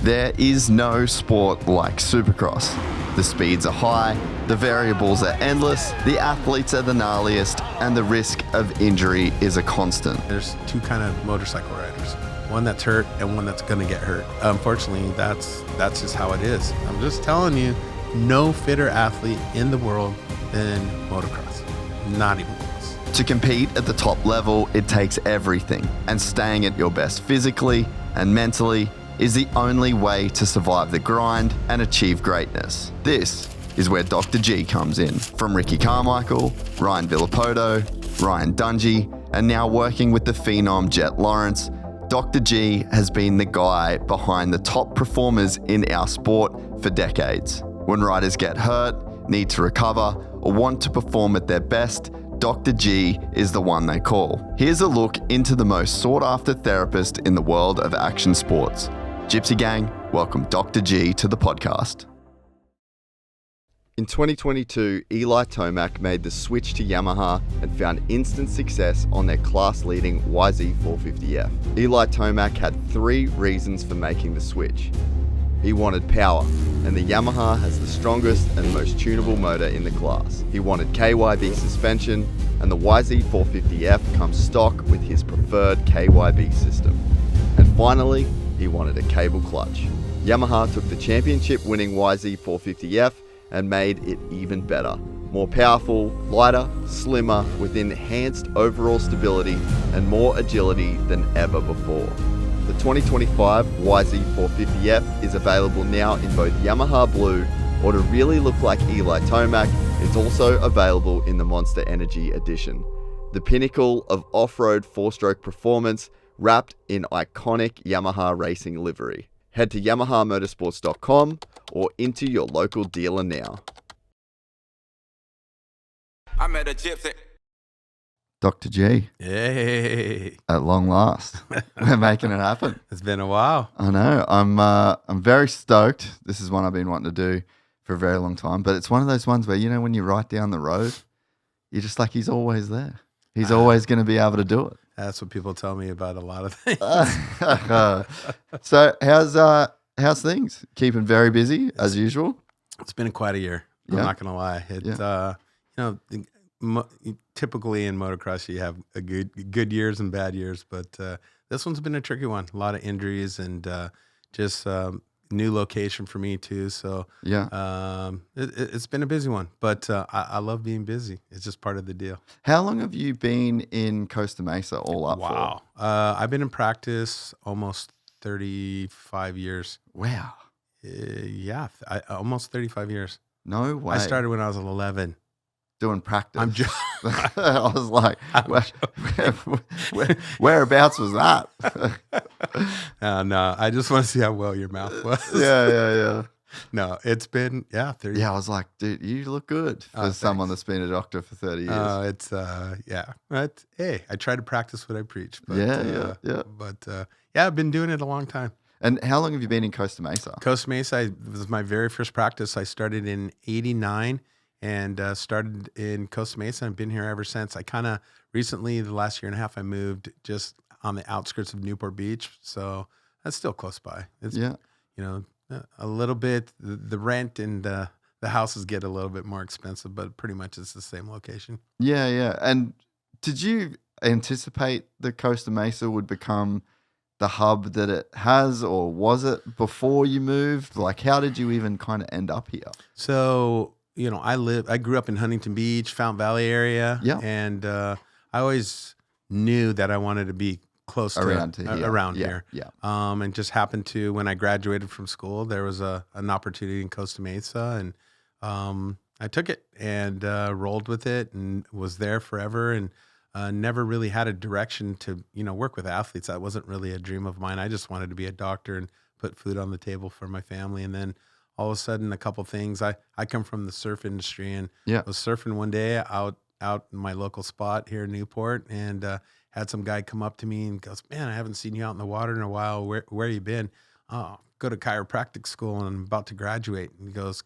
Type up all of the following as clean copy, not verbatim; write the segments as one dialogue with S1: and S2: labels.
S1: There is no sport like Supercross. The speeds are high, the variables are endless, the athletes are the gnarliest, and the risk of injury is a constant.
S2: There's two kind of motorcycle riders, one that's hurt and one that's gonna get hurt. Unfortunately, that's just how it is. I'm just telling you, no fitter athlete in the world than motocross, not even close.
S1: To compete at the top level, it takes everything, and staying at your best physically and mentally is the only way to survive the grind and achieve greatness. This is where Dr. G comes in. From Ricky Carmichael, Ryan Villopoto, Ryan Dungey, and now working with the phenom Jett Lawrence, Dr. G has been the guy behind the top performers in our sport for decades. When riders get hurt, need to recover, or want to perform at their best, Dr. G is the one they call. Here's a look into the most sought-after therapist in the world of action sports. Gypsy gang, welcome Dr. G to the podcast. In 2022, Eli Tomac made the switch to Yamaha and found instant success on their class-leading YZ450F. Eli Tomac had 3 reasons for making the switch. He wanted power, and the Yamaha has the strongest and most tunable motor in the class. He wanted KYB suspension, and the YZ450F comes stock with his preferred KYB system. And finally, he wanted a cable clutch. Yamaha took the championship-winning YZ450F and made it even better. More powerful, lighter, slimmer, with enhanced overall stability and more agility than ever before. The 2025 YZ450F is available now in both Yamaha Blue, or to really look like Eli Tomac, it's also available in the Monster Energy Edition. The pinnacle of off-road 4-stroke performance wrapped in iconic Yamaha racing livery. Head to yamahamotorsports.com or into your local dealer now.
S3: I met a gypsy.
S1: Dr. G,
S2: Hey,
S1: at long last, we're making it happen.
S2: it's been a while.
S1: I know. I'm very stoked. This is one I've been wanting to do for a very long time, but it's one of those ones where, you know, when you write down the road, you're just like, he's always there. He's always going to be able to do it.
S2: That's what people tell me about a lot of things.
S1: So how's things? Keeping very busy as usual?
S2: It's been quite a year. I'm
S1: Yeah.
S2: not gonna lie. Typically in motocross you have a good years and bad years, but this one's been a tricky one. A lot of injuries and just new location for me too. So
S1: Yeah.
S2: it's been a busy one, but I love being busy. It's just part of the deal.
S1: How long have you been in Costa Mesa all up
S2: Wow. I've been in practice almost 35 years.
S1: for? Wow.
S2: Almost 35 years.
S1: No way.
S2: I started when I was 11.
S1: doing practice.
S2: I'm just.
S1: I was like, whereabouts was that?
S2: No, I just want to see how well your mouth was.
S1: Yeah.
S2: No, it's been 30.
S1: Yeah, I was like, dude, you look good for someone that's been a doctor for 30 years.
S2: It's But hey, I try to practice what I preach. But,
S1: Yeah.
S2: But I've been doing it a long time.
S1: And how long have you been in Costa Mesa?
S2: Costa Mesa was my very first practice. I started in '89 and started in Costa Mesa and been here ever since. I kind of recently, the last year and a half, I moved just on the outskirts of Newport Beach. So that's still close by. It's, a little bit, the rent and the houses get a little bit more expensive, but pretty much it's the same location.
S1: Yeah. And did you anticipate that Costa Mesa would become the hub that it has, or was it before you moved? Like, how did you even kind of end up here?
S2: So, I grew up in Huntington Beach, Fountain Valley area.
S1: Yeah.
S2: And I always knew that I wanted to be close
S1: Around
S2: here.
S1: Yeah.
S2: And just happened to, when I graduated from school, there was an opportunity in Costa Mesa, and I took it and rolled with it and was there forever, and never really had a direction to, work with athletes. That wasn't really a dream of mine. I just wanted to be a doctor and put food on the table for my family. And then all of a sudden, a couple things. I come from the surf industry, and I was surfing one day out in my local spot here in Newport, and had some guy come up to me and goes, "Man, I haven't seen you out in the water in a while. Where you been?" "Oh, go to chiropractic school and I'm about to graduate." And he goes,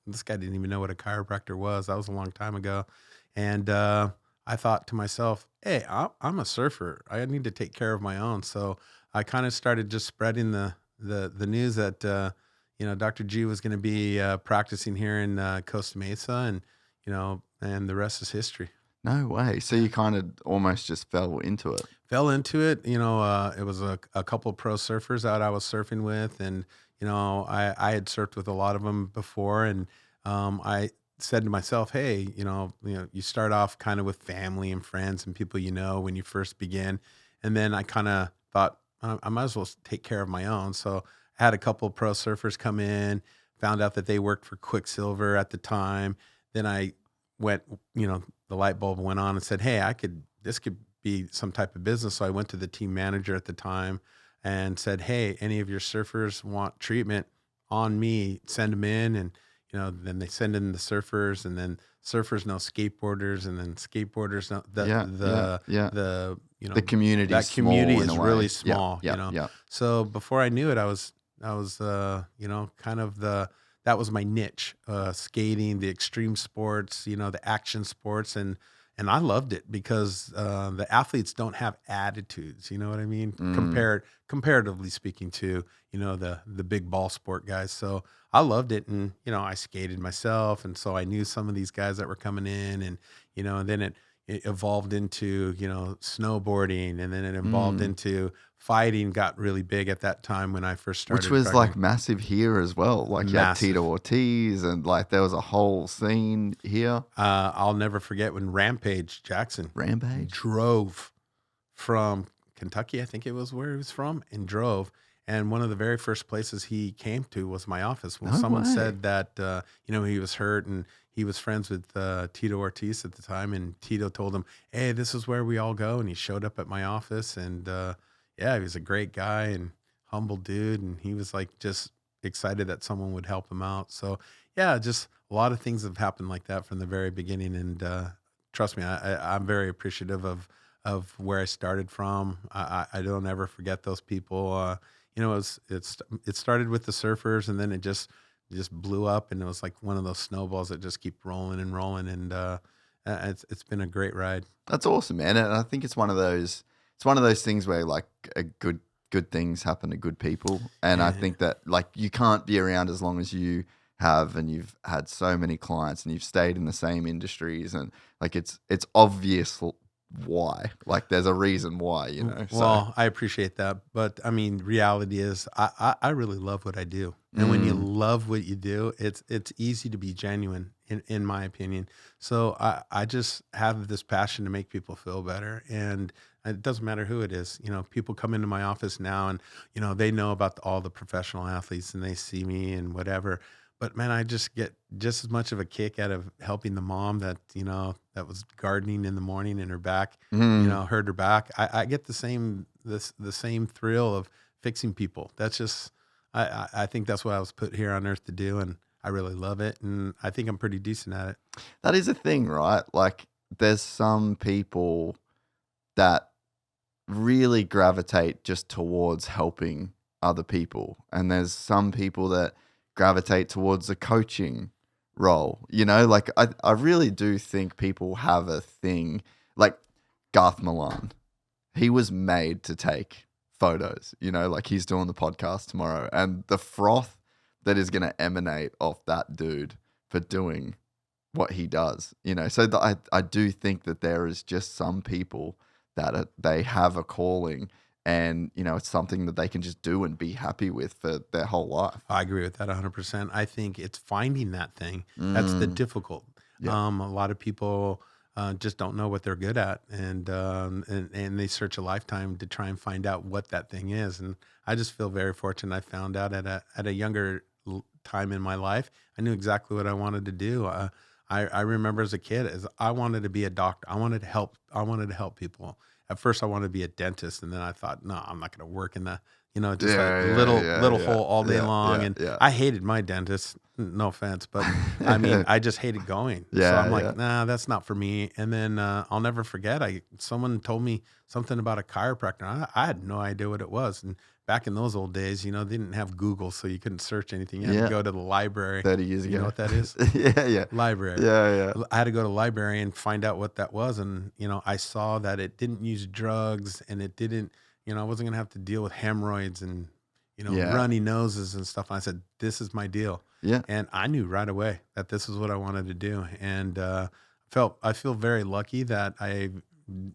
S2: this guy didn't even know what a chiropractor was. That was a long time ago. And I thought to myself, hey, I'm a surfer. I need to take care of my own. So I kind of started just spreading the the news that Dr. G was going to be practicing here in Costa Mesa, and the rest is history.
S1: No way. So you kind of almost just fell into it.
S2: Fell into it. It was a couple of pro surfers out I was surfing with, and I had surfed with a lot of them before, and I said to myself, hey, you start off kind of with family and friends and people when you first begin, and then I kind of thought I might as well take care of my own. So I had a couple of pro surfers come in, found out that they worked for Quicksilver at the time. Then I went, the light bulb went on and said, hey, this could be some type of business. So I went to the team manager at the time and said, hey, any of your surfers want treatment on me, send them in. And, then they send in the surfers, and then surfers know skateboarders, and then skateboarders know
S1: the community.
S2: That community is really small,
S1: Yeah.
S2: So before I knew it, I was kind of that was my niche, skating, the extreme sports, the action sports. And I loved it because the athletes don't have attitudes, you know what I mean? Comparatively speaking to, the big ball sport guys. So I loved it. And, I skated myself. And so I knew some of these guys that were coming in, and, and then it evolved into, snowboarding, and then it evolved into fighting. Got really big at that time when I first started.
S1: Which was like massive here as well. Like you had Tito Ortiz, and like there was a whole scene here.
S2: I'll never forget when Rampage Jackson drove from Kentucky, I think it was where he was from, and drove. And one of the very first places he came to was my office. When someone said that, he was hurt, and he was friends with Tito Ortiz at the time. And Tito told him, hey, this is where we all go. And he showed up at my office, and he was a great guy and humble dude. And he was like just excited that someone would help him out. So just a lot of things have happened like that from the very beginning. And trust me, I'm very appreciative of where I started from. I don't ever forget those people. It started with the surfers, and then it just blew up, and it was like one of those snowballs that just keep rolling and rolling. And it's been a great ride.
S1: That's awesome, man. And I think it's one of those things where like good things happen to good people. And I think that like you can't be around as long as you have, and you've had so many clients, and you've stayed in the same industries, and like it's obvious why. Like there's a reason why,
S2: Well, I appreciate that, but I mean, reality is I really love what I do, and when you love what you do, it's easy to be genuine, in my opinion. So I just have this passion to make people feel better, and it doesn't matter who it is. People come into my office now, and they know about all the professional athletes, and they see me and whatever. But man, I just get just as much of a kick out of helping the mom that was gardening in the morning, and her back, hurt her back. I get the same thrill of fixing people. That's just I think that's what I was put here on earth to do, and I really love it, and I think I'm pretty decent at it.
S1: That is a thing, right? Like there's some people that really gravitate just towards helping other people, and there's some people that gravitate towards the coaching role. Like I really do think people have a thing. Like Garth Milan, he was made to take photos, like he's doing the podcast tomorrow, and the froth that is going to emanate off that dude for doing what he does, so I do think that there is just some people that they have a calling, and, it's something that they can just do and be happy with for their whole life.
S2: I agree with that 100%. I think it's finding that thing. That's the difficult. Yeah. A lot of people just don't know what they're good at, and they search a lifetime to try and find out what that thing is. And I just feel very fortunate. I found out at a younger time in my life. I knew exactly what I wanted to do. I remember as a kid, I wanted to be a doctor. I wanted to help people. At first I wanted to be a dentist, and then I thought, no, I'm not going to work in the, little hole all day long. And I hated my dentist, no offense, but I mean, I just hated going. So I'm like, nah, that's not for me. And then I'll never forget, someone told me something about a chiropractor. I had no idea what it was. And back in those old days, they didn't have Google, so you couldn't search anything. You had to go to the library.
S1: 30 years ago.
S2: You know what that is? Library.
S1: Yeah.
S2: I had to go to the library and find out what that was. And, I saw that it didn't use drugs, and it didn't, I wasn't going to have to deal with hemorrhoids and, runny noses and stuff. And I said, this is my deal.
S1: Yeah.
S2: And I knew right away that this is what I wanted to do. And I feel very lucky that I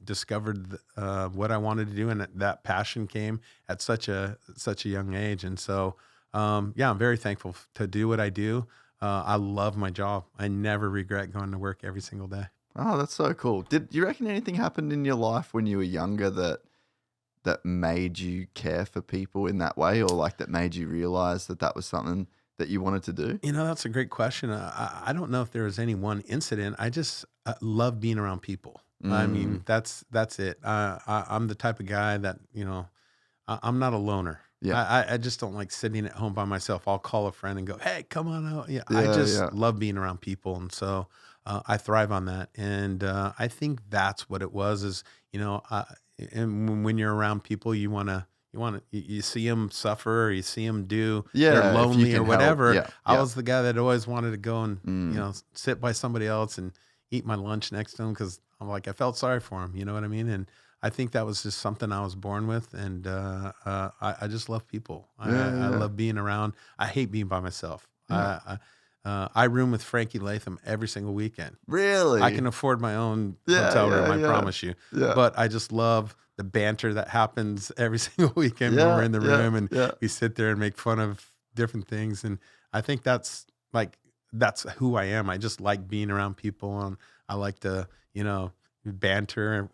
S2: discovered what I wanted to do, and that passion came at such a young age. And so, I'm very thankful to do what I do. I love my job. I never regret going to work every single day.
S1: Oh, that's so cool. Did you reckon anything happened in your life when you were younger that made you care for people in that way, or like that made you realize that was something that you wanted to do?
S2: That's a great question. I don't know if there was any one incident. I just love being around people. I mean, that's it. I'm the type of guy that, I'm not a loner.
S1: Yeah.
S2: I just don't like sitting at home by myself. I'll call a friend and go, hey, come on out. Yeah. I just love being around people. And so I thrive on that. And I think that's what it was is, and when you're around people, you see them suffer, or you see them they're lonely or whatever.
S1: Yeah.
S2: I was the guy that always wanted to go and, sit by somebody else and eat my lunch next to them, because I'm like, I felt sorry for him. You know what I mean? And I think that was just something I was born with. And I just love people. I love being around. I hate being by myself. Yeah. I room with Frankie Latham every single weekend.
S1: Really?
S2: I can afford my own hotel room, I promise you. Yeah. But I just love the banter that happens every single weekend when we're in the room and we sit there and make fun of different things. And I think that's who I am. I just like being around people, and I like to, banter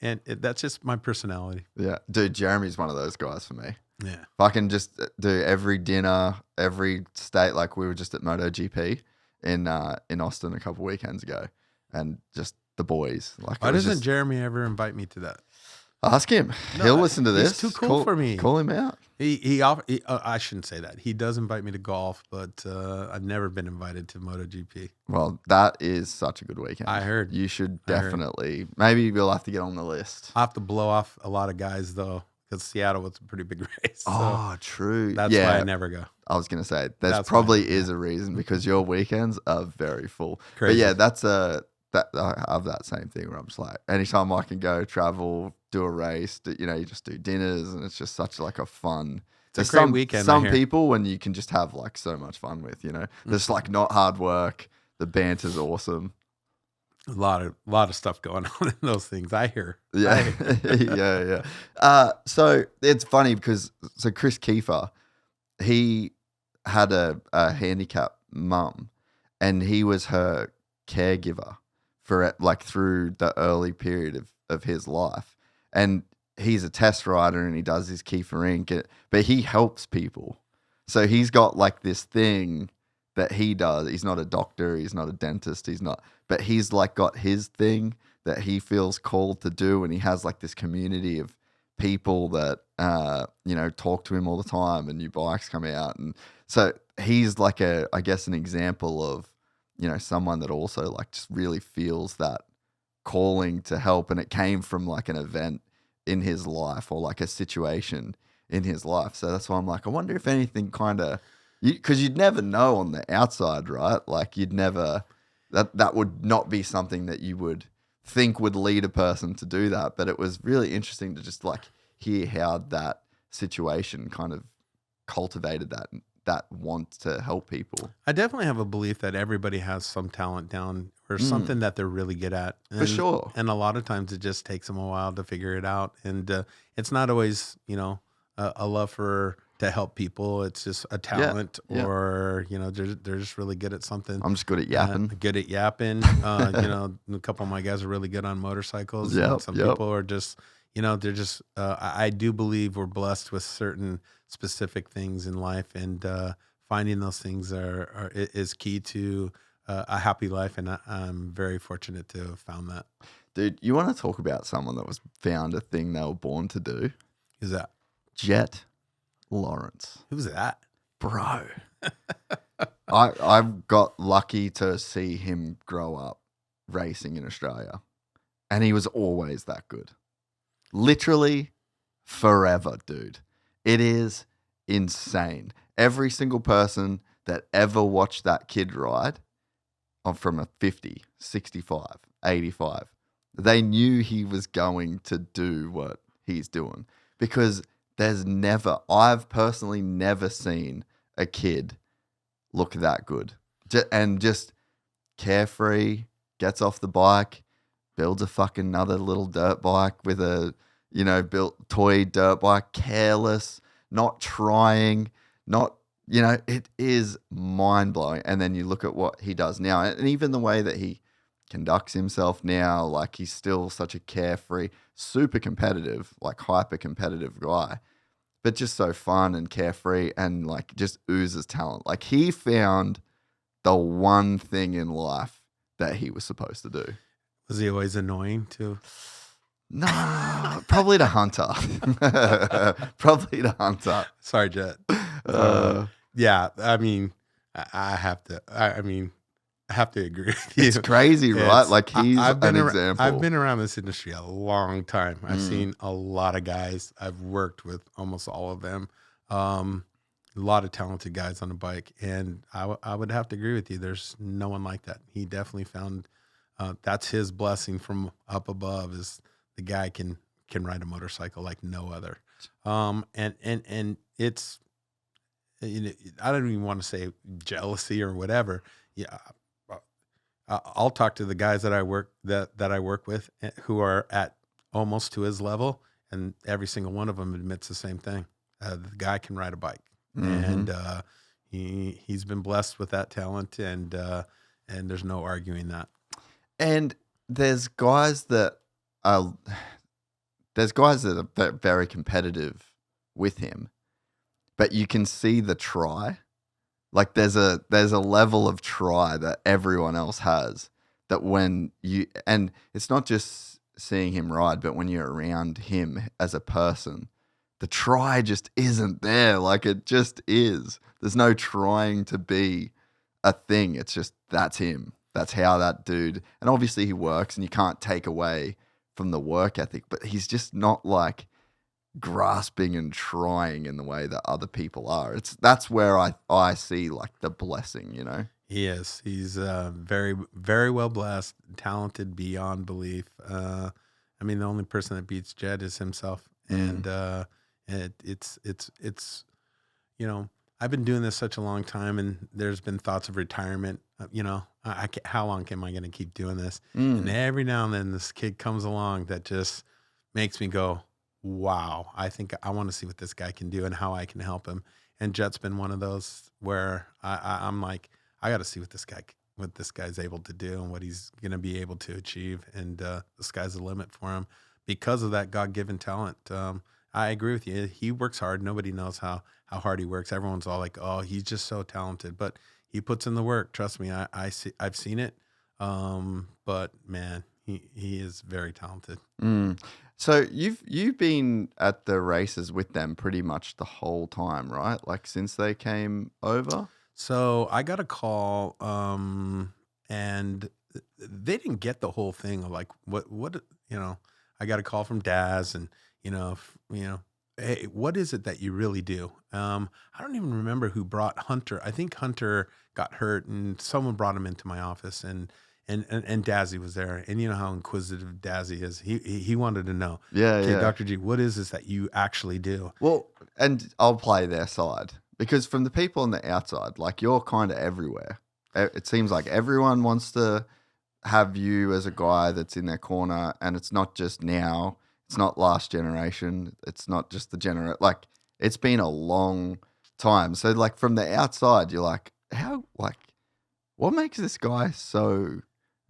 S2: and that's just my personality.
S1: Yeah. Dude, Jeremy's one of those guys for me.
S2: Yeah.
S1: If I can just do every dinner, every state, like we were just at MotoGP in Austin a couple weekends ago, and just the boys. Like,
S2: why doesn't Jeremy ever invite me to that?
S1: Ask him. No, he'll listen to this.
S2: He's too cool for me.
S1: Call him out.
S2: I shouldn't say that. He does invite me to golf, but I've never been invited to MotoGP.
S1: Well, that is such a good weekend.
S2: I heard.
S1: You should definitely. Maybe we'll have to get on the list.
S2: I have to blow off a lot of guys though, because Seattle was a pretty big race. So
S1: oh, true.
S2: That's why I never go.
S1: I was going to say that's probably is a reason, because your weekends are very full.
S2: Crazy.
S1: But yeah, that's I have that same thing where I'm just like, anytime I can go travel, do a race, you just do dinners, and it's just such like a fun.
S2: It's a great weekend.
S1: Some people when you can just have like so much fun with, there's like not hard work. The banter's awesome.
S2: A lot of stuff going on in those things. I hear.
S1: Yeah, yeah. So it's funny because Chris Kiefer, he had a handicapped mum, and he was her caregiver for like through the early period of his life. And he's a test rider and he does his Kiefer Inc., but he helps people. So he's got like this thing that he does. He's not a doctor, he's not a dentist, but he's like got his thing that he feels called to do, and he has like this community of people that talk to him all the time, and new bikes come out. And so he's like an example of someone that also like just really feels that calling to help, and it came from like an event in his life or like a situation in his life. So that's why I'm like, I wonder if anything kind of, because you'd never know on the outside, right? Like you'd never, that would not be something that you would think would lead a person to do that. But it was really interesting to just like hear how that situation kind of cultivated that want to help people.
S2: I definitely have a belief that everybody has some talent down or something that they're really good at.
S1: For sure.
S2: And a lot of times it just takes them a while to figure it out. And it's not always, a love to help people. It's just a talent or, they're just really good at something.
S1: I'm just good at yapping.
S2: A couple of my guys are really good on motorcycles. Some people are just, they're just, I do believe we're blessed with certain specific things in life, and finding those things is key to a happy life. And I'm very fortunate to have found that.
S1: Dude, you want to talk about someone that was found a thing they were born to do?
S2: Who's that?
S1: Jett Lawrence.
S2: Who's that?
S1: Bro. I got lucky to see him grow up racing in Australia, and he was always that good. Literally forever, dude. It is insane. Every single person that ever watched that kid ride from a 50, 65, 85, they knew he was going to do what he's doing, because I've personally never seen a kid look that good. And just carefree, gets off the bike, builds a fucking another little dirt bike with a, built toy dirt bike, careless, not trying, it is mind blowing. And then you look at what he does now, and even the way that he conducts himself now, like he's still such a carefree, super competitive, like hyper competitive guy, but just so fun and carefree and like just oozes talent. Like he found the one thing in life that he was supposed to do.
S2: Was he always annoying too?
S1: No, probably the Hunter. Probably the Hunter.
S2: Sorry, Jett. Yeah, I mean, I have to. I have to agree with you.
S1: It's crazy, right? Like he's an example.
S2: I've been around this industry a long time. I've seen a lot of guys. I've worked with almost all of them. A lot of talented guys on the bike, and I would have to agree with you. There's no one like that. He definitely found that's his blessing from up above. Is the guy can ride a motorcycle like no other. And it's, I don't even want to say jealousy or whatever. Yeah. I'll talk to the guys that I work with who are at almost to his level, and every single one of them admits the same thing. The guy can ride a bike, and he's been blessed with that talent, and there's no arguing that.
S1: And there's guys that are very competitive with him, but you can see the try. Like there's a level of try that everyone else has, that when and it's not just seeing him ride, but when you're around him as a person, the try just isn't there. Like it just is. There's no trying to be a thing. It's just, that's him. That's how that dude, and obviously he works and you can't take away from the work ethic, but he's just not like grasping and trying in the way that other people are. That's where I see like the blessing,
S2: He is. He's very, very well blessed, talented beyond belief. The only person that beats Jett is himself. And it's I've been doing this such a long time, and there's been thoughts of retirement. How long am I going to keep doing this? And every now and then this kid comes along that just makes me go, wow, I think I want to see what this guy can do and how I can help him. And Jett's been one of those where I'm like, I got to see what this guy's able to do and what he's going to be able to achieve. And the sky's the limit for him because of that God-given talent. I agree with you. He works hard. Nobody knows how hard he works. Everyone's all like, oh, he's just so talented, but he puts in the work. Trust me. I've seen it. But man, he is very talented.
S1: So you've been at the races with them pretty much the whole time, right? Like since they came over?
S2: So I got a call, and they didn't get the whole thing of like what I got a call from Daz, and hey, what is it that you really do? I don't even remember who brought Hunter. I think Hunter got hurt, and someone brought him into my office, and Dazzy was there, and you know how inquisitive Dazzy is. He wanted to know.
S1: Yeah.
S2: Dr. G, what is this that you actually do?
S1: Well, and I'll play their side, because from the people on the outside, like you're kind of everywhere. It seems like everyone wants to have you as a guy that's in their corner, and it's not just now. It's not last generation. It's not just the generation. Like it's been a long time. So like from the outside, you're like, what makes this guy so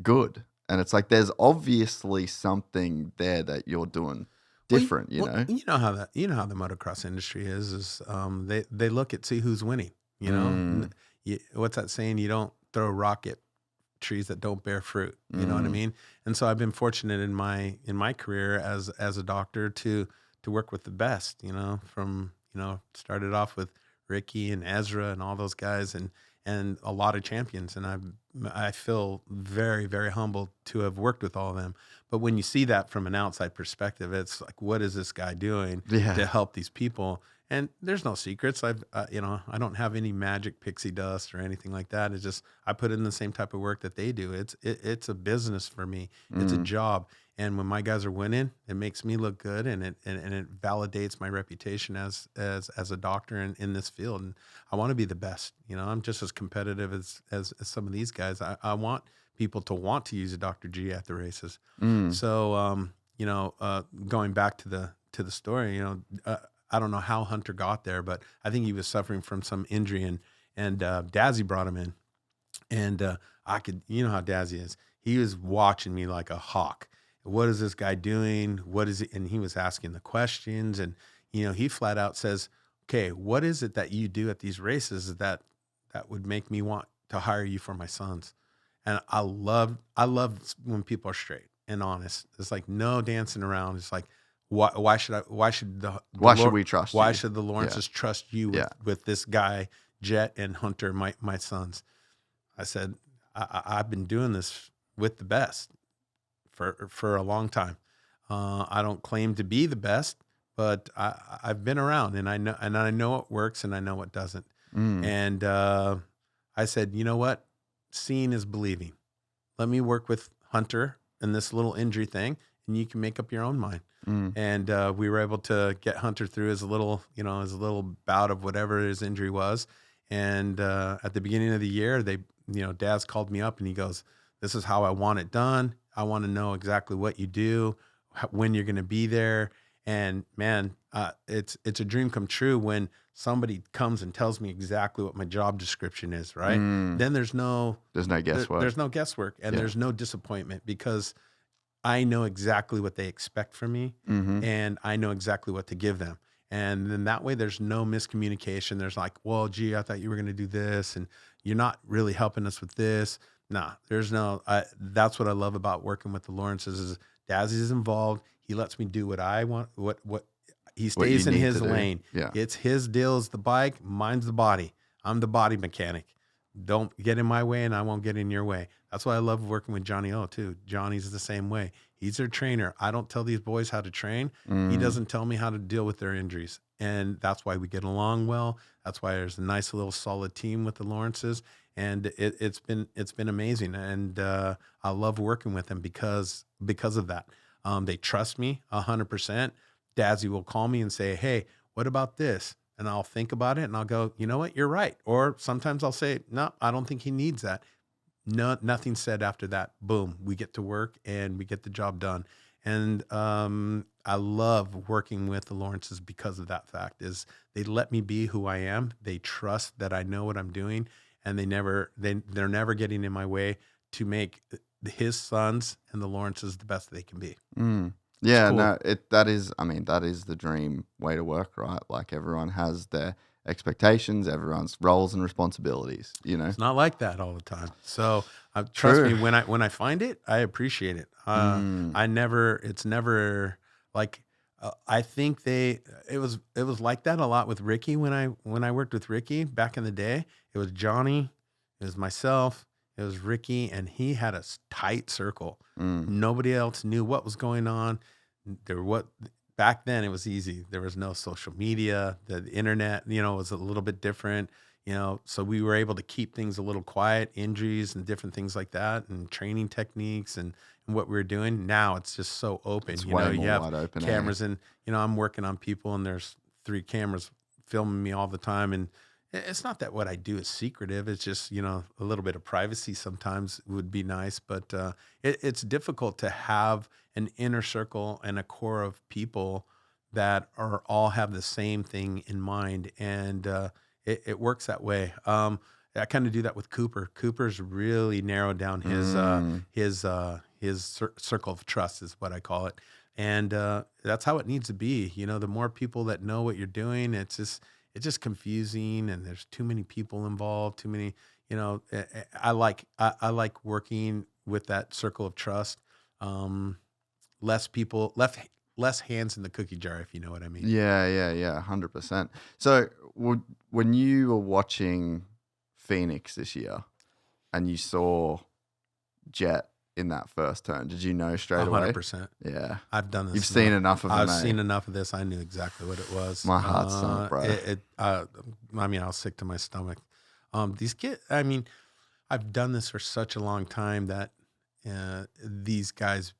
S1: good? And it's like there's obviously something there that you're doing different, you know.
S2: You know how the motocross industry is they look at see who's winning. What's that saying? You don't throw a rock at trees that don't bear fruit. You know what I mean? And so I've been fortunate in my career as a doctor to work with the best. From started off with Ricky and Ezra and all those guys, and a lot of champions. And I feel very, very humbled to have worked with all of them. But when you see that from an outside perspective, it's like, what is this guy doing to help these people? And there's no secrets. I don't have any magic pixie dust or anything like that. It's just I put in the same type of work that they do. It's a business for me. It's a job. And when my guys are winning, it makes me look good, and it validates my reputation as a doctor in this field. And I want to be the best. I'm just as competitive as some of these guys. I want people to want to use a Dr. G at the races. So going back to the story, I don't know how Hunter got there, but I think he was suffering from some injury, and Dazzy brought him in, and I could, how Dazzy is. He was watching me like a hawk. What is this guy doing? What is it? And he was asking the questions, and he flat out says, "Okay, what is it that you do at these races that would make me want to hire you for my sons?" And I love when people are straight and honest. It's like no dancing around. It's like, why should we trust you? Why should the Lawrences trust you with this guy, Jett and Hunter, my sons? I said, I've been doing this with the best for a long time. I don't claim to be the best, but I've been around, and I know what works and I know what doesn't. And I said, you know what? Seeing is believing. Let me work with Hunter and this little injury thing, and you can make up your own mind. And we were able to get Hunter through his little bout of whatever his injury was. And at the beginning of the year, Daz called me up and he goes, "This is how I want it done. I want to know exactly what you do, when you're going to be there." And man, it's a dream come true when somebody comes and tells me exactly what my job description is, right? Then there's no guesswork. There's no guesswork, and there's no disappointment, because I know exactly what they expect from me, and I know exactly what to give them. And then that way there's no miscommunication. There's like, well, gee, I thought you were going to do this, and you're not really helping us with this. Nah, there's no, that's what I love about working with the Lawrences is Dazzy's involved. He lets me do what I want, what he stays in his lane. Yeah. It's his deal is the bike, mine's the body. I'm the body mechanic. Don't get in my way and I won't get in your way. That's why I love working with Johnny O too. Johnny's the same way. He's their trainer. I don't tell these boys how to train. He doesn't tell me how to deal with their injuries. And that's why we get along well. That's why there's a nice little solid team with the Lawrences. And it's been amazing. And I love working with them because of that. They trust me 100%. Dazzy will call me and say, "Hey, what about this?" And I'll think about it and I'll go, "You know what? You're right." Or sometimes I'll say, "No, I don't think he needs that." No, nothing said after that. Boom, we get to work and we get the job done. And I love working with the Lawrences because of that fact. Is they let me be who I am. They trust that I know what I'm doing, and they're never getting in my way to make his sons and the Lawrences the best they can be.
S1: Yeah, cool. No, that is the dream way to work, right? Like everyone has their expectations, everyone's roles and responsibilities,
S2: It's not like that all the time. So trust me, when I find it, I appreciate it. It's never like, I think it was like that a lot with Ricky. When I worked with Ricky back in the day, it was Johnny, it was myself, it was Ricky, and he had a tight circle. Nobody else knew what was going on. Back then it was easy. There was no social media. The internet, was a little bit different, so we were able to keep things a little quiet, injuries and different things like that, and training techniques and what we were doing. Now it's just so open.
S1: It's way more
S2: you have
S1: wide open,
S2: cameras and, I'm working on people and there's 3 cameras filming me all the time. And it's not that what I do is secretive. It's just, a little bit of privacy sometimes would be nice, but it's difficult to have an inner circle and a core of people that all have the same thing in mind. And it works that way. I kind of do that with Cooper. Cooper's really narrowed down his circle of trust is what I call it. And that's how it needs to be. The more people that know what you're doing, it's just confusing, and there's too many people involved, too many, I like working with that circle of trust. Less people, less hands in the cookie jar, if you know what I mean.
S1: Yeah, 100%. So when you were watching Phoenix this year and you saw Jett in that first turn? Did you know straight away?
S2: 100%.
S1: Yeah.
S2: I've done this.
S1: You've seen enough of it,
S2: I've
S1: mate.
S2: seen enough of this. I knew exactly what it was.
S1: My heart's sunk, bro.
S2: I mean, I was sick to my stomach. These kids, I mean, I've done this for such a long time that these guys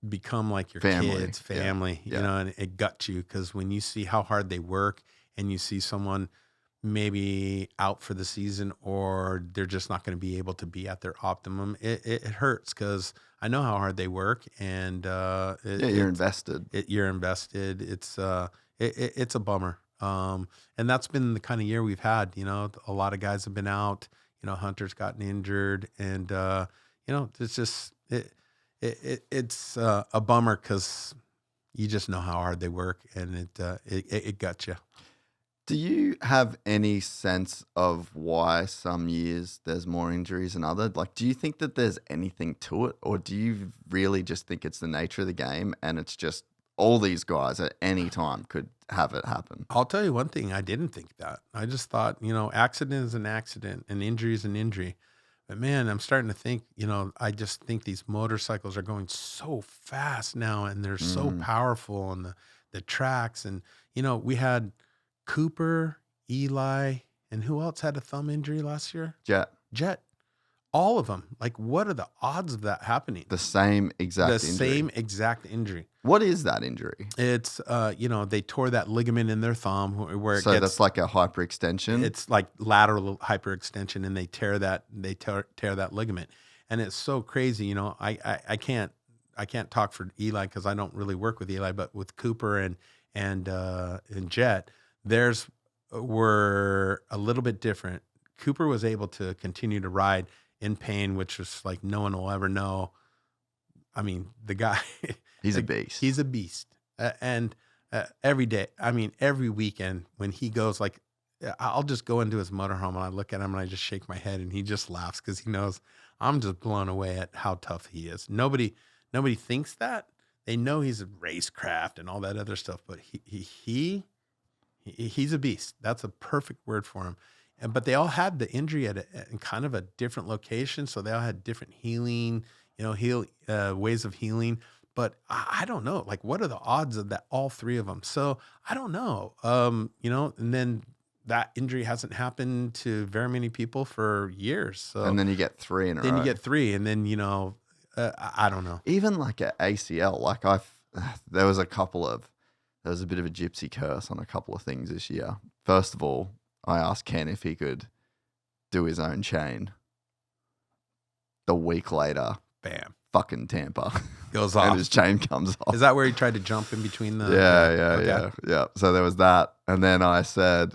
S2: become like your kids, family,
S1: Yeah.
S2: you know, and it guts you because when you see how hard they work and you see someone maybe out for the season or they're just not going to be able to be at their optimum, it hurts because I know how hard they work and
S1: you're invested.
S2: You're invested. It's a bummer. And that's been the kind of year we've had. You know, a lot of guys have been out. You know, Hunter's gotten injured, and you know, it's just it's a bummer because you just know how hard they work, and it got you.
S1: Do you have any sense of why some years there's more injuries than others? Like, do you think that there's anything to it, or do you really just think it's the nature of the game and it's just all these guys at any time could have it happen?
S2: I'll tell you one thing. I didn't think that. I just thought, you know, accident is an accident and injury is an injury. But man, I'm starting to think, you know, I just think these motorcycles are going so fast now and they're so powerful on the tracks. And, you know, we had Cooper, Eli, and who else had a thumb injury last year? Jett. All of them. Like, what are the odds of that happening?
S1: The same exact
S2: injury.
S1: What is that injury?
S2: It's, you know, they tore that ligament in their thumb where it gets.
S1: That's like a hyperextension?
S2: It's like lateral hyperextension, and they tear that ligament. And it's so crazy. You know, I can't talk for Eli because I don't really work with Eli, but with Cooper and Jett, theirs were a little bit different. Cooper was able to continue to ride in pain, which was like no one will ever know. I mean, the guy,
S1: he's a beast.
S2: He's a beast. And every day, I mean, every weekend when he goes, like, I'll just go into his motorhome and I look at him and I just shake my head and he just laughs because he knows I'm just blown away at how tough he is. Nobody thinks that. They know he's a racecraft and all that other stuff, but he's a beast. That's a perfect word for him. But they all had the injury at kind of a different location, so they all had different healing, you know, ways of healing. But I don't know, like, what are the odds of that? All three of them. So I don't know, you know. And then that injury hasn't happened to very many people for years. So
S1: and then you get three in a row.
S2: Then you get three, and then, you know, I don't know.
S1: Even like at ACL, like there was a bit of a gypsy curse on a couple of things this year. First of all, I asked Ken if he could do his own chain. The week later,
S2: bam,
S1: fucking Tampa
S2: goes off,
S1: and his chain comes off.
S2: Is that where he tried to jump in between the?
S1: Yeah. So there was that, and then I said,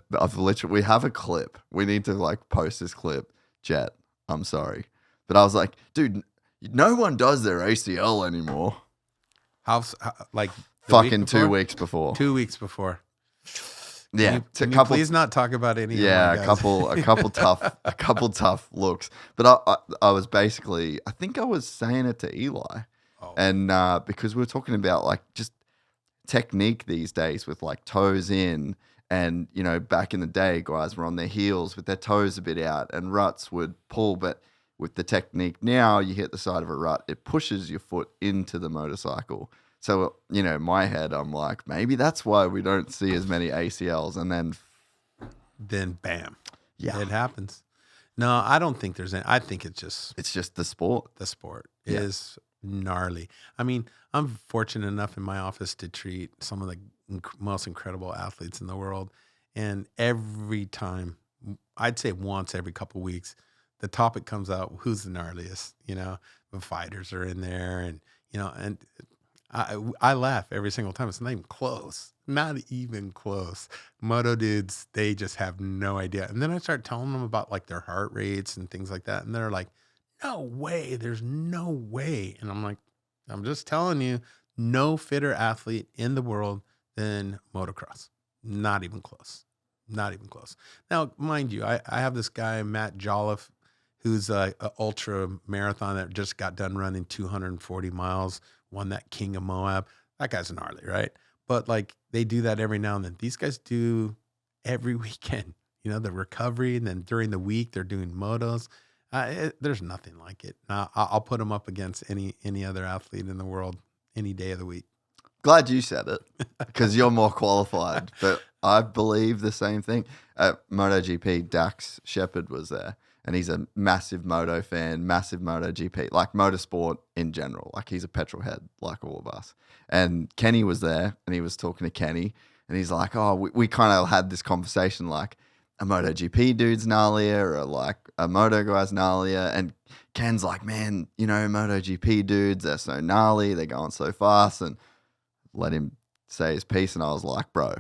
S1: we have a clip. We need to like post this clip. Jett, I'm sorry, but I was like, dude, no one does their ACL anymore.
S2: How like
S1: fucking 2 weeks before.
S2: 2 weeks before.
S1: Yeah,
S2: can you please not talk about any.
S1: Yeah,
S2: of my
S1: a couple tough looks. But I was basically, I think I was saying it to Eli, and because we were talking about like just technique these days with like toes in, and you know back in the day guys were on their heels with their toes a bit out, and ruts would pull, but with the technique now, you hit the side of a rut, it pushes your foot into the motorcycle. So, you know, in my head, I'm like, maybe that's why we don't see as many ACLs. And
S2: then bam.
S1: Yeah.
S2: It happens. No, I don't think there's any. I think it's just
S1: the sport.
S2: The sport is gnarly. I mean, I'm fortunate enough in my office to treat some of the most incredible athletes in the world. And every time, I'd say once every couple of weeks, the topic comes out, who's the gnarliest? You know, the fighters are in there, and, you know, and I laugh every single time. It's not even close. Not even close. Moto dudes, they just have no idea. And then I start telling them about like their heart rates and things like that. And they're like, no way. There's no way. And I'm like, I'm just telling you, no fitter athlete in the world than motocross. Not even close. Not even close. Now, mind you, I have this guy, Matt Jolliffe, who's a ultra marathon that just got done running 240 miles. Won that King of Moab. That guy's gnarly, right? But like they do that every now and then. These guys do every weekend, you know, the recovery. And then during the week, they're doing motos. There's nothing like it. I'll put them up against any other athlete in the world any day of the week.
S1: Glad you said it because you're more qualified. But I believe the same thing. At MotoGP, Dax Shepard was there, and he's a massive moto fan, massive MotoGP, like motorsport in general. Like he's a petrol head, like all of us. And Kenny was there, and he was talking to Kenny, and he's like, "Oh, we kind of had this conversation, like a MotoGP dude's gnarlier, or like a moto guy's gnarlier." And Ken's like, "Man, you know, MotoGP dudes, they're so gnarly, they're going so fast," and let him say his piece, and I was like, bro,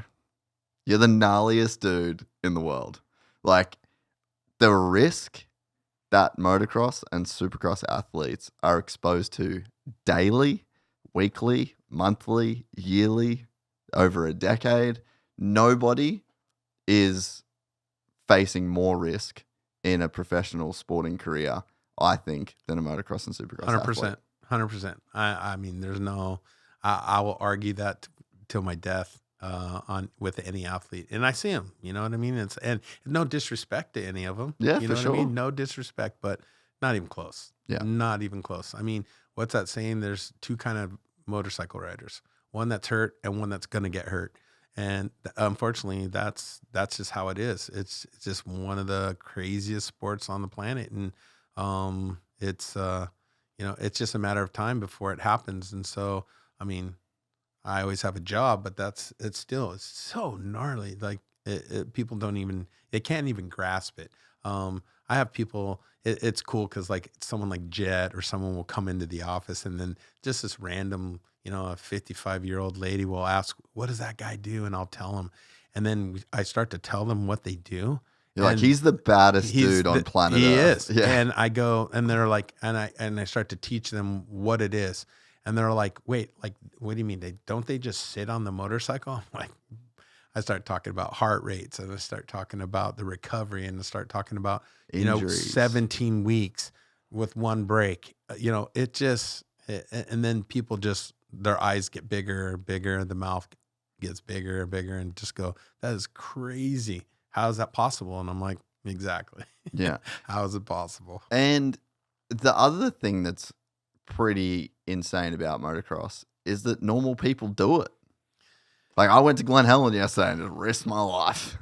S1: you're the gnarliest dude in the world. Like, the risk that motocross and supercross athletes are exposed to daily, weekly, monthly, yearly, over a decade, nobody is facing more risk in a professional sporting career, I think, than a motocross and supercross
S2: 100%.
S1: athlete.
S2: 100%. I mean, there's no... I will argue that till my death on with any athlete, and I see them. You know what I mean? And no disrespect to any of them.
S1: Yeah,
S2: you
S1: for
S2: know
S1: sure.
S2: what I mean? No disrespect, but not even close.
S1: Yeah,
S2: not even close. I mean, what's that saying? There's two kind of motorcycle riders: one that's hurt and one that's gonna get hurt. And unfortunately, that's just how it is. It's just one of the craziest sports on the planet, and it's it's just a matter of time before it happens. And so, I mean, I always have a job, but it's so gnarly. Like people they can't even grasp it. I have people, it's cool because like someone like Jett or someone will come into the office, and then just this random, a 55-year-old lady will ask, what does that guy do? And I'll tell them. And then I start to tell them what they do.
S1: you're like, he's the baddest dude on planet Earth.
S2: Is. Yeah. And I go, and they're like, and I start to teach them what it is. And they're like, wait, like, what do you mean? Don't they just sit on the motorcycle? I'm like, I start talking about heart rates, and I start talking about the recovery, and I start talking about,
S1: Injuries.
S2: 17 weeks with one break. It just, and then people just, their eyes get bigger, bigger, the mouth gets bigger, bigger, and just go, that is crazy. How is that possible? And I'm like, exactly.
S1: Yeah.
S2: How is it possible?
S1: And the other thing that's pretty insane about motocross is that normal people do it. Like I went to Glen Helen yesterday and just risked my life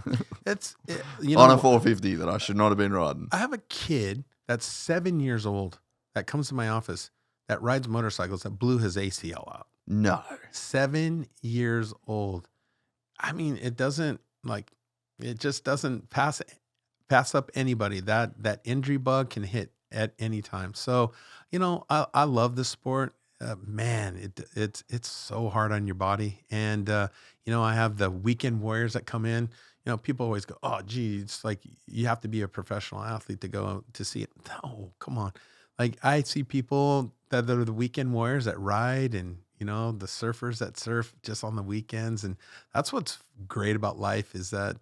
S1: on a 450 that I should not have been riding.
S2: I have a kid that's 7 years old that comes to my office that rides motorcycles that blew his ACL out.
S1: No.
S2: 7 years old. I mean, it just doesn't pass up anybody. That injury bug can hit at any time. So, I love this sport. Man, it's so hard on your body. And, I have the weekend warriors that come in. People always go, oh, gee, it's like you have to be a professional athlete to go to see it. No, come on. Like I see people that are the weekend warriors that ride, and, the surfers that surf just on the weekends. And that's what's great about life is that,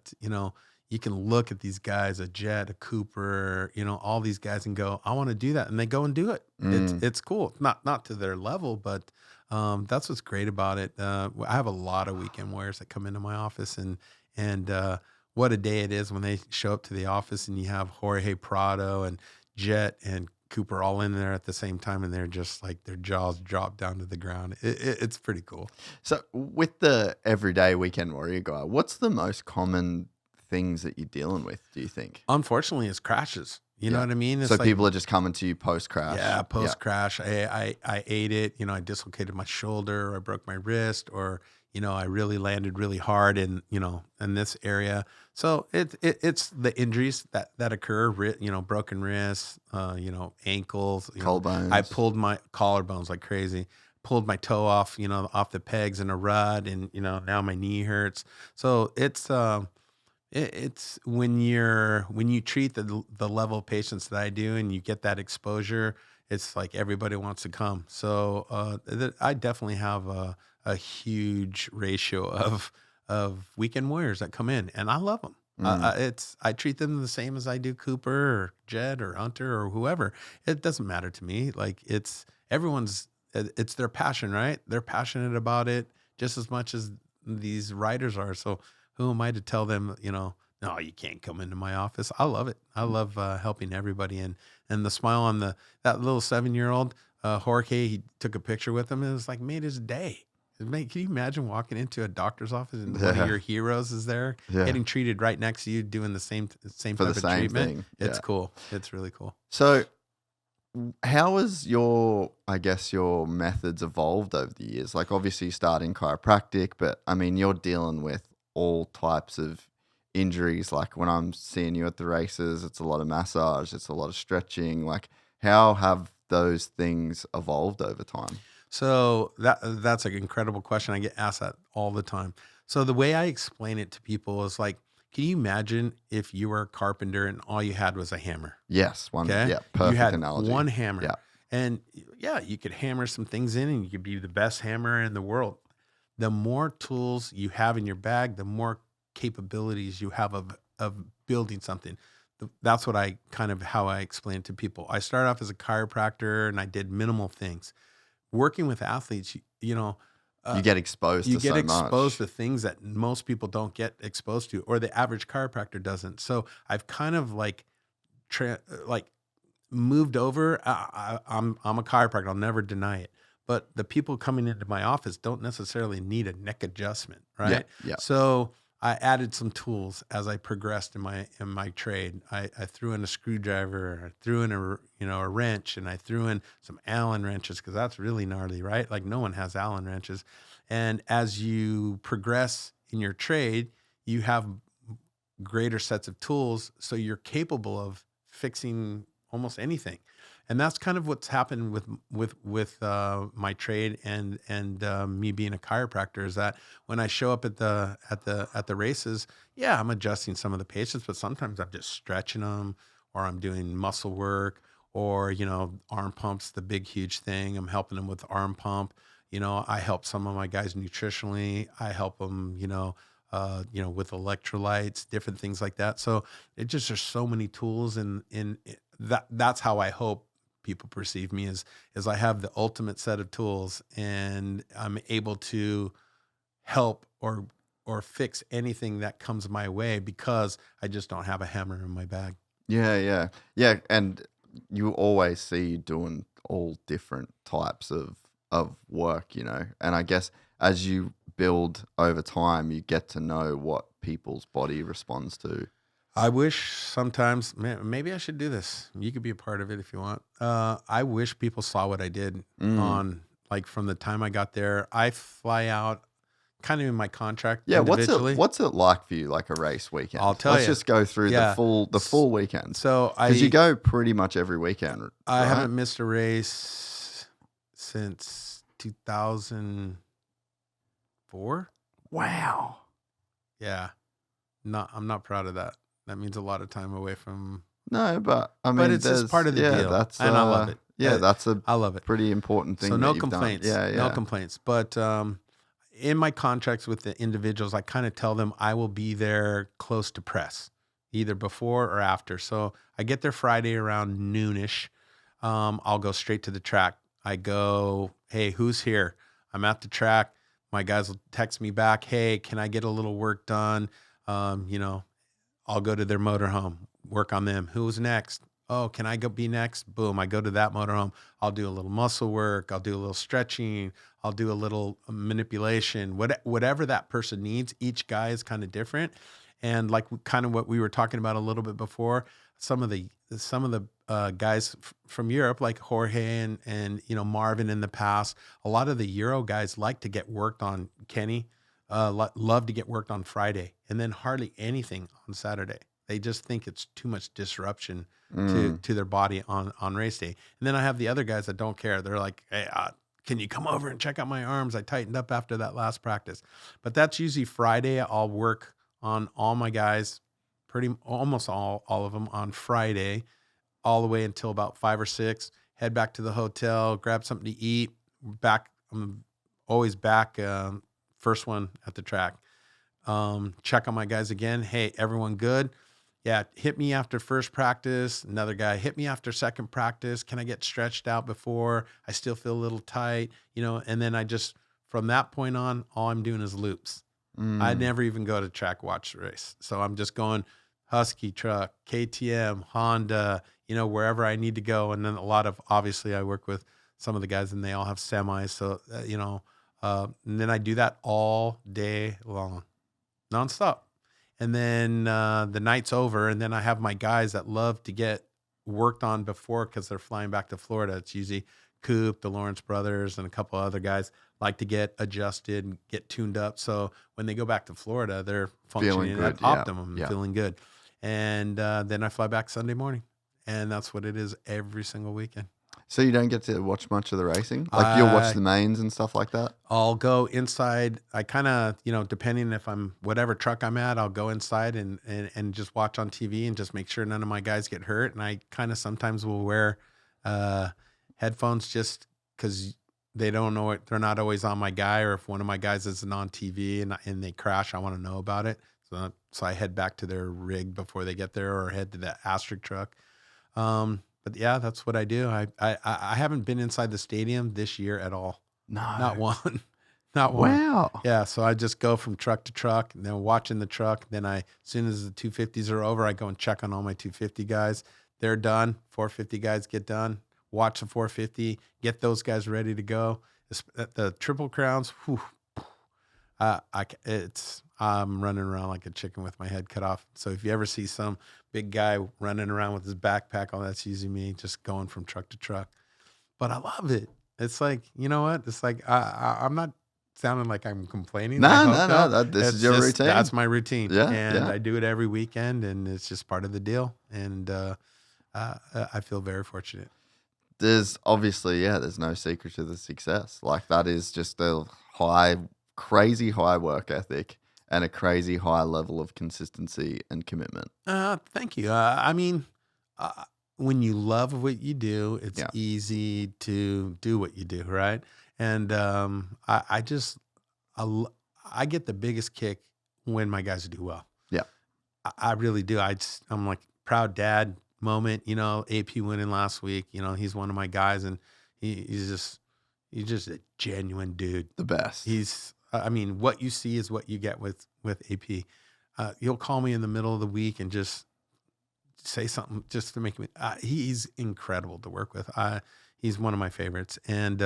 S2: you can look at these guys, a Jett, a Cooper, all these guys, and go, I want to do that. And they go and do it. It's cool. Not to their level, but that's what's great about it. I have a lot of weekend warriors that come into my office, and what a day it is when they show up to the office and you have Jorge Prado and Jett and Cooper all in there at the same time, and they're just like their jaws drop down to the ground. It's pretty cool.
S1: So with the everyday weekend warrior guy, what's the most common things that you're dealing with, do you think?
S2: Unfortunately, it's crashes. You know what I mean? It's
S1: so people are just coming to you post-crash.
S2: Yeah, post-crash. I ate it. I dislocated my shoulder, or I broke my wrist, or, I really landed really hard in this area. So it's the injuries that occur, broken wrists, ankles.
S1: Collarbones.
S2: I pulled my collarbones like crazy. Pulled my toe off, off the pegs in a rut, and, now my knee hurts. So it's when you treat the level of patients that I do, and you get that exposure, it's like everybody wants to come. So I definitely have a huge ratio of weekend warriors that come in, and I love them. I treat them the same as I do Cooper or Jett or Hunter or whoever. It doesn't matter to me. Like it's their passion, right? They're passionate about it just as much as these riders are. So who am I to tell them, no, you can't come into my office. I love it. I love helping everybody. And the smile on that little 7-year-old, Jorge, he took a picture with him and it was like made his day. Can you imagine walking into a doctor's office and one of your heroes is there getting treated right next to you, doing the same type of treatment?
S1: Thing.
S2: It's cool. It's really cool.
S1: So how has your methods evolved over the years? Like obviously you start in chiropractic, but I mean, you're dealing with all types of injuries. Like when I'm seeing you at the races, it's a lot of massage, it's a lot of stretching. Like how have those things evolved over time?
S2: So that's an incredible question. I get asked that all the time. So the way I explain it to people is like, can you imagine if you were a carpenter and all you had was a hammer?
S1: Yes.
S2: Okay.
S1: Yeah. Perfect
S2: you had
S1: analogy.
S2: one hammer.
S1: Yeah.
S2: And yeah, you could hammer some things in and you could be the best hammer in the world. The more tools you have in your bag, the more capabilities you have of building something. That's what how I explain it to people. I started off as a chiropractor and I did minimal things. Working with athletes, you
S1: get exposed to so much.
S2: to things that most people don't get exposed to, or the average chiropractor doesn't. So I've kind of moved over. I'm a chiropractor. I'll never deny it. But the people coming into my office don't necessarily need a neck adjustment, right?
S1: Yeah.
S2: So I added some tools as I progressed in my trade. I threw in a screwdriver, I threw in a wrench, and I threw in some Allen wrenches because that's really gnarly, right? Like no one has Allen wrenches. And as you progress in your trade, you have greater sets of tools, so you're capable of fixing almost anything. And that's kind of what's happened with my trade and me being a chiropractor is that when I show up at the races, yeah, I'm adjusting some of the patients, but sometimes I'm just stretching them, or I'm doing muscle work, or arm pumps, the big huge thing. I'm helping them with arm pump. I help some of my guys nutritionally. I help them, with electrolytes, different things like that. So there's so many tools, and that's how I hope people perceive me is I have the ultimate set of tools, and I'm able to help or fix anything that comes my way because I just don't have a hammer in my bag.
S1: Yeah. And you always see you doing all different types of work, and I guess as you build over time, you get to know what people's body responds to.
S2: I wish sometimes, maybe I should do this. You could be a part of it if you want. I wish people saw what I did on, like, from the time I got there. I fly out kind of in my contract.
S1: Yeah,
S2: individually.
S1: what's it like for you, like a race weekend?
S2: I'll tell you.
S1: Let's just go through the full weekend.
S2: So
S1: because you go pretty much every weekend. Right?
S2: I haven't missed a race since 2004.
S1: Wow.
S2: Yeah, I'm not proud of that. That means a lot of time away from.
S1: No, but I mean,
S2: it's just part of the deal,
S1: that's,
S2: and I love it.
S1: Yeah,
S2: I love it.
S1: Pretty important thing.
S2: So
S1: no
S2: complaints.
S1: Yeah,
S2: no complaints. But in my contracts with the individuals, I kind of tell them I will be there close to press, either before or after. So I get there Friday around noonish. I'll go straight to the track. I go, hey, who's here? I'm at the track. My guys will text me back, hey, can I get a little work done? I'll go to their motorhome, work on them. Who's next? Oh, can I go be next? Boom, I go to that motorhome. I'll do a little muscle work. I'll do a little stretching. I'll do a little manipulation. Whatever that person needs, each guy is kind of different. And like kind of what we were talking about a little bit before, some of the guys from Europe, like Jorge and Marvin in the past, a lot of the Euro guys like to get worked on. Kenny love to get worked on Friday, and then hardly anything on Saturday. They just think it's too much disruption to their body on race day. And then I have the other guys that don't care. They're like, hey, can you come over and check out my arms? I tightened up after that last practice. But that's usually Friday. I'll work on all my guys, almost all of them on Friday, all the way until about 5 or 6. Head back to the hotel, grab something to eat. I'm always back. First one at the track. Check on my guys again. Hey, everyone good? Yeah, hit me after first practice. Another guy, hit me after second practice. Can I get stretched out before? I still feel a little tight, and then I just, from that point on, all I'm doing is loops. I never even go to track watch the race. So I'm just going Husky truck, KTM, Honda, wherever I need to go. And then obviously I work with some of the guys and they all have semis. So, and then I do that all day long, nonstop. And then the night's over. And then I have my guys that love to get worked on before because they're flying back to Florida. It's usually Coop, the Lawrence brothers, and a couple other guys like to get adjusted and get tuned up. So when they go back to Florida, they're functioning at optimum, feeling good. And then I fly back Sunday morning. And that's what it is every single weekend.
S1: So you don't get to watch much of the racing? Like you'll watch the mains and stuff like that?
S2: I'll go inside. I kind of, depending if I'm whatever truck I'm at, I'll go inside and just watch on TV and just make sure none of my guys get hurt. And I kind of sometimes will wear headphones just because they don't know it. They're not always on my guy, or if one of my guys isn't on TV and they crash, I want to know about it. So I head back to their rig before they get there, or head to the asterisk truck. But yeah, that's what I do. I haven't been inside the stadium this year at all.
S1: No,
S2: not one, not one.
S1: Wow.
S2: Yeah. So I just go from truck to truck, and then watching the truck. Then as soon as the 250s are over, I go and check on all my 250 guys. They're done. 450 guys get done. Watch the 450, get those guys ready to go. The Triple Crowns, whew, I'm running around like a chicken with my head cut off. So if you ever see some big guy running around with his backpack, all that's usually me, just going from truck to truck. But I love it. It's like, you know what? It's like I'm not sounding like I'm complaining.
S1: No. This is your routine.
S2: That's my routine.
S1: Yeah,
S2: and
S1: yeah.
S2: I do it every weekend, and it's just part of the deal. And I feel very fortunate.
S1: There's obviously, there's no secret to the success. Like that is just a crazy high work ethic and a crazy high level of consistency and commitment.
S2: Thank you. When you love what you do, it's easy to do what you do, right? And I get the biggest kick when my guys do well. Yeah, I really do. I'm like proud dad moment. AP winning last week. He's one of my guys, and he's just a genuine dude.
S1: The best.
S2: What you see is what you get with AP. He'll call me in the middle of the week and just say something just to make me. He's incredible to work with. He's one of my favorites, and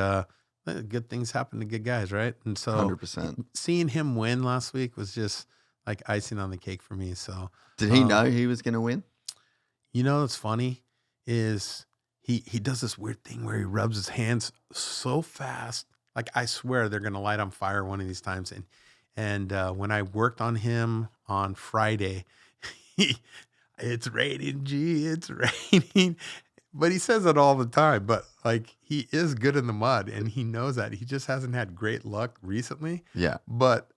S2: good things happen to good guys, right? And so,
S1: 100%.
S2: Seeing him win last week was just like icing on the cake for me. So,
S1: did he know he was going to win?
S2: What's funny is he does this weird thing where he rubs his hands so fast. Like I swear they're going to light on fire one of these times. And when I worked on him on Friday, it's raining, it's raining. But he says it all the time. But like he is good in the mud, and he knows that. He just hasn't had great luck recently.
S1: Yeah.
S2: But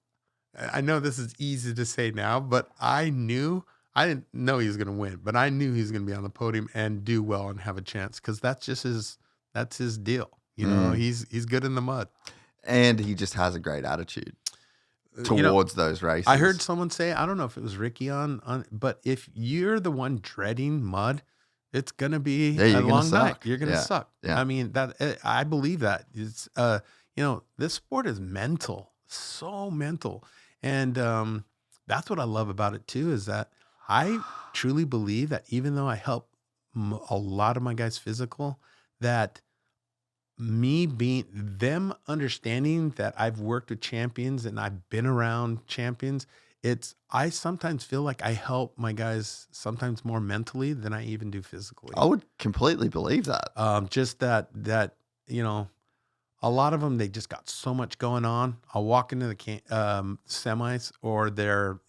S2: I know this is easy to say now, but I didn't know he was going to win, but I knew he was going to be on the podium and do well and have a chance, because that's just that's his deal. He's good in the mud.
S1: And he just has a great attitude towards those races.
S2: I heard someone say, I don't know if it was Ricky but if you're the one dreading mud, it's going to be a long night. You're going to suck.
S1: Yeah.
S2: I believe that. It's, this sport is mental, so mental. And that's what I love about it too, is that I truly believe that even though I help a lot of my guys physical, that them understanding that I've worked with champions and I've been around champions, I sometimes feel like I help my guys sometimes more mentally than I even do physically.
S1: I would completely believe that.
S2: Just that, a lot of them, they just got so much going on. I'll walk into the semis or their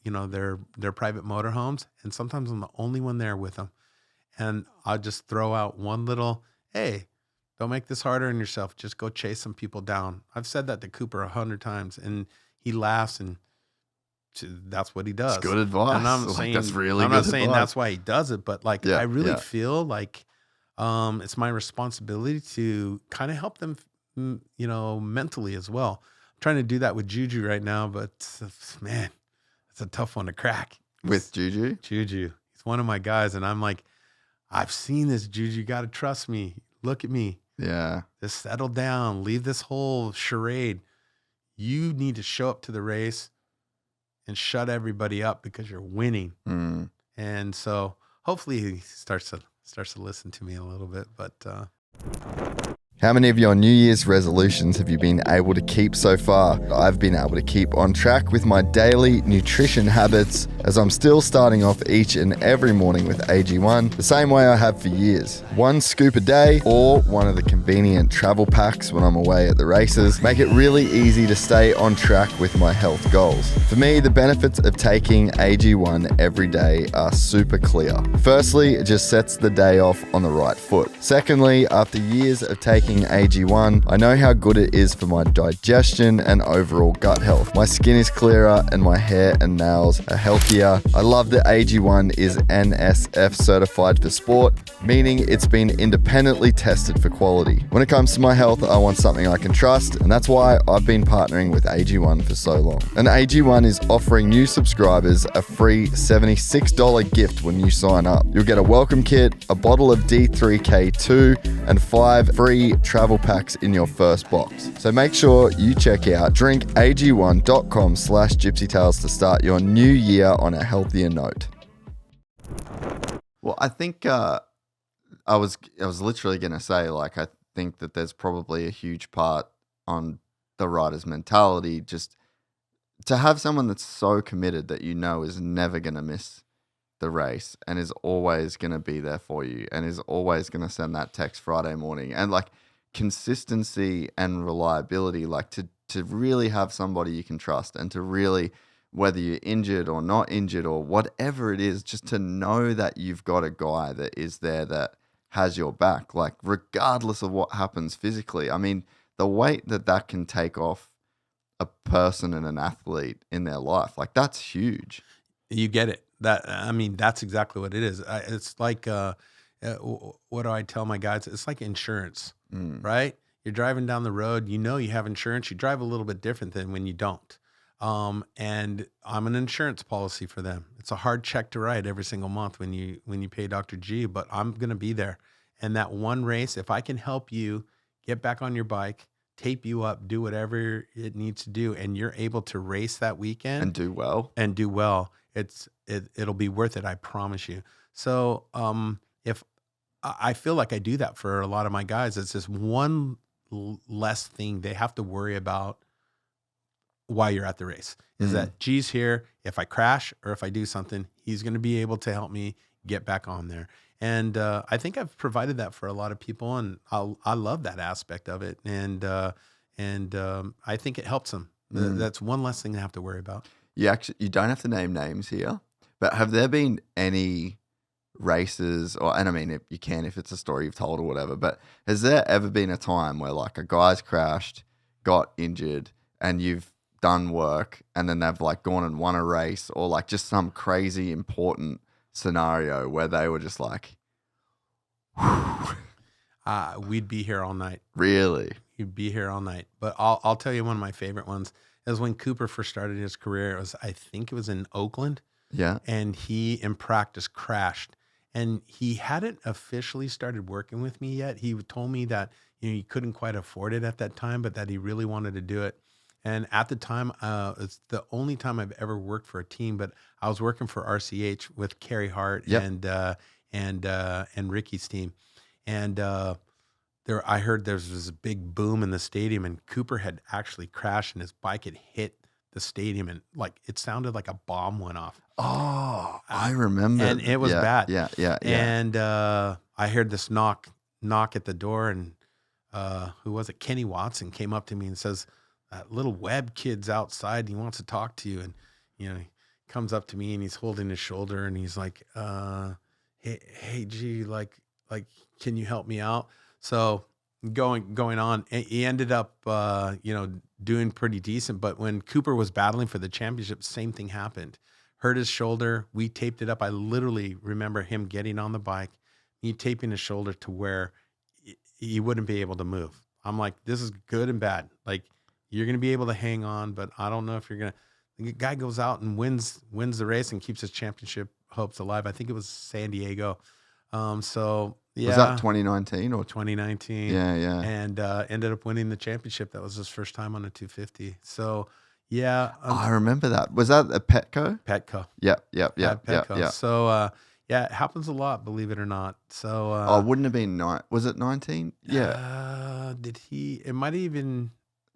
S2: private motorhomes, and sometimes I'm the only one there with them. And I'll just throw out one little, hey, don't make this harder on yourself. Just go chase some people down. I've said that to Cooper 100 times, and he laughs, and that's what he does.
S1: It's good advice.
S2: And I'm saying,
S1: that's really
S2: I'm
S1: good
S2: not saying
S1: advice.
S2: that's why he does it, but I really feel like it's my responsibility to kind of help them, mentally as well. I'm trying to do that with Juju right now, but man, it's a tough one to crack.
S1: With Juju?
S2: Juju. He's one of my guys, and I'm like, I've seen this, Juju. You got to trust me. Look at me.
S1: Yeah.
S2: Just settle down. Leave this whole charade. You need to show up to the race, and shut everybody up because you're winning.
S1: Mm.
S2: And so hopefully he starts to listen to me a little bit. But
S1: How many of your New Year's resolutions have you been able to keep so far? I've been able to keep on track with my daily nutrition habits as I'm still starting off each and every morning with AG1 the same way I have for years. 1 scoop a day or one of the convenient travel packs when I'm away at the races make it really easy to stay on track with my health goals. For me, the benefits of taking AG1 every day are super clear. Firstly, it just sets the day off on the right foot. Secondly, after years of taking AG1, I know how good it is for my digestion and overall gut health. My skin is clearer and my hair and nails are healthier. I love that AG1 is NSF certified for sport, meaning it's been independently tested for quality. When it comes to my health, I want something I can trust, and that's why I've been partnering with AG1 for so long. And AG1 is offering new subscribers a free $76 gift when you sign up. You'll get a welcome kit, a bottle of D3K2, and 5 free travel packs in your first box. So make sure you check out drinkag1.com/gypsytales to start your new year on a healthier note. Well, I think I was literally going to say, like, I think that there's probably a huge part on the rider's mentality, just to have someone that's so committed that you know is never going to miss the race and is always going to be there for you and is always going to send that text Friday morning, and like consistency and reliability, like to really have somebody you can trust, and to really, whether you're injured or not injured or whatever it is, just to know that you've got a guy that is there that has your back, like regardless of what happens physically. I mean, the weight that can take off a person and an athlete in their life, like that's huge.
S2: you get it. That's exactly what it is. It's like, what do I tell my guys? It's like insurance, right? You're driving down the road, you know you have insurance. You drive a little bit different than when you don't. And I'm an insurance policy for them. It's a hard check to write every single month when you pay Dr. G, but I'm going to be there. And that one race, if I can help you get back on your bike, tape you up, do whatever it needs to do, and you're able to race that weekend
S1: And do well.
S2: it'll be worth it. I promise you. So, if I feel like I do that for a lot of my guys, it's just one less thing they have to worry about while you're at the race, is that G's here. If I crash or if I do something, he's going to be able to help me get back on there. And I think I've provided that for a lot of people, and I love that aspect of it. And I think it helps them. That's one less thing to have to worry about.
S1: You don't have to name names here, but have there been any races, and I mean, if you can, if it's a story you've told or whatever, but has there ever been a time where like a guy's crashed, got injured, and you've done work, and then they've like gone and won a race, or like just some crazy important scenario where they were just like,
S2: we'd be here all night.
S1: really?
S2: You'd be here all night. But I'll tell you one of my favorite ones is when Cooper first started his career. I think it was in Oakland.
S1: Yeah.
S2: And he in practice crashed, and he hadn't officially started working with me yet. He told me that he couldn't quite afford it at that time, but that he really wanted to do it. And at the time, it's the only time I've ever worked for a team, but I was working for RCH with Kerry Hart and Ricky's team. And I heard there was this big boom in the stadium, and Cooper had actually crashed, and his bike had hit the stadium, and like it sounded like a bomb went off.
S1: Oh, I remember.
S2: And it was bad.
S1: Yeah.
S2: And I heard this knock at the door, and who was it? Kenny Watson came up to me and says, "That little Webb kid's outside. He wants to talk to you." And he comes up to me, and he's holding his shoulder, and he's like, "Hey, G, like, can you help me out?" So going on, he ended up, doing pretty decent. But when Cooper was battling for the championship, same thing happened. Hurt his shoulder. We taped it up. I literally remember him getting on the bike, me taping his shoulder to where he wouldn't be able to move. I'm like, this is good and bad. Like, you're going to be able to hang on, but I don't know if you're going to. The guy goes out and wins the race and keeps his championship hopes alive. I think it was San Diego. So yeah.
S1: Was that 2019 or
S2: 2019?
S1: Yeah.
S2: And ended up winning the championship. That was his first time on a 250. So Yeah.
S1: I remember that. Was that a Petco?
S2: Petco.
S1: Yep.
S2: Petco. So, yeah, it happens a lot, believe it or not. So,
S1: Wouldn't have been was it 19? Yeah.
S2: did he, it might even,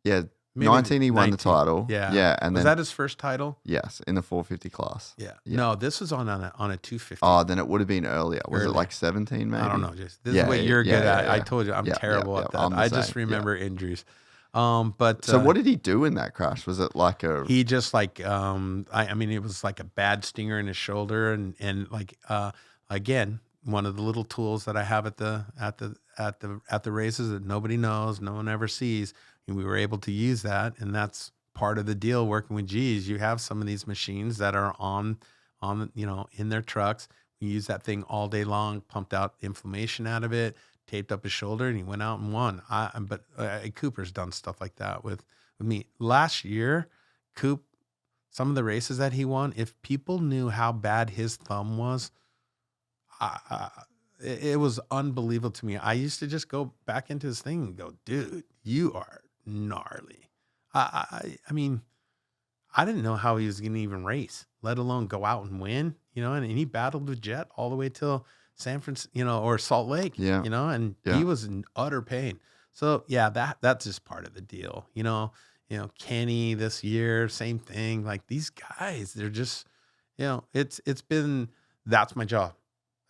S1: Yeah.
S2: maybe
S1: 19, he won the
S2: 19.
S1: title.
S2: Yeah.
S1: Yeah. And
S2: was
S1: then,
S2: that his first title?
S1: yes, in the 450 class.
S2: Yeah.
S1: Yeah.
S2: No, this was on a 250.
S1: Oh, then it would have been earlier. Was it
S2: Earlier.
S1: like 17 maybe?
S2: I don't know. This is what you're good at. I told you I'm terrible at that.
S1: I'm the
S2: I just
S1: same.
S2: remember injuries. But
S1: So what did he do in that crash? Was it like a...
S2: he just like I mean it was like a bad stinger in his shoulder and like again, one of the little tools that I have at the races that nobody knows, no one ever sees, and we were able to use that, and that's part of the deal working with G's. You have some of these machines that are on in their trucks. We use that thing all day long, pumped out inflammation out of it, taped up his shoulder, and he went out and won. But Cooper's done stuff like that with me. Last year, Coop, some of the races that he won, if people knew how bad his thumb was, it was unbelievable to me. I used to just go back into his thing and go, dude, you are gnarly. I mean, I didn't know how he was going to even race, let alone go out and win, and he battled with Jett all the way till San Francisco, or Salt Lake, and he was in utter pain. So yeah, that's just part of the deal, Kenny this year, same thing. Like these guys, they're just, it's been, that's my job.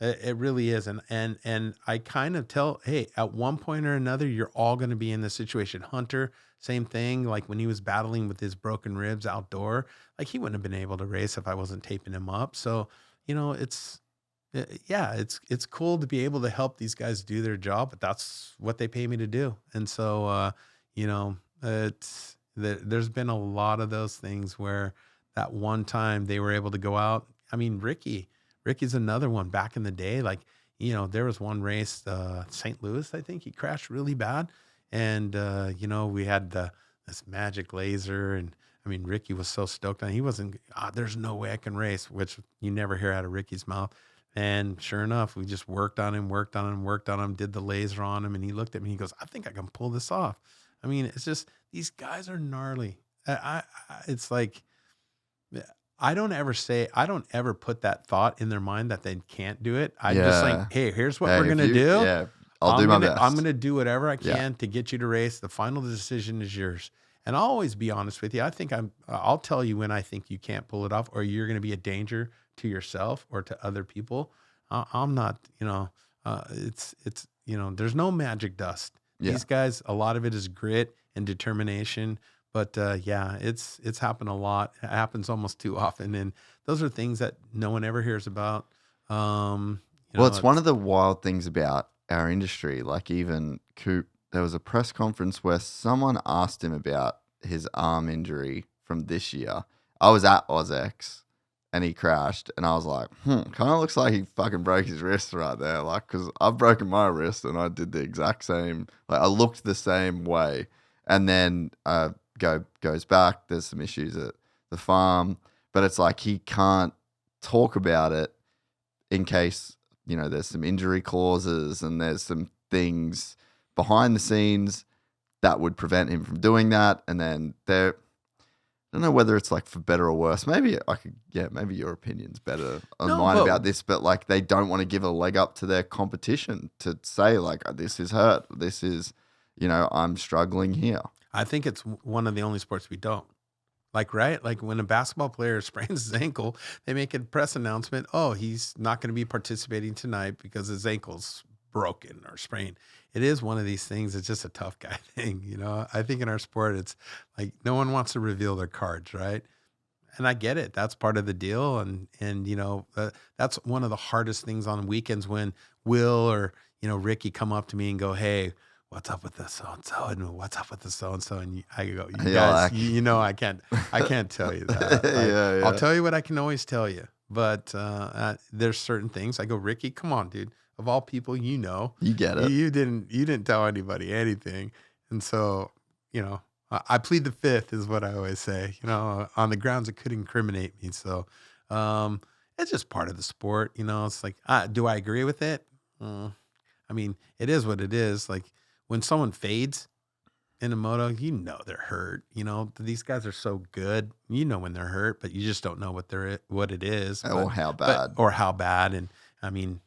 S2: It really is. And I kind of tell, hey, at one point or another, you're all going to be in this situation. Hunter, same thing. Like when he was battling with his broken ribs outdoor, like he wouldn't have been able to race if I wasn't taping him up. So, it's cool to be able to help these guys do their job, but that's what they pay me to do. And so, there's been a lot of those things where that one time they were able to go out. I mean, Ricky's another one. Back in the day, like, there was one race, St. Louis, I think he crashed really bad. And, we had this magic laser. And I mean, Ricky was so stoked on it. He wasn't, there's no way I can race, which you never hear out of Ricky's mouth. And sure enough, we just worked on him, did the laser on him. And he looked at me, he goes, I think I can pull this off. I mean, it's just, these guys are gnarly. It's like, I don't ever put that thought in their mind that they can't do it. I'm just like, hey, here's what we're going to do.
S1: Yeah, I'll do my best.
S2: I'm going to do whatever I can to get you to race. The final decision is yours. And I'll always be honest with you. I'll tell you when I think you can't pull it off or you're going to be a danger to yourself or to other people. I'm not, there's no magic dust.
S1: Yeah.
S2: These guys, a lot of it is grit and determination. But it's happened a lot. It happens almost too often. And those are things that no one ever hears about.
S1: It's one of the wild things about our industry. Like even Coop, there was a press conference where someone asked him about his arm injury from this year. I was at AusX and he crashed and I was like, kind of looks like he fucking broke his wrist right there. Like, cause I've broken my wrist and I did the exact same, like I looked the same way. And then, goes back. There's some issues at the farm, but it's like he can't talk about it in case, there's some injury clauses and there's some things behind the scenes that would prevent him from doing that. And then I don't know whether it's like for better or worse. Maybe maybe your opinion's better on mine about this, but like they don't want to give a leg up to their competition to say like, this is hurt. This is, I'm struggling here.
S2: I think it's one of the only sports we don't. Like, right? Like when a basketball player sprains his ankle, they make a press announcement, oh, he's not going to be participating tonight because his ankle's broken or sprained. It is one of these things. It's just a tough guy thing. I think in our sport, it's like no one wants to reveal their cards, right? And I get it. That's part of the deal. And that's one of the hardest things on weekends when Will or, Ricky come up to me and go, hey, what's up with this so-and-so and what's up with the so-and-so? And I go, you guys, I can't tell you that. I'll tell you what I can always tell you. But there's certain things. I go, Ricky, come on, dude. Of all people, you get it. You didn't tell anybody anything. And so, I plead the fifth is what I always say, on the grounds it could incriminate me. So it's just part of the sport. It's like, do I agree with it? I mean, it is what it is. Like, when someone fades, in a moto, they're hurt. These guys are so good. When they're hurt, but you just don't know what it is.
S1: Or how bad.
S2: Or how bad. And I mean,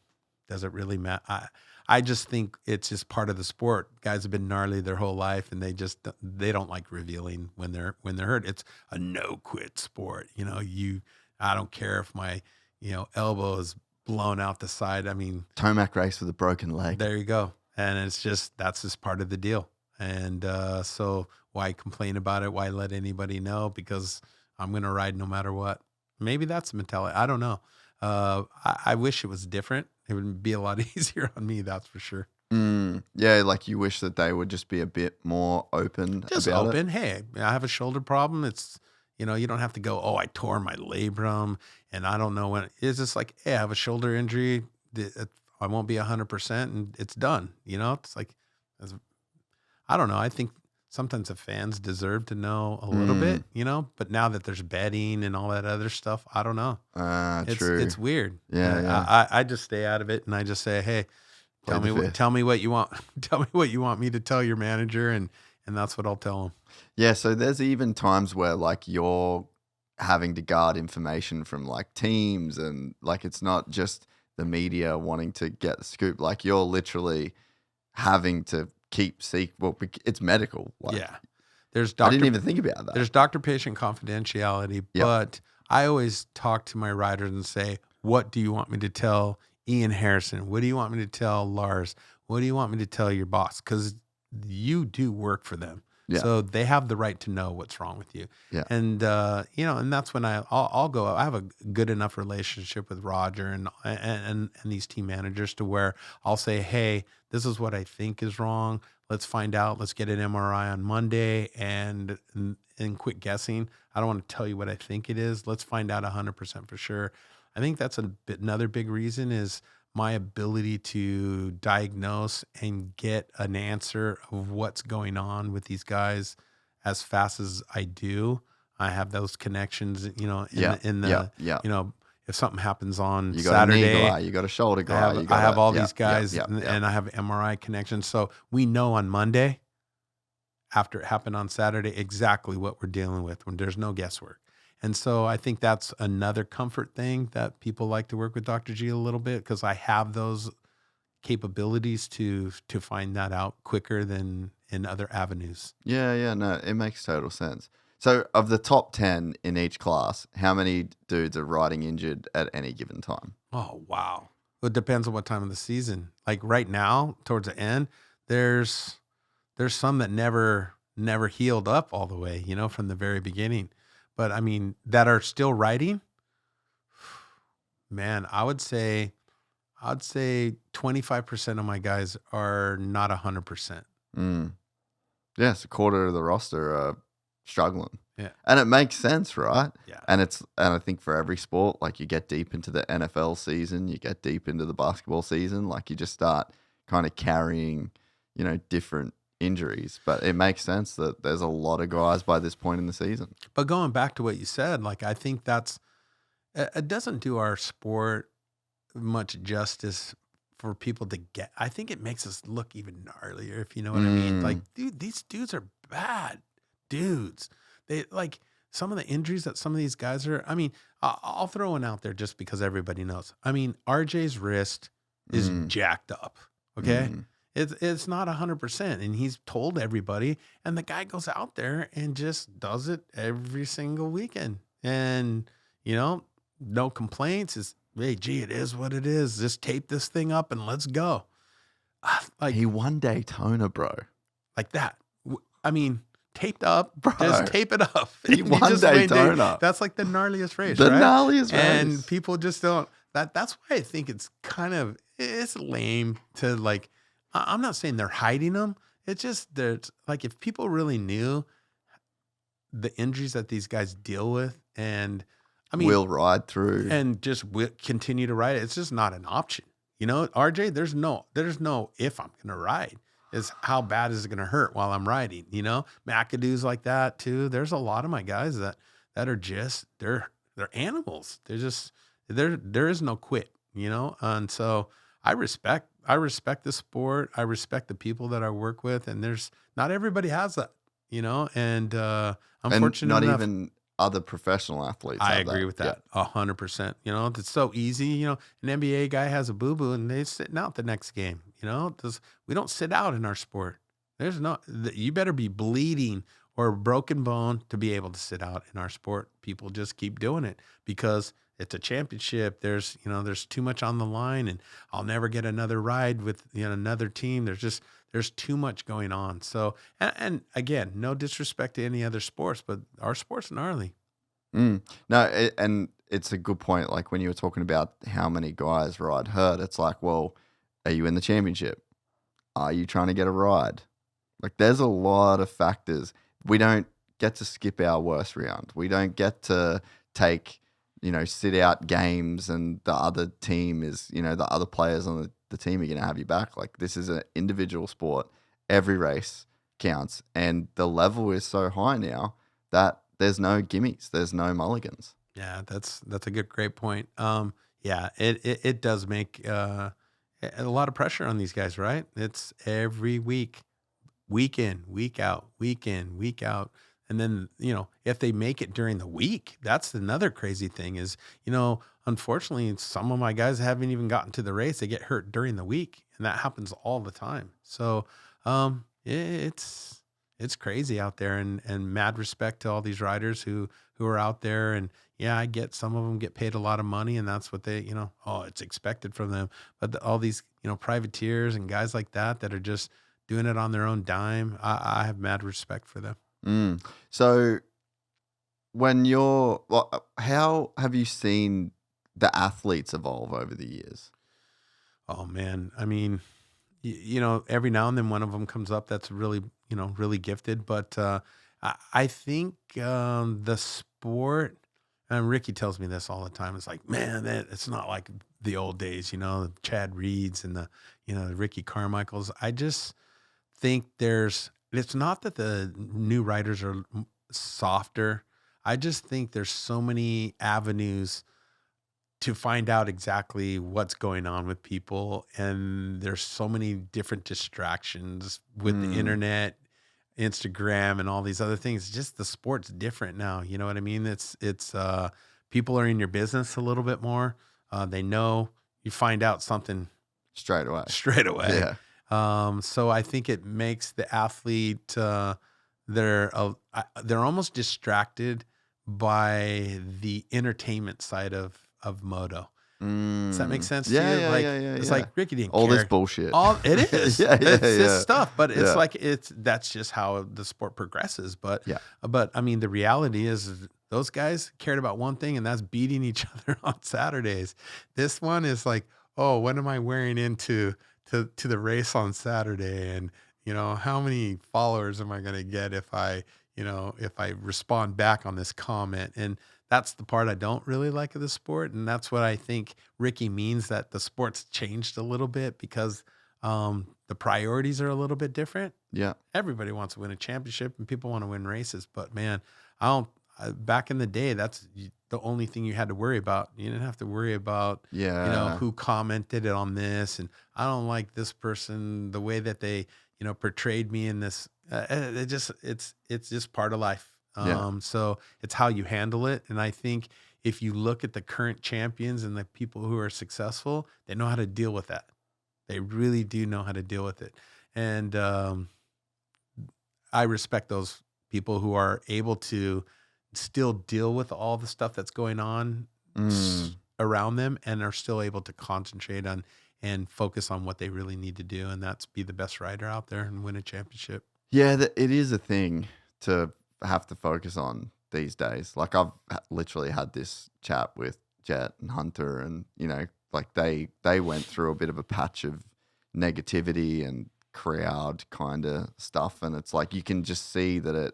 S2: does it really matter? I just think it's just part of the sport. Guys have been gnarly their whole life, and they don't like revealing when they're hurt. It's a no quit sport. I don't care if my elbow is blown out the side. I mean,
S1: Tomac race with a broken leg.
S2: There you go. And that's just part of the deal. And so why complain about it? Why let anybody know? Because I'm going to ride no matter what. Maybe that's the mentality. I don't know. I wish it was different. It would be a lot easier on me, that's for sure.
S1: Yeah, like you wish that they would just be a bit more open
S2: Just
S1: about
S2: open.
S1: it.
S2: Hey, I have a shoulder problem. It's, you don't have to go, oh, I tore my labrum and I don't know when. It's just like, hey, I have a shoulder injury. I won't be 100% and it's done. It's like, I don't know. I think sometimes the fans deserve to know a little bit, but now that there's betting and all that other stuff, I don't know.
S1: True.
S2: It's weird.
S1: Yeah.
S2: I just stay out of it and I just say, hey, tell me what you want. Tell me what you want me to tell your manager. And that's what I'll tell them.
S1: Yeah. So there's even times where like you're having to guard information from like teams and like, it's not just the media wanting to get the scoop. Like you're literally having to keep well, it's medical. Like,
S2: yeah. I
S1: didn't even think about that.
S2: There's doctor-patient confidentiality, but I always talk to my riders and say, what do you want me to tell Ian Harrison? What do you want me to tell Lars? What do you want me to tell your boss? Because you do work for them. Yeah. So they have the right to know what's wrong with you. Yeah. And, and that's when I'll go. I have a good enough relationship with Roger and these team managers to where I'll say, hey, this is what I think is wrong. Let's find out. Let's get an MRI on Monday and quit guessing. I don't want to tell you what I think it is. Let's find out 100% for sure. I think that's another big reason is my ability to diagnose and get an answer of what's going on with these guys as fast as I do. I have those connections, if something happens on
S1: you got
S2: Saturday,
S1: a knee guy, you got a shoulder guy.
S2: I have all these guys and I have MRI connections. So we know on Monday, after it happened on Saturday, exactly what we're dealing with when there's no guesswork. And so I think that's another comfort thing that people like to work with Dr. G a little bit because I have those capabilities to find that out quicker than in other avenues.
S1: Yeah, no, it makes total sense. So of the top 10 in each class, how many dudes are riding injured at any given time?
S2: Oh, wow. Well, it depends on what time of the season. Like right now, towards the end, there's some that never healed up all the way, from the very beginning. But I mean, that are still riding, man, I would say 25% of my guys are not 100%.
S1: Yes, a quarter of the roster are struggling.
S2: Yeah.
S1: And it makes sense, right?
S2: Yeah.
S1: And I think for every sport, like you get deep into the NFL season, you get deep into the basketball season, like you just start kind of carrying, different injuries, but it makes sense that there's a lot of guys by this point in the season.
S2: But going back to what you said, like I think it doesn't do our sport much justice for people to get. I think it makes us look even gnarlier, if you know what I mean. Like, dude, these dudes are bad dudes. They like some of the injuries that some of these guys are. I mean, I'll throw one out there just because everybody knows. I mean, RJ's wrist is jacked up. Okay. It's not 100%, and he's told everybody, and the guy goes out there and just does it every single weekend. And, no complaints. It's, hey, gee, it is what it is. Just tape this thing up and let's go. Like
S1: he won Daytona, bro.
S2: Like that. I mean, taped up,
S1: bro.
S2: Just tape it up.
S1: He won Daytona.
S2: That's like the gnarliest race,
S1: the
S2: right?
S1: gnarliest race.
S2: And people just don't, that's why I think it's lame to like, I'm not saying they're hiding them. It's just there's like if people really knew the injuries that these guys deal with, and I mean,
S1: will ride through
S2: and just continue to ride it. It's just not an option, RJ. There's no if I'm gonna ride. Is how bad is it gonna hurt while I'm riding? Mcadoo's like that too. There's a lot of my guys that are just they're animals. They're just there is no quit. And so I respect the sport. I respect the people that I work with, and not everybody has that, and I'm
S1: And
S2: fortunate
S1: not
S2: enough.
S1: even other professional athletes
S2: I
S1: have
S2: agree
S1: that.
S2: with that 100%. It's so easy. An NBA guy has a boo-boo and they're sitting out the next game. We don't sit out in our sport. You better be bleeding or a broken bone to be able to sit out in our sport. People just keep doing it because it's a championship. There's too much on the line, and I'll never get another ride with another team. There's too much going on. So, and again, no disrespect to any other sports, but our sport's gnarly.
S1: No, and it's a good point. Like when you were talking about how many guys ride hurt, it's like, well, are you in the championship? Are you trying to get a ride? Like there's a lot of factors. We don't get to skip our worst round. We don't get to take, sit out games and the other team is, the other players on the team are going to have you back. Like this is an individual sport. Every race counts. And the level is so high now that there's no gimmies. There's no mulligans.
S2: Yeah, that's a great point. Yeah, it does make a lot of pressure on these guys, right? It's every week in, week out, week in, week out. And then, if they make it during the week, that's another crazy thing is, unfortunately, some of my guys haven't even gotten to the race. They get hurt during the week, and that happens all the time. So it's crazy out there, and mad respect to all these riders who are out there. And yeah, I get some of them get paid a lot of money, and that's what they, it's expected from them. But all these, privateers and guys like that are just doing it on their own dime, I have mad respect for them.
S1: So how have you seen the athletes evolve over the years?
S2: Oh man. I mean, every now and then one of them comes up that's really, really gifted. But I think the sport, and Ricky tells me this all the time, it's like, man, it's not like the old days, the Chad Reeds and the Ricky Carmichaels. I just think it's not that the new riders are softer. I just think there's so many avenues to find out exactly what's going on with people. And there's so many different distractions with the internet, Instagram, and all these other things. Just the sport's different now. You know what I mean? It's people are in your business a little bit more. They know you find out something
S1: straight away.
S2: Yeah. So I think it makes the athlete, they're almost distracted by the entertainment side of moto. Does that make sense to you?
S1: Yeah,
S2: It's like Ricky didn't
S1: all
S2: care.
S1: this bullshit.
S2: It is. It's this stuff, but it's like that's just how the sport progresses. But I mean, the reality is those guys cared about one thing, and that's beating each other on Saturdays. This one is like, oh, what am I wearing into to the race on Saturday? And how many followers am I going to get if I respond back on this comment? And that's the part I don't really like of the sport. And that's what I think Ricky means, that the sport's changed a little bit because the priorities are a little bit different.
S1: Yeah.
S2: Everybody wants to win a championship and people want to win races. But man, back in the day, that's the only thing you had to worry about. You didn't have to worry about, who commented on this. And I don't like this person, the way that they, portrayed me in this. It's just part of life. So it's how you handle it. And I think if you look at the current champions and the people who are successful, they know how to deal with that. They really do know how to deal with it. And I respect those people who are able to still deal with all the stuff that's going on around them and are still able to concentrate on and focus on what they really need to do. And that's be the best rider out there and win a championship.
S1: Yeah, it is a thing to have to focus on these days. Like I've literally had this chat with Jett and Hunter, and like they went through a bit of a patch of negativity and crowd kind of stuff, and it's like you can just see that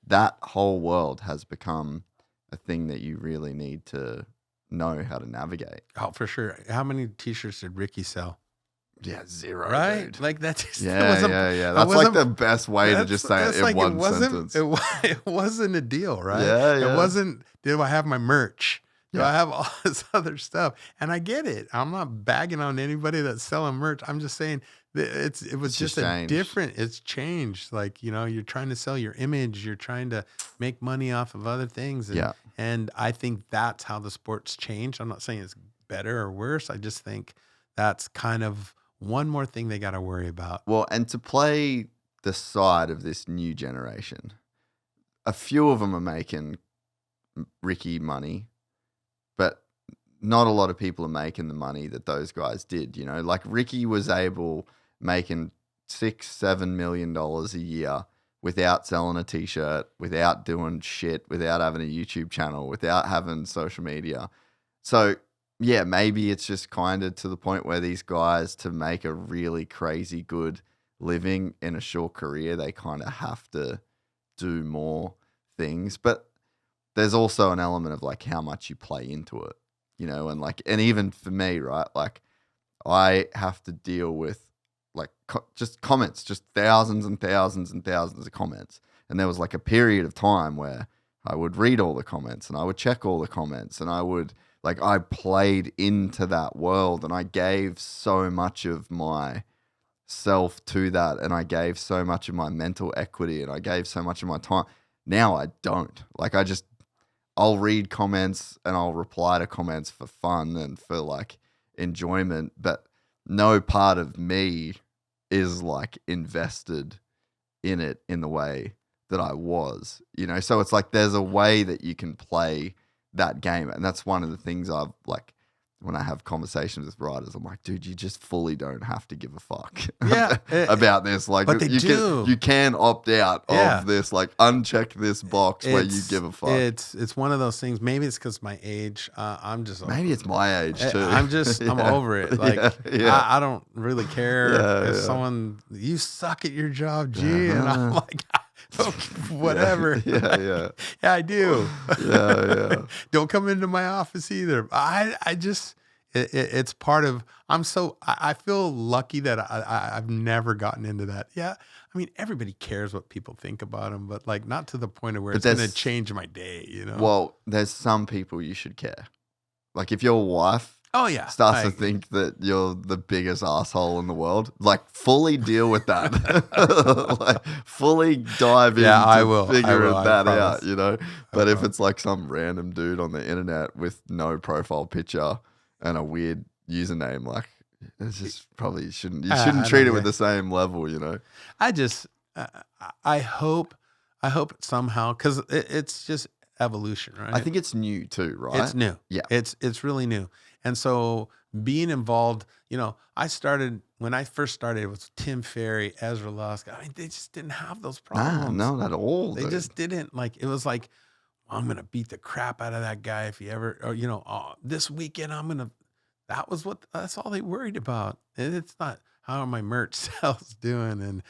S1: that whole world has become a thing that you really need to know how to navigate.
S2: Oh, for sure. How many t-shirts did Ricky sell?
S1: Yeah, zero.
S2: Right?
S1: Dude.
S2: Like that just
S1: yeah. That's like the best way to just say it in one sentence.
S2: It wasn't a deal, right?
S1: Yeah.
S2: It wasn't, did I have my merch? Do I have all this other stuff? And I get it. I'm not bagging on anybody that's selling merch. I'm just saying that it was just it's changed. Like, you're trying to sell your image. You're trying to make money off of other things. And I think that's how the sport's changed. I'm not saying it's better or worse. I just think that's kind of one more thing they got to worry about.
S1: Well, and to play the side of this new generation, a few of them are making Ricky money, but not a lot of people are making the money that those guys did. Like Ricky was able making $6-7 million a year without selling a t-shirt, without doing shit, without having a YouTube channel, without having social media. So yeah, maybe it's just kind of to the point where these guys, to make a really crazy good living in a short career, they kind of have to do more things. But there's also an element of like how much you play into it, and even for me, right? Like I have to deal with like just comments, just thousands and thousands and thousands of comments. And there was like a period of time where I would read all the comments and I would check all the comments and I played into that world and I gave so much of my self to that, and I gave so much of my mental equity and I gave so much of my time. Now I don't. Like I'll read comments and I'll reply to comments for fun and for like enjoyment, but no part of me is like invested in it in the way that I was, So it's like there's a way that you can play that game, and that's one of the things I've like when I have conversations with writers. I'm like, dude, you just fully don't have to give a fuck about this. Like,
S2: but
S1: you can opt out of this. Like, uncheck this box where you give a fuck.
S2: It's one of those things. Maybe it's because my age. I'm just
S1: maybe it's my age too.
S2: I'm over it. Like, I don't really care if someone, you suck at your job, G, and I'm like, whatever.
S1: Yeah,
S2: I do.
S1: Yeah.
S2: Don't come into my office either. I just, it's part of, I feel lucky that I've never gotten into that. Yeah. I mean, everybody cares what people think about them, but like not to the point of where it's going to change my day,
S1: Well, there's some people you should care. Like if your wife starts to think that you're the biggest asshole in the world, like fully deal with that. Like fully dive into figuring that out, But if it's like some random dude on the internet with no profile picture and a weird username, like it's just probably you shouldn't treat it with the same level,
S2: I just I hope somehow, because it's just evolution, right?
S1: I think it's new too, right?
S2: It's new.
S1: Yeah.
S2: It's really new. And so being involved, when I first started, it was Tim Ferry, Ezra Lusk. I mean, they just didn't have those problems.
S1: No, not at all.
S2: They just didn't. Like, it was like, I'm going to beat the crap out of that guy if he ever, or, this weekend that's all they worried about. And it's not, how are my merch sales doing? And,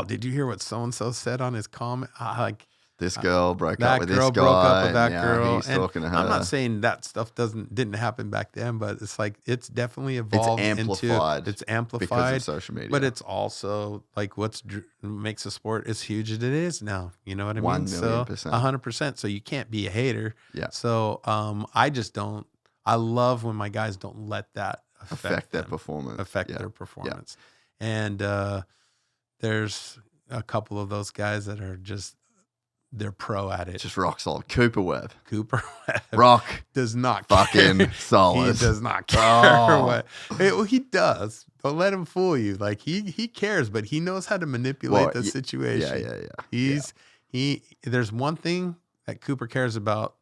S2: did you hear what so-and-so said on his comment?
S1: This girl broke up with this guy.
S2: Broke up with that girl.
S1: He's talking to her.
S2: I'm not saying that stuff didn't happen back then, but it's like it's definitely evolved. It's amplified
S1: because of social media.
S2: But it's also like what makes a sport as huge as it is now. You know what I mean?
S1: 1,000,000%.
S2: 100%. So you can't be a hater.
S1: Yeah.
S2: So I just don't. I love when my guys don't let that affect
S1: their performance.
S2: Their performance. And there's a couple of those guys that are just. They're pro at it.
S1: Just rock solid. Cooper Webb.
S2: Rock does not
S1: fucking
S2: care.
S1: solid.
S2: He does not care what. Well, he does. Don't let him fool you. Like he cares, but he knows how to manipulate the situation. Yeah. There's one thing that Cooper cares about,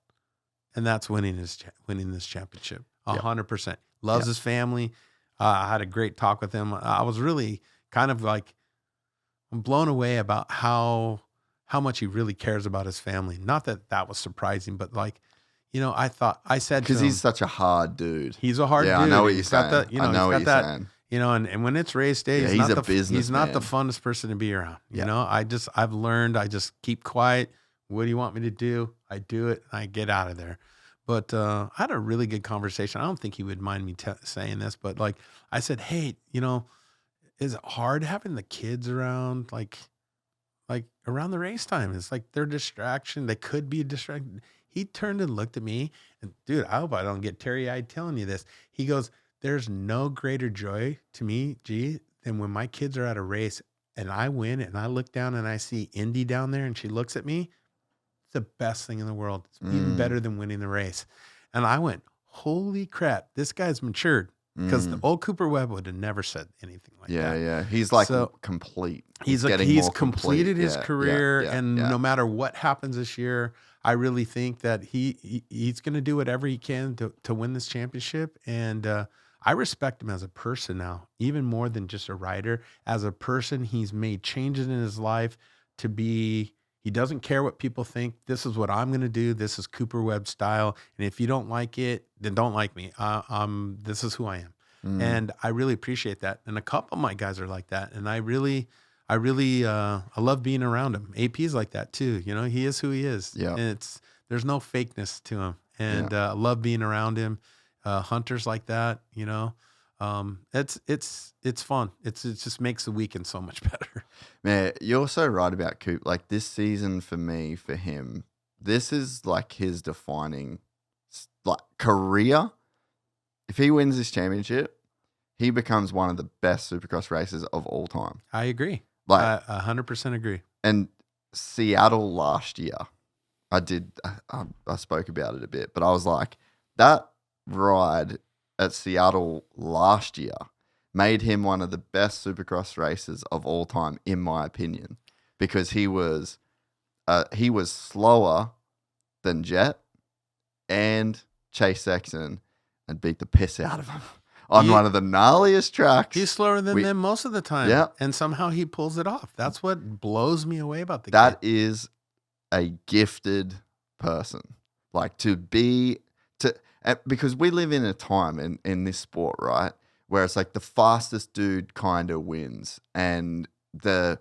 S2: and that's winning this championship. 100%. Loves his family. I had a great talk with him. I was really kind of like, I'm blown away about how much he really cares about his family. Not that was surprising, but like, I said to him,
S1: because he's such a hard dude.
S2: He's a hard dude.
S1: Yeah, I know what you're saying. I know what you're saying.
S2: And when it's race day,
S1: he's a businessman.
S2: He's not the funnest person to be around. I've learned, I just keep quiet. What do you want me to do? I do it and I get out of there. But I had a really good conversation. I don't think he would mind me saying this, but like I said, hey, is it hard having the kids around? Like around the race time, it's like their distraction. They could be a distraction. He turned and looked at me, and dude, I hope I don't get teary-eyed telling you this. He goes, there's no greater joy to me, G, than when my kids are at a race and I win and I look down and I see Indy down there and she looks at me. It's the best thing in the world. It's even better than winning the race. And I went, holy crap, this guy's matured. Because the old Cooper Webb would have never said anything like that.
S1: Yeah. He's like complete.
S2: He's completed his career, and no matter what happens this year, I really think that he's going to do whatever he can to win this championship. And I respect him as a person now, even more than just a rider. As a person, he's made changes in his life to be. He doesn't care what people think. This is what I'm going to do. This is Cooper Webb style. And if you don't like it, then don't like me. This is who I am. And I really appreciate that. And a couple of my guys are like that. And I love being around him. AP's like that too. You know, he is who he is.
S1: Yeah.
S2: And there's no fakeness to him. And I love being around him. Hunter's like that, you know. It's fun. It just makes the weekend so much better.
S1: Man, you're so right about Coop. Like this season for him, this is like his defining like career. If he wins this championship, he becomes one of the best Supercross racers of all time.
S2: I agree.
S1: Like
S2: I 100% agree.
S1: And Seattle last year, I spoke about it a bit, but I was like, that ride at Seattle last year made him one of the best Supercross racers of all time, in my opinion, because he was slower than Jett and Chase Sexton and beat the piss out of him on one of the gnarliest tracks.
S2: He's slower than them most of the time.
S1: Yeah.
S2: And somehow he pulls it off. That's what blows me away about the
S1: That
S2: kid.
S1: is a gifted person. Like because we live in a time in this sport, right, where it's like the fastest dude kind of wins. And the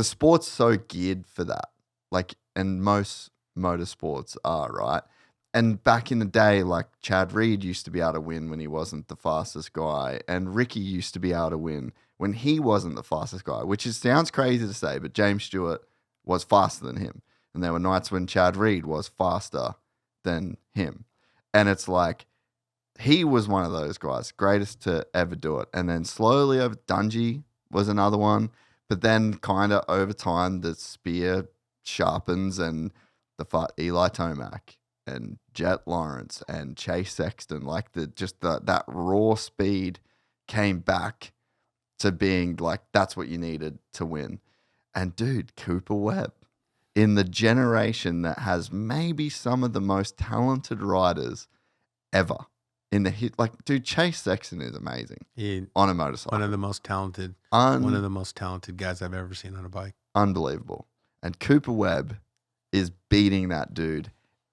S1: sport's so geared for that. Like, and most motorsports are, right? And back in the day, like Chad Reed used to be able to win when he wasn't the fastest guy. And Ricky used to be able to win when he wasn't the fastest guy, which sounds crazy to say, but James Stewart was faster than him. And there were nights when Chad Reed was faster than him. And it's like, he was one of those guys, greatest to ever do it. And then slowly over Dungey was another one. But then kind of over time, the spear sharpens and Eli Tomac and Jett Lawrence and Chase Sexton, like that raw speed came back to being like, that's what you needed to win. And dude, Cooper Webb, in the generation that has maybe some of the most talented riders ever in the hit, like, dude, Chase Sexton is amazing on a motorcycle.
S2: One of the most talented guys I've ever seen on a bike.
S1: Unbelievable. And Cooper Webb is beating that dude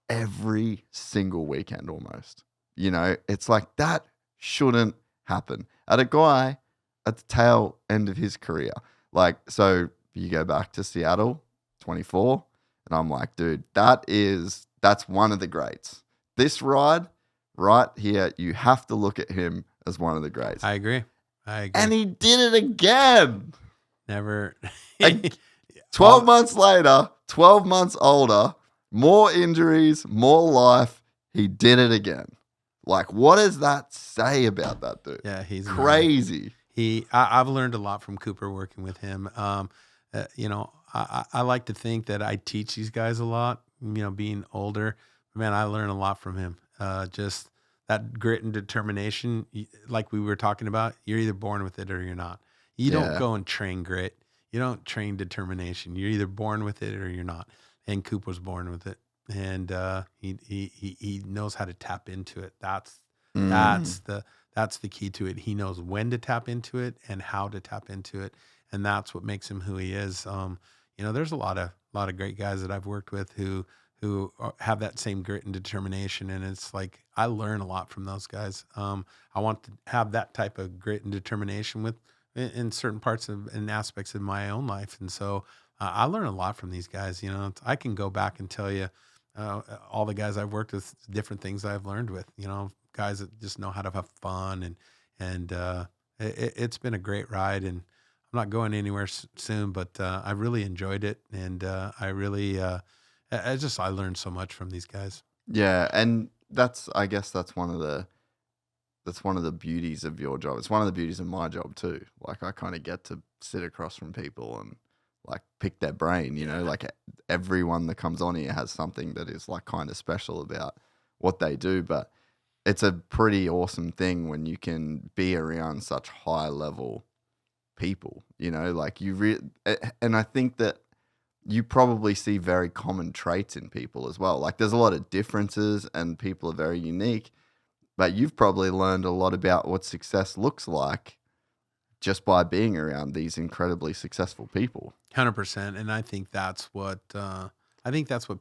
S1: every single weekend almost. You know, it's like that shouldn't happen at a guy at the tail end of his career. Like, so you go back to Seattle, 24, and I'm like, dude, that's one of the greats. This ride right here, you have to look at him as one of the greats.
S2: I agree.
S1: And he did it again.
S2: Never.
S1: 12 months later, 12 months older, more injuries, more life. He did it again. Like, what does that say about that dude?
S2: Yeah, he's
S1: crazy.
S2: I've learned a lot from Cooper working with him. You know, I like to think that I teach these guys a lot, you know, being older. Man, I learn a lot from him. Just that grit and determination, like we were talking about, you're either born with it or you're not. You don't go and train grit. You don't train determination. You're either born with it or you're not. And Coop was born with it. And he knows how to tap into it. That's the key to it. He knows when to tap into it and how to tap into it. And that's what makes him who he is. You know, there's a lot of great guys that I've worked with who have that same grit and determination. And it's like, I learn a lot from those guys. I want to have that type of grit and determination in certain parts and aspects of my own life. And so I learn a lot from these guys. You know, I can go back and tell you all the guys I've worked with, different things I've learned with, you know, guys that just know how to have fun. And it's been a great ride. And I'm not going anywhere soon, but I really enjoyed it. And I really, I learned so much from these guys.
S1: Yeah, and I guess that's one of the beauties of your job. It's one of the beauties of my job too. Like I kind of get to sit across from people and like pick their brain, you know, like everyone that comes on here has something that is like kind of special about what they do, but it's a pretty awesome thing when you can be around such high level people, you know, like and I think that you probably see very common traits in people as well. Like there's a lot of differences and people are very unique, but you've probably learned a lot about what success looks like just by being around these incredibly successful people.
S2: 100%. And I think that's what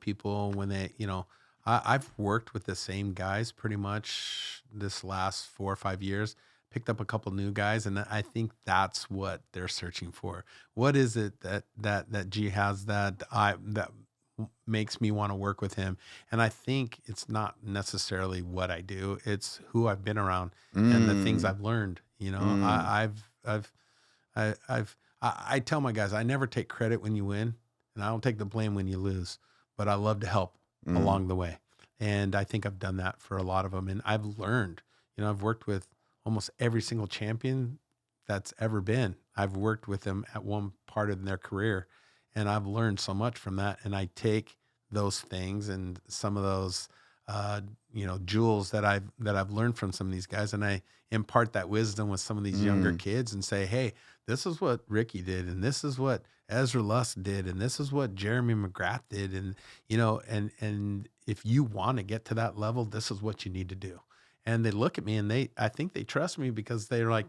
S2: people, when they, you know, I've worked with the same guys pretty much this last 4 or 5 years, picked up a couple new guys. And I think that's what they're searching for. What is it that G has that makes me want to work with him? And I think it's not necessarily what I do. It's who I've been around and the things I've learned, you know. I tell my guys, I never take credit when you win and I don't take the blame when you lose, but I love to help along the way. And I think I've done that for a lot of them. And I've learned, you know, I've worked with almost every single champion that's ever been. I've worked with them at one part of their career and I've learned so much from that. And I take those things and some of those, you know, jewels that I've learned from some of these guys. And I impart that wisdom with some of these younger kids and say, hey, this is what Ricky did. And this is what Ezra Lusk did. And this is what Jeremy McGrath did. And, you know, and if you want to get to that level, this is what you need to do. And they look at me and I think they trust me because they're like,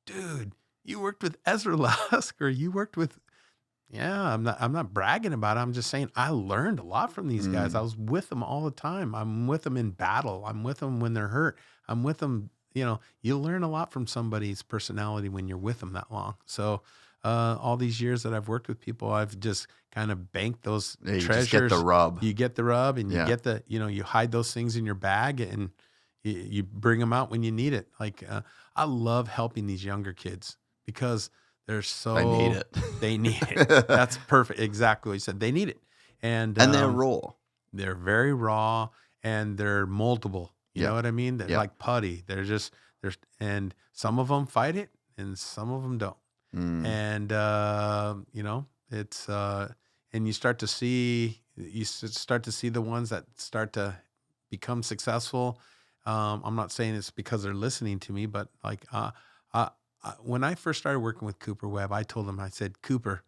S2: dude, you worked with Ezra Lusk or you worked with, I'm not bragging about it. I'm just saying I learned a lot from these guys. I was with them all the time. I'm with them in battle. I'm with them when they're hurt. I'm with them. You know, you learn a lot from somebody's personality when you're with them that long. So all these years that I've worked with people, I've just kind of banked those treasures.
S1: Just get the rub.
S2: You get the rub and you get you hide those things in your bag and you bring them out when you need it. Like I love helping these younger kids because they need it. They need it. That's perfect. Exactly what you said. They need it. And
S1: they're raw.
S2: They're very raw and they're moldable. You know what I mean? They're like putty. And some of them fight it and some of them don't. And, you know, it's, and you start to see the ones that start to become successful. I'm not saying it's because they're listening to me, but like, when I first started working with Cooper Webb, I told him, I said, Cooper,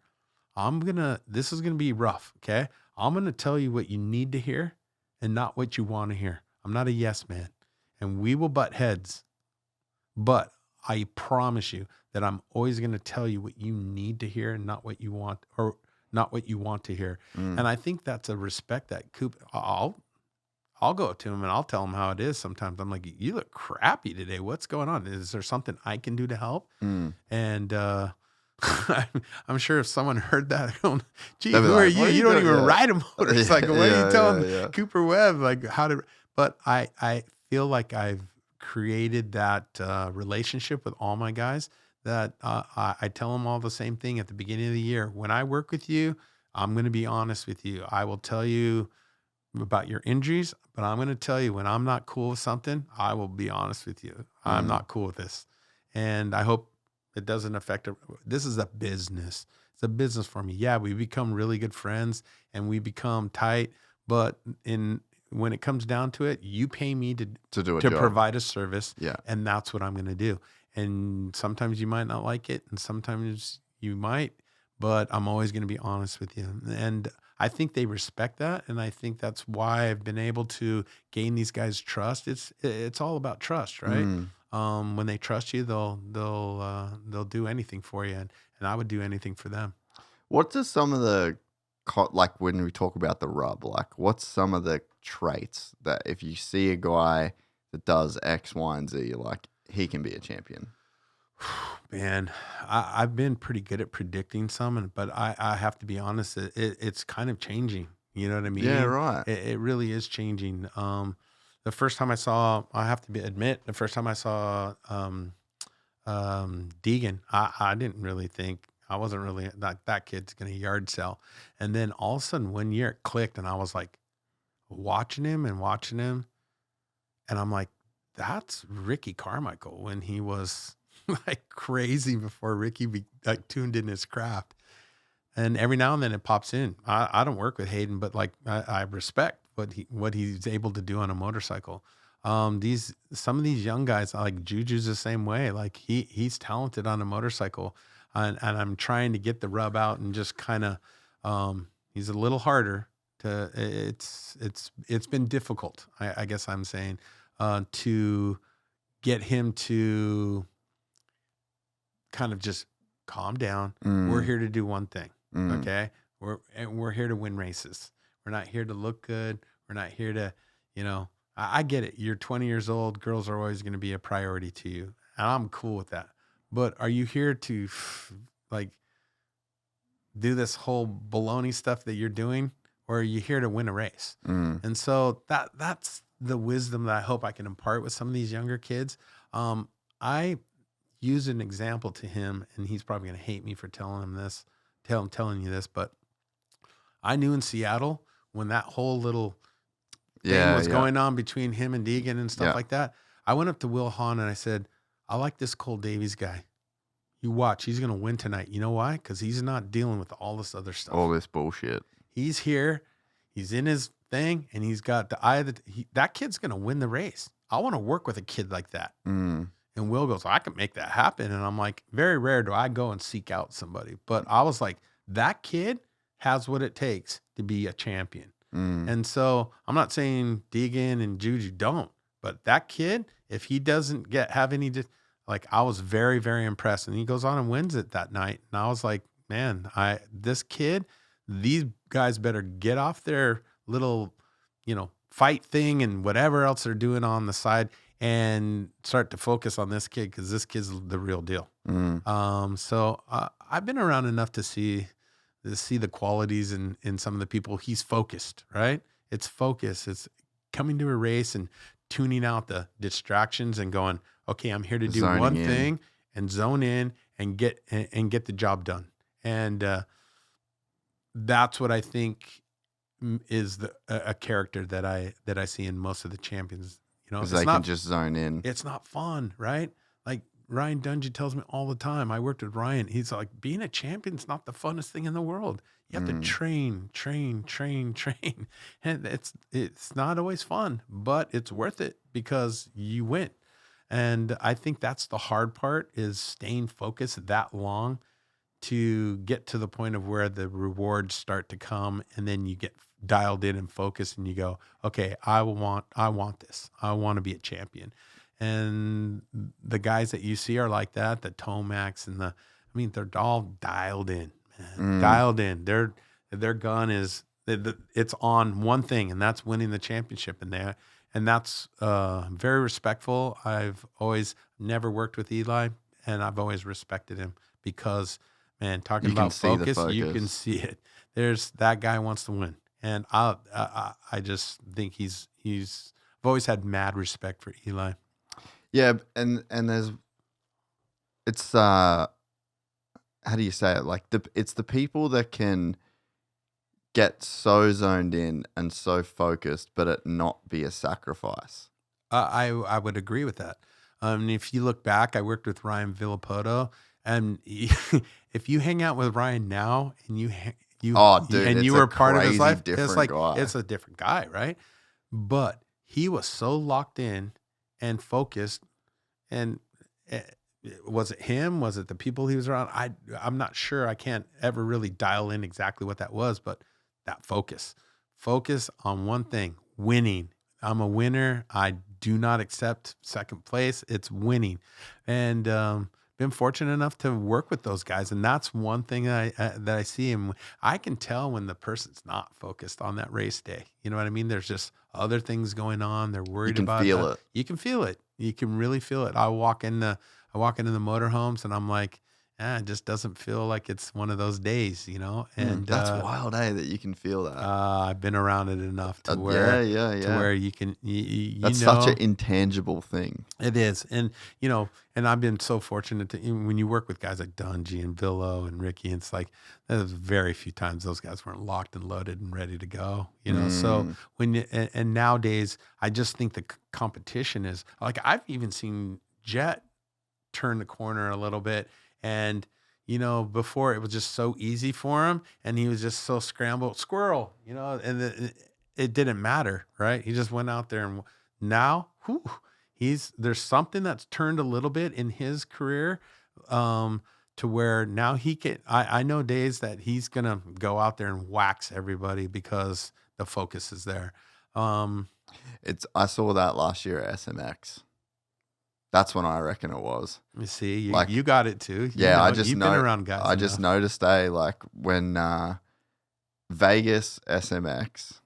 S2: this is going to be rough. Okay. I'm going to tell you what you need to hear and not what you want to hear. I'm not a yes man and we will butt heads, but I promise you that I'm always going to tell you what you need to hear and not what you want or not what you want to hear. And I think that's a respect that Cooper, I'll go up to him and I'll tell him how it is. Sometimes I'm like, you look crappy today. What's going on? Is there something I can do to help? And I'm sure if someone heard that, gee, who are you? You don't even ride a motorcycle. What are you telling Cooper Webb? Like but I feel like I've created that relationship with all my guys that I tell them all the same thing at the beginning of the year. When I work with you, I'm going to be honest with you. I will tell you about your injuries, but I'm going to tell you when I'm not cool with something, I will be honest with you. I'm not cool with this. And I hope it doesn't affect this is a business. It's a business for me. Yeah, we become really good friends and we become tight, but when it comes down to it, you pay me to provide a service. Yeah. And that's what I'm going to do. And sometimes you might not like it and sometimes you might, but I'm always going to be honest with you. And I think they respect that, and I think that's why I've been able to gain these guys' trust. It's all about trust, right? When they trust you, they'll do anything for you, and I would do anything for them.
S1: What are some of the like when we talk about the rub? Like, what's some of the traits that if you see a guy that does X, Y, and Z, like he can be a champion?
S2: Man, I've been pretty good at predicting some, but I have to be honest, it's kind of changing. You know what I mean?
S1: Yeah, right.
S2: It really is changing. The first time I saw Deegan, I didn't really think, I wasn't really like that kid's going to yard sell. And then all of a sudden 1 year it clicked and I was like watching him. And I'm like, that's Ricky Carmichael when he was like crazy before Ricky like tuned in his craft. And every now and then it pops in. I don't work with Hayden, but like I respect what he's able to do on a motorcycle. Some of these young guys, like Juju's the same way. Like he's talented on a motorcycle, and I'm trying to get the rub out and just kind of he's a little harder to. It's been difficult. I guess I'm saying to get him to kind of just calm down. We're here to do one thing. Okay. We're here to win races. We're not here to look good. We're not here to, I get it. You're 20 years old. Girls are always going to be a priority to you. And I'm cool with that. But are you here to like do this whole baloney stuff that you're doing? Or are you here to win a race? And so that's the wisdom that I hope I can impart with some of these younger kids. I use an example to him, and he's probably going to hate me for telling you this, but I knew in Seattle when that whole little thing was going on between him and Deegan and stuff like that. I went up to Will Hahn and I said, I like this Cole Davies guy. You watch, he's going to win tonight. You know why? Because he's not dealing with all this other stuff.
S1: All this bullshit.
S2: He's here. He's in his thing, and he's got the eye that kid's going to win the race. I want to work with a kid like that. And Will goes, I can make that happen. And I'm like, very rare do I go and seek out somebody. But I was like, that kid has what it takes to be a champion. And so I'm not saying Deegan and Juju don't, but that kid, if he doesn't have any, like I was very, very impressed. And he goes on and wins it that night. And I was like, man, this kid, these guys better get off their little, fight thing and whatever else they're doing on the side and start to focus on this kid, because this kid's the real deal. So I've been around enough to see the qualities in some of the people. He's focused, right? It's focus. It's coming to a race and tuning out the distractions and going, okay, I'm here to do one thing and zone in and get the job done. And that's what I think is a character that I see in most of the champions.
S1: Because they can just zone in.
S2: It's not fun, right? Like Ryan Dungey tells me all the time. I worked with Ryan. He's like, being a champion is not the funnest thing in the world. You have to train. And it's not always fun, but it's worth it because you win. And I think that's the hard part, is staying focused that long to get to the point of where the rewards start to come, and then you get dialed in and focused and you go, okay, I want this. I want to be a champion. And the guys that you see are like that, the Tomacs and they're all dialed in, man. Dialed in. Their gun is, it's on one thing, and that's winning the championship in there. And that's very respectful. I've always never worked with Eli, and I've always respected him because, man, talking about focus, you can see it. There's that guy wants to win. And I just think I've always had mad respect for Eli.
S1: Yeah, and it's how do you say it? Like it's the people that can get so zoned in and so focused, but it not be a sacrifice.
S2: I would agree with that. If you look back, I worked with Ryan Villopoto, and if you hang out with Ryan now and you were part of his life, it's like it's a different guy, right? But he was so locked in and focused. And was it him? Was it the people he was around? I'm not sure. I can't ever really dial in exactly what that was, but that focus on one thing, winning. I'm a winner. I do not accept second place. It's winning. And been fortunate enough to work with those guys. And that's one thing that I see. And I can tell when the person's not focused on that race day. You know what I mean? There's just other things going on. They're worried about it. You can feel it. You can really feel it. I walk into the motorhomes and I'm like, it just doesn't feel like it's one of those days, you know. And
S1: That's wild, that you can feel that.
S2: I've been around it enough to where to where you can
S1: That's such an intangible thing.
S2: It is. And, you know, and I've been so fortunate to, when you work with guys like Dungey and Villo and Ricky, it's like, there's very few times those guys weren't locked and loaded and ready to go, you know? So when you, and nowadays, I just think the competition is like, I've even seen Jett turn the corner a little bit. And, you know, before it was just so easy for him and he was just so scrambled, squirrel, you know, and it didn't matter, right? He just went out there and now, there's something that's turned a little bit in his career to where now he can, I know days that he's going to go out there and wax everybody because the focus is there.
S1: I saw that last year at SMX. That's when I reckon it was.
S2: You see, you got it too.
S1: You've
S2: been around guys.
S1: I just noticed, like when Vegas SMX,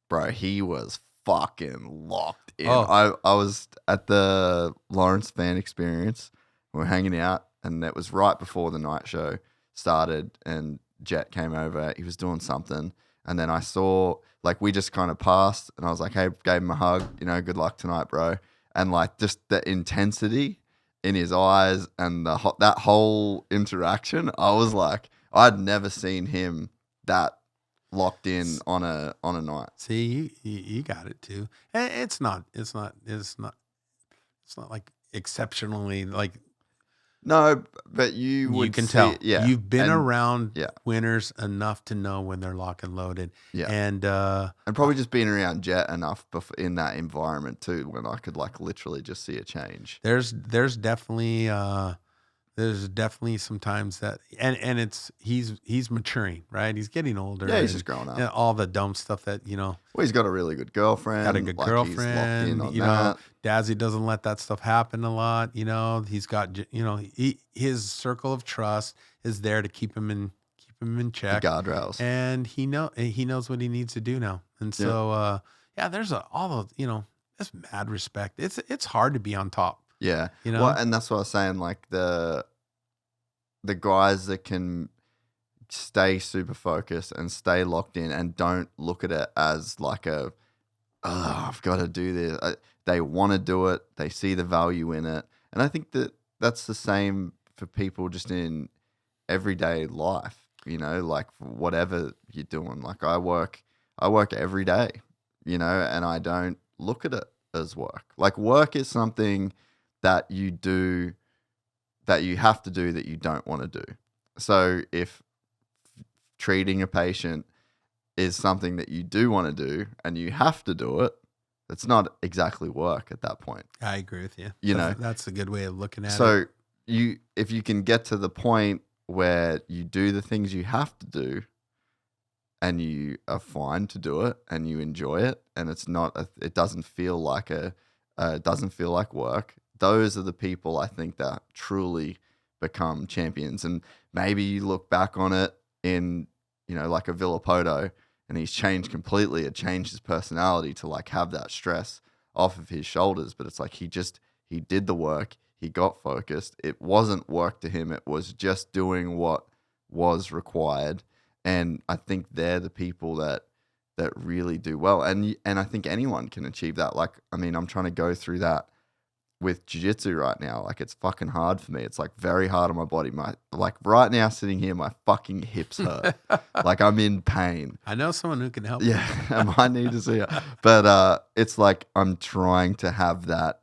S1: bro, he was fucking locked in. I was at the Lawrence fan experience. We were hanging out, and it was right before the night show started, and Jett came over. He was doing something, and then I saw, like, we just kind of passed, and I was like, hey, gave him a hug, you know, good luck tonight, bro. And like just the intensity in his eyes and that whole interaction, I was like, I'd never seen him that locked in on a night.
S2: See, you got it too. And it's not like exceptionally like.
S1: No, but you
S2: can tell.
S1: Yeah,
S2: you've been around winners enough to know when they're lock and loaded.
S1: Yeah,
S2: and
S1: probably just being around Jett enough in that environment too, when I could like literally just see a change.
S2: There's definitely some times that and it's he's maturing, right? He's getting older.
S1: Yeah, he's just growing up.
S2: And all the dumb stuff that, you know.
S1: Well, he's got a really good girlfriend.
S2: He's locked in on know, Dazzy doesn't let that stuff happen a lot. You know, he's got, you know, his circle of trust is there to keep him in check.
S1: The guardrails.
S2: And he knows what he needs to do now. And so, there's all the, you know, that's mad respect. It's hard to be on top.
S1: Yeah.
S2: You know,
S1: well, and that's what I was saying. Like the guys that can stay super focused and stay locked in and don't look at it as like I've got to do this. They want to do it. They see the value in it. And I think that's the same for people just in everyday life, you know, like whatever you're doing. Like I work every day, you know, and I don't look at it as work. Like work is something that you do, that you have to do, that you don't want to do. So if treating a patient is something that you do want to do and you have to do it, it's not exactly work at that point.
S2: I agree with you.
S1: You know,
S2: that's a good way of looking at it.
S1: So if you can get to the point where you do the things you have to do and you are fine to do it and you enjoy it and it doesn't feel like work, those are the people I think that truly become champions. And maybe you look back on it in, you know, like a Villopoto, and he's changed completely. It changed his personality to like have that stress off of his shoulders. But it's like he did the work. He got focused. It wasn't work to him. It was just doing what was required. And I think they're the people that really do well. And I think anyone can achieve that. Like, I mean, I'm trying to go through that with jiu-jitsu right now. Like, it's fucking hard for me. It's like very hard on my body. Like right now sitting here, my fucking hips hurt. Like I'm in pain.
S2: I know someone who can help.
S1: Yeah, I might need to see her. But it's like I'm trying to have that.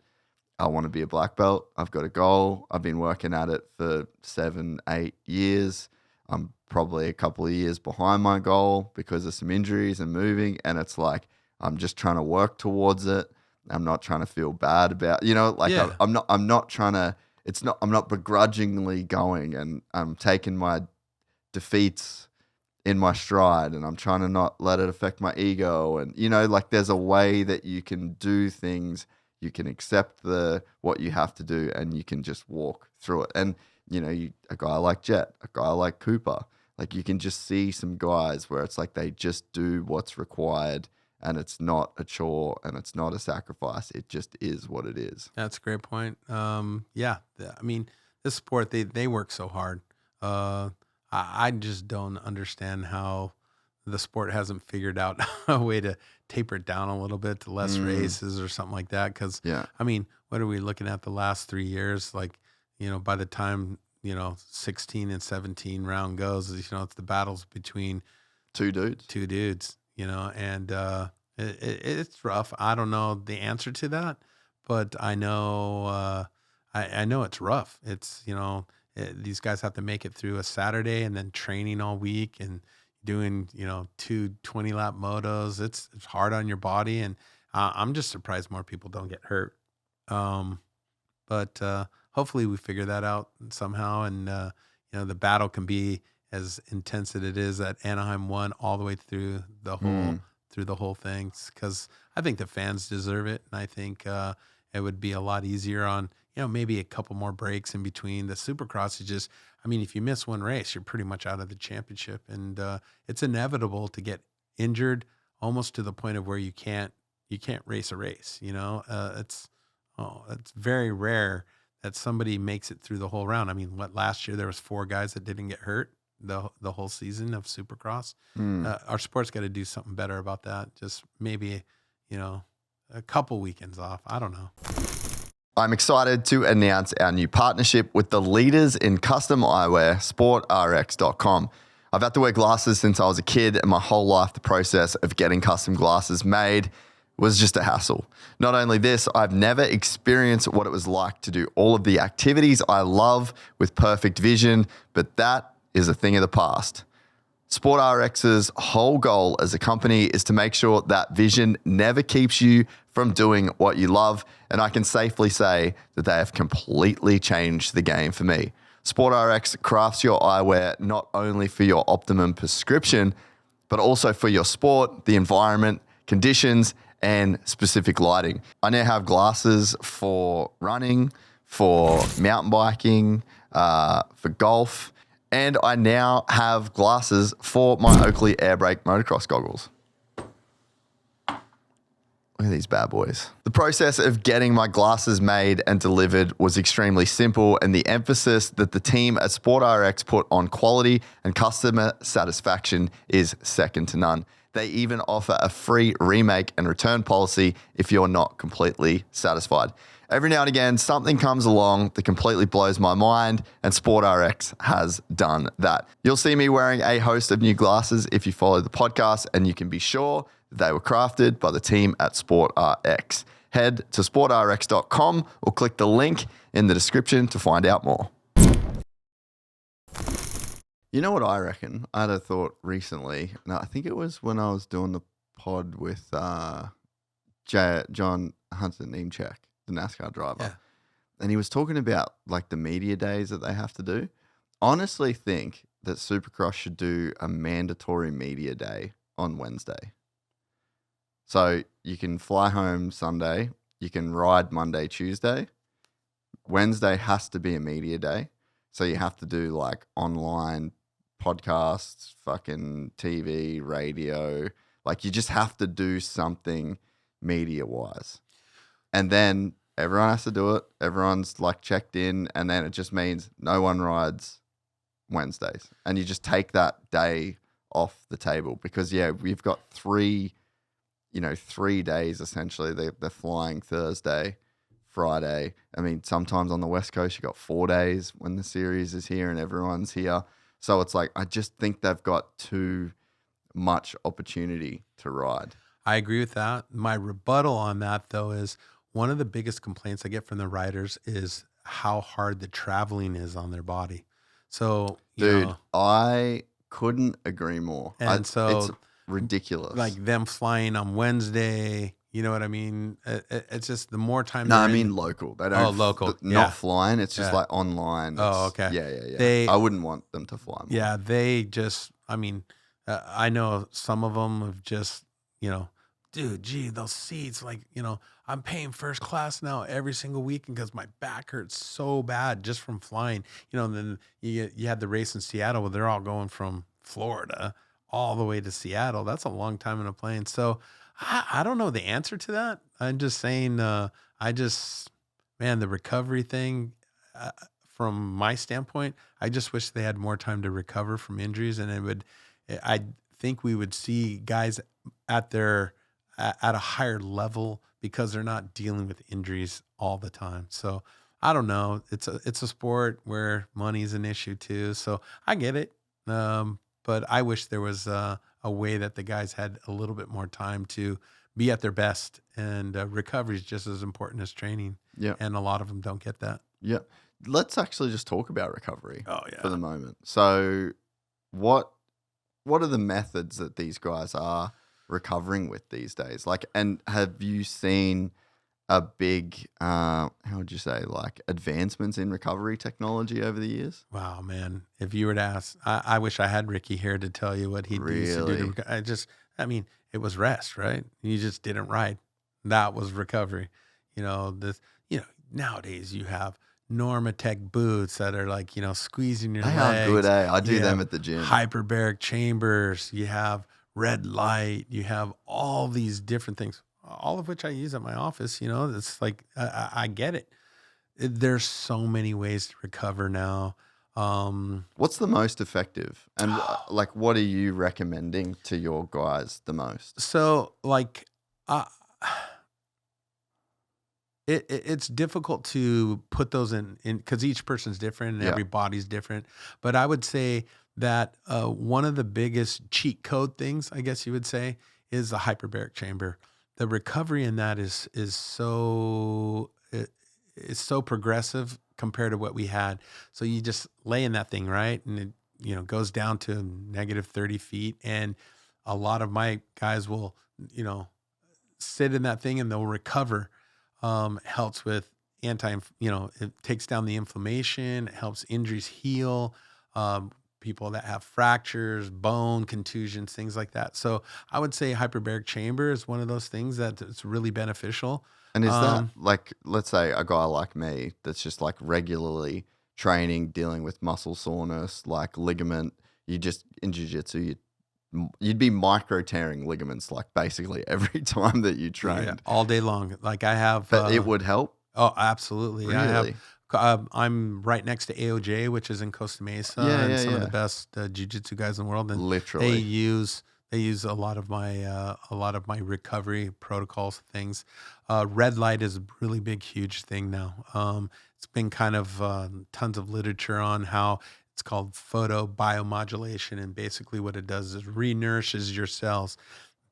S1: I want to be a black belt. I've got a goal. I've been working at it for 7-8 years. I'm probably a couple of years behind my goal because of some injuries and moving. And it's like I'm just trying to work towards it. I'm not trying to feel bad about, you know, like I'm not trying to, I'm not begrudgingly going, and I'm taking my defeats in my stride, and I'm trying to not let it affect my ego. And, you know, like there's a way that you can do things. You can accept what you have to do, and you can just walk through it. And, you know, a guy like Jett, a guy like Cooper, like you can just see some guys where it's like they just do what's required. And it's not a chore and it's not a sacrifice. It just is what it is.
S2: That's a great point. I mean, this sport, they work so hard. I just don't understand how the sport hasn't figured out a way to taper it down a little bit to less races or something like that. Cause I mean, what are we looking at the last 3 years? Like, by the time, 16 and 17 round goes, it's the battles between
S1: two dudes,
S2: and it's rough. I don't know the answer to that, but I know, I know it's rough. It's, these guys have to make it through a Saturday and then training all week and doing, 2 20-lap motos. It's hard on your body. And I'm just surprised more people don't get hurt. But hopefully we figure that out somehow. And, the battle can be as intense as it is at Anaheim 1 all the way through the whole thing. Because I think the fans deserve it. And I think it would be a lot easier on, maybe a couple more breaks in between. The Supercross is just, if you miss one race, you're pretty much out of the championship. And it's inevitable to get injured almost to the point of where you can't race a race. It's very rare that somebody makes it through the whole round. Last year there was 4 guys that didn't get hurt the whole season of Supercross. Our sport's got to do something better about that. Just maybe, a couple weekends off. I don't know.
S1: I'm excited to announce our new partnership with the leaders in custom eyewear, SportRX.com. I've had to wear glasses since I was a kid, and my whole life the process of getting custom glasses made was just a hassle. Not only this, I've never experienced what it was like to do all of the activities I love with perfect vision, but that is a thing of the past. SportRX's whole goal as a company is to make sure that vision never keeps you from doing what you love, and I can safely say that they have completely changed the game for me. SportRX crafts your eyewear not only for your optimum prescription, but also for your sport, the environment, conditions, and specific lighting. I now have glasses for running, for mountain biking, for golf, and I now have glasses for my Oakley Airbrake motocross goggles. Look at these bad boys. The process of getting my glasses made and delivered was extremely simple, and the emphasis that the team at SportRX put on quality and customer satisfaction is second to none. They even offer a free remake and return policy if you're not completely satisfied. Every now and again, something comes along that completely blows my mind, and SportRX has done that. You'll see me wearing a host of new glasses if you follow the podcast, and you can be sure that they were crafted by the team at SportRX. Head to sportrx.com or click the link in the description to find out more. You know what I reckon? I had a thought recently. No, I think it was when I was doing the pod with John Hunter Nemechek, the NASCAR driver.
S2: Yeah.
S1: And he was talking about like the media days that they have to do. Honestly think that Supercross should do a mandatory media day on Wednesday. So you can fly home Sunday, you can ride Monday, Tuesday. Wednesday has to be a media day. So you have to do like online podcasts, fucking TV, radio. Like you just have to do something media-wise. And then everyone has to do it. Everyone's like checked in. And then it just means no one rides Wednesdays. And you just take that day off the table because, yeah, we've got 3 days essentially. They're flying Thursday, Friday. I mean, sometimes on the West Coast, you got 4 days when the series is here and everyone's here. So it's like, I just think they've got too much opportunity to ride.
S2: I agree with that. My rebuttal on that, though, is one of the biggest complaints I get from the riders is how hard the traveling is on their body. So,
S1: dude, I couldn't agree more.
S2: And so
S1: it's ridiculous.
S2: Like them flying on Wednesday, you know what I mean? It's just the more time.
S1: No, I mean local. They don't.
S2: Oh, local.
S1: Not flying. It's just like online.
S2: Oh, okay.
S1: Yeah. I wouldn't want them to fly more.
S2: Yeah, they just. I mean, I know some of them have just, dude, gee, those seats, like, I'm paying first class now every single weekend because my back hurts so bad just from flying. And then you had the race in Seattle where they're all going from Florida all the way to Seattle. That's a long time in a plane. So I don't know the answer to that. I'm just saying, the recovery thing, from my standpoint, I just wish they had more time to recover from injuries, and I think we would see guys at a higher level because they're not dealing with injuries all the time. So I don't know. It's a sport where money's an issue too. So I get it. But I wish there was a way that the guys had a little bit more time to be at their best, and recovery is just as important as training.
S1: Yeah.
S2: And a lot of them don't get that.
S1: Yeah. Let's actually just talk about recovery
S2: yeah.
S1: for the moment. So what are the methods that these guys are recovering with these days? Like, and have you seen a big, how would you say, like advancements in recovery technology over the years?
S2: Wow, man. If you were to ask, I wish I had Ricky here to tell you what he used to do. I mean, it was rest, right? You just didn't ride. That was recovery. Nowadays you have Normatec boots that are like, squeezing your legs.
S1: They are good, eh? I do them at the gym.
S2: Hyperbaric chambers. You have red light. You have all these different things, all of which I use at my office. It's like, I get it. There's so many ways to recover now.
S1: What's the most effective? And like, what are you recommending to your guys the most?
S2: So like, it's difficult to put those in because each person's different and every body's different. But I would say that one of the biggest cheat code things, I guess you would say, is the hyperbaric chamber. The recovery in that is so progressive compared to what we had. So you just lay in that thing, right? And it goes down to negative 30 feet. And a lot of my guys will, sit in that thing and they'll recover. Helps with it takes down the inflammation, it helps injuries heal, people that have fractures, bone contusions, things like that. So I would say hyperbaric chamber is one of those things that it's really beneficial.
S1: And is that like, let's say a guy like me that's just like regularly training, dealing with muscle soreness, like ligament, you just in jiu-jitsu, you'd be micro tearing ligaments like basically every time that you trained
S2: all day long. Like I have,
S1: but it would help.
S2: Oh, absolutely.
S1: Really?
S2: I'm right next to AOJ, which is in Costa Mesa, and some of the best jiu-jitsu guys in the world. And
S1: literally,
S2: they use a lot of my recovery protocols, things. Red light is a really big, huge thing now. It's been kind of tons of literature on how it's called photobiomodulation, and basically what it does is re-nourishes your cells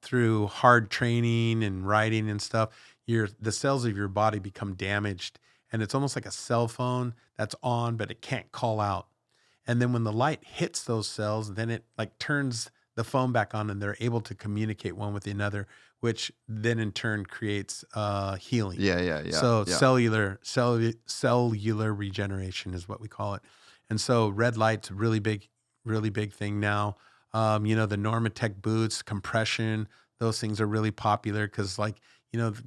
S2: through hard training and riding and stuff. The cells of your body become damaged, and it's almost like a cell phone that's on, but it can't call out. And then when the light hits those cells, then it like turns the phone back on, and they're able to communicate one with another, which then in turn creates healing.
S1: Yeah.
S2: So cellular regeneration is what we call it. And so red light's a really big thing now. The Normatec boots, compression, those things are really popular because the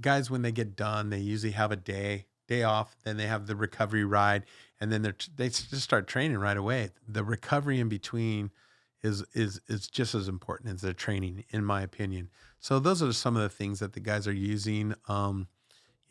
S2: guys, when they get done, they usually have a day off, then they have the recovery ride, and then they just start training right away. The recovery in between is just as important as their training, in my opinion. So those are some of the things that the guys are using.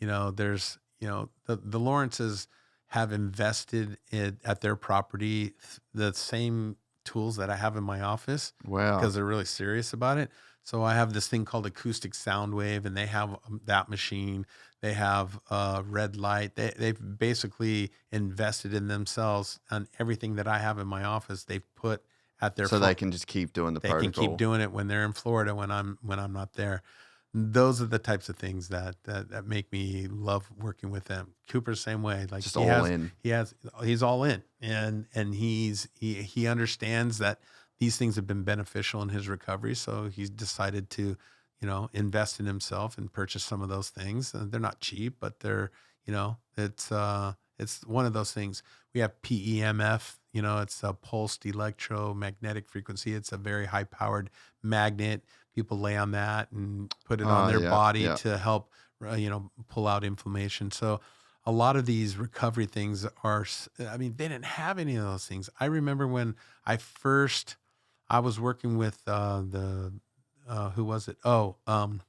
S2: There's the Lawrences have invested at their property the same tools that I have in my office.
S1: Wow.
S2: Because they're really serious about it. So I have this thing called acoustic sound wave, and they have that machine. They have red light. They've basically invested in themselves on everything that I have in my office. They've put at their
S1: they can just keep doing the protocol.
S2: They can keep doing it when they're in Florida, when I'm not there. Those are the types of things that make me love working with them. Cooper's the same way. Like
S1: just all in.
S2: He's all in, and he understands that these things have been beneficial in his recovery. So he's decided to, invest in himself and purchase some of those things. They're not cheap, but they're, it's one of those things. We have PEMF. It's a pulsed electromagnetic frequency. It's a very high powered magnet. People lay on that and put it on their body to help, pull out inflammation. So a lot of these recovery things they didn't have any of those things. I remember when I was working with who was it? The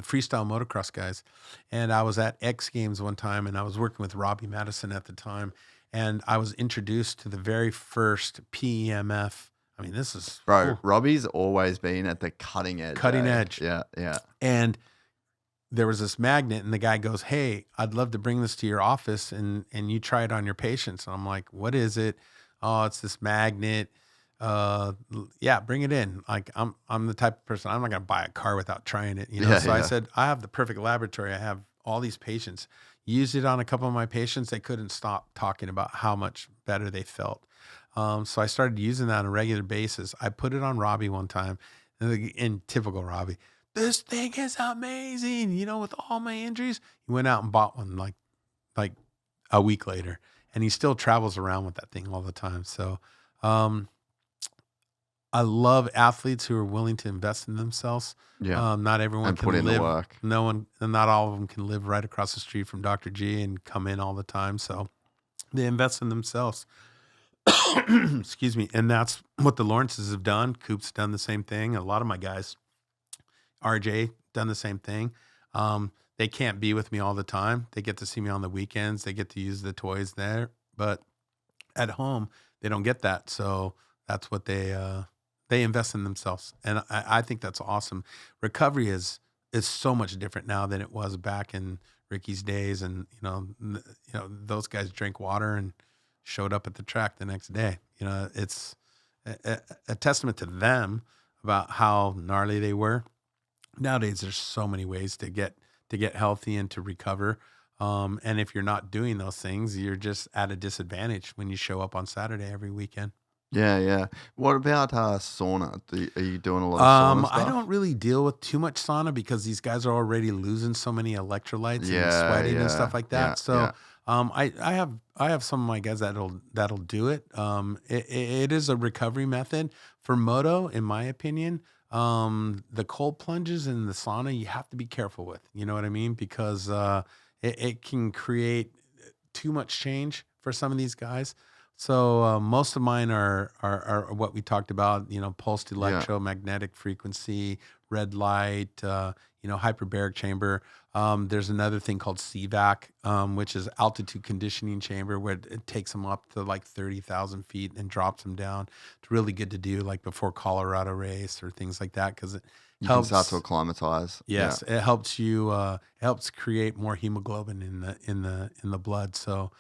S2: freestyle motocross guys. And I was at X Games one time, and I was working with Robbie Madison at the time. And I was introduced to the very first PEMF. I mean, this is
S1: Robbie's always been at the cutting edge.
S2: Cutting edge.
S1: Yeah, yeah.
S2: And there was this magnet, and the guy goes, "Hey, I'd love to bring this to your office and you try it on your patients." And I'm like, "What is it?" "Oh, it's this magnet. Yeah, bring it in." Like I'm the type of person, I'm not gonna buy a car without trying it, you know.
S1: Yeah,
S2: so I
S1: yeah.
S2: said, I have the perfect laboratory. I have all these patients. Used it on a couple of my patients. They couldn't stop talking about how much better they felt. So I started using that on a regular basis. I put it on Robbie one time, and in typical Robbie, "This thing is amazing. You know, with all my injuries." He went out and bought one like a week later, and he still travels around with that thing all the time. So, I love athletes who are willing to invest in themselves.
S1: Yeah.
S2: Not everyone
S1: And
S2: can
S1: put in the
S2: live.
S1: work.
S2: Not all of them can live right across the street from Dr. G and come in all the time. So they invest in themselves. Excuse me. And that's what the Lawrences have done. Coop's done the same thing. A lot of my guys, RJ, done the same thing. They can't be with me all the time. They get to see me on the weekends. They get to use the toys there. But at home, they don't get that. So that's what they invest in themselves. And I think that's awesome. Recovery is so much different now than it was back in Ricky's days. And, those guys drank water and showed up at the track the next day. You know, it's a testament to them about how gnarly they were. Nowadays, there's so many ways to get healthy and to recover. And if you're not doing those things, you're just at a disadvantage when you show up on Saturday every weekend.
S1: Yeah, yeah. What about sauna? Are you doing a lot of sauna stuff?
S2: I don't really deal with too much sauna because these guys are already losing so many electrolytes and sweating and stuff like that.
S1: Yeah,
S2: so
S1: yeah.
S2: I have some of my guys that'll do it. It is a recovery method for moto, in my opinion. The cold plunges and the sauna, you have to be careful with. You know what I mean? Because it can create too much change for some of these guys. So most of mine are what we talked about, pulsed electromagnetic frequency, red light, hyperbaric chamber. There's another thing called CVAC, which is altitude conditioning chamber, where it takes them up to like 30,000 feet and drops them down. It's really good to do like before Colorado race or things like that, because it helps.
S1: You can start to acclimatize.
S2: Yes, it helps you. Helps create more hemoglobin in the blood. So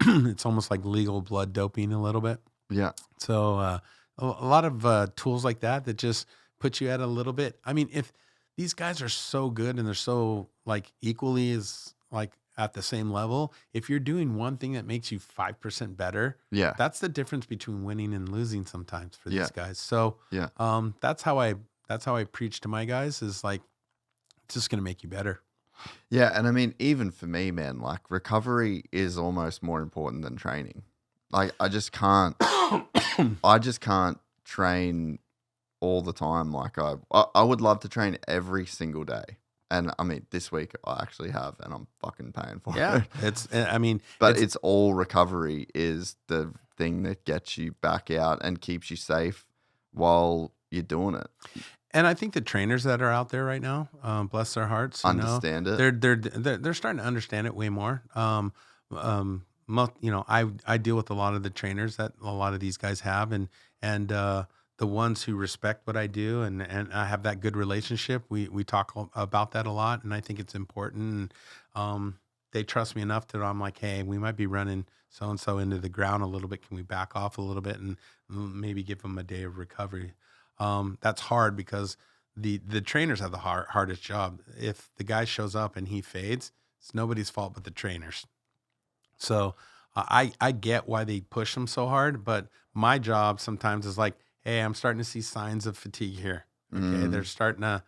S2: it's almost like legal blood doping a little bit.
S1: Yeah.
S2: So a lot of tools like that just put you at a little bit. I mean, if these guys are so good and they're so like equally as like at the same level, if you're doing one thing that makes you 5% better, that's the difference between winning and losing sometimes for these guys. So that's how I preach to my guys, is like, it's just going to make you better.
S1: Yeah, and I mean, even for me, man, like recovery is almost more important than training. Like I just can't train all the time. Like I would love to train every single day. And I mean, this week I actually have, and I'm fucking paying for it. But it's all recovery is the thing that gets you back out and keeps you safe while you're doing it.
S2: And I think the trainers that are out there right now, bless their hearts,
S1: understand it.
S2: They're starting to understand it way more. I deal with a lot of the trainers that a lot of these guys have, and the ones who respect what I do, and I have that good relationship. We talk about that a lot, and I think it's important. They trust me enough that I'm like, hey, we might be running so and so into the ground a little bit. Can we back off a little bit and maybe give them a day of recovery? That's hard because the trainers have the hardest job. If the guy shows up and he fades, it's nobody's fault but the trainers. So I get why they push them so hard, but my job sometimes is like, hey, I'm starting to see signs of fatigue here. Okay, they're starting to,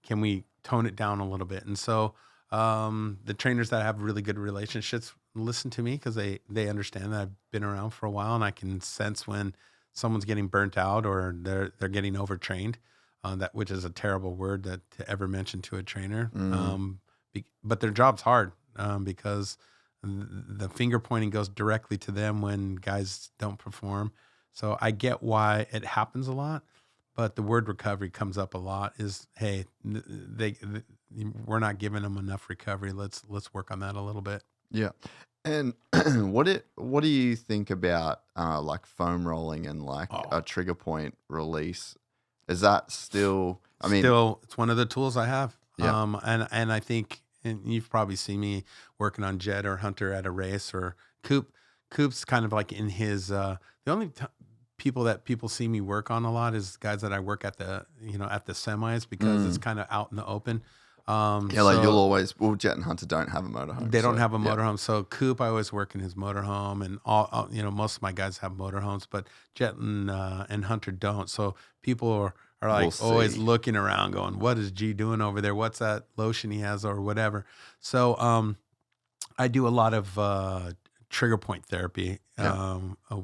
S2: can we tone it down a little bit? And so the trainers that have really good relationships listen to me because they understand that I've been around for a while, and I can sense when someone's getting burnt out or they're getting overtrained, which is a terrible word to ever mention to a trainer. But their job's hard because the finger pointing goes directly to them when guys don't perform. So I get why it happens a lot, but the word recovery comes up a lot. Is, hey, we're not giving them enough recovery. Let's work on that a little bit.
S1: Yeah. And what do you think about like foam rolling and like a trigger point release? Is that still? I mean,
S2: Still, it's one of the tools I have.
S1: Yeah.
S2: And I think, and you've probably seen me working on Jett or Hunter at a race or Coop. Coop's kind of like in his, the only people that people see me work on a lot is guys that I work at at the semis because it's kind of out in the open.
S1: yeah, like you'll always. Well, Jett and Hunter don't have a motorhome.
S2: They don't
S1: so,
S2: have a
S1: yeah.
S2: motorhome. So Coop, I always work in his motorhome, and all most of my guys have motorhomes, but Jett and Hunter don't. So people are like
S1: We'll
S2: always
S1: see.
S2: looking around, going, "What is G doing over there? What's that lotion he has, or whatever?" So I do a lot of trigger point therapy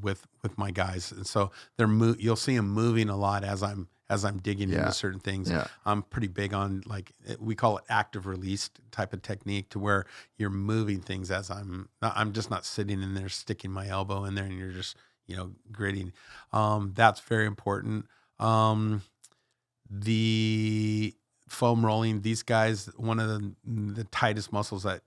S2: with my guys, and so you'll see them moving a lot as I'm digging into certain things.
S1: Yeah.
S2: I'm pretty big on we call it active release type of technique, to where you're moving things as I'm just not sitting in there sticking my elbow in there and you're just gritting. That's very important. The foam rolling, these guys, one of the tightest muscles that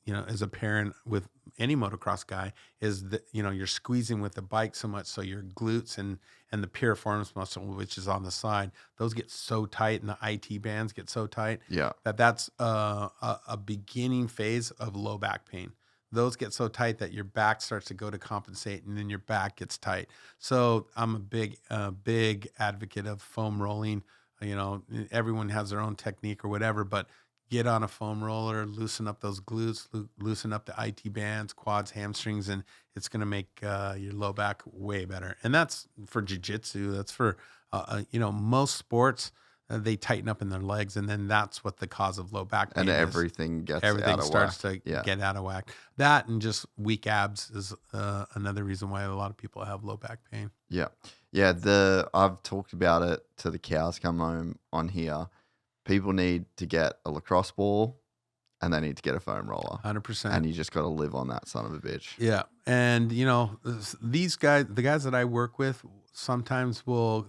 S2: is apparent with any motocross guy is that you're squeezing with the bike so much, so your glutes and the piriformis muscle, which is on the side, those get so tight, and the IT bands get so tight that's a beginning phase of low back pain. Those get so tight that your back starts to go to compensate, and then your back gets tight. So I'm a big advocate of foam rolling. Everyone has their own technique or whatever, but get on a foam roller, loosen up those glutes, loosen up the IT bands, quads, hamstrings, and it's going to make your low back way better. And that's for jiu-jitsu. That's for, most sports, they tighten up in their legs, and then that's what the cause of low back pain
S1: And
S2: is.
S1: everything gets
S2: Everything
S1: out of
S2: starts
S1: whack.
S2: to get out of whack. That and just weak abs is another reason why a lot of people have low back pain.
S1: Yeah. I've talked about it to the cows come home on here. People need to get a lacrosse ball, and they need to get a foam roller.
S2: 100%.
S1: And you just got to live on that son of a bitch.
S2: Yeah. And these guys, the guys that I work with, sometimes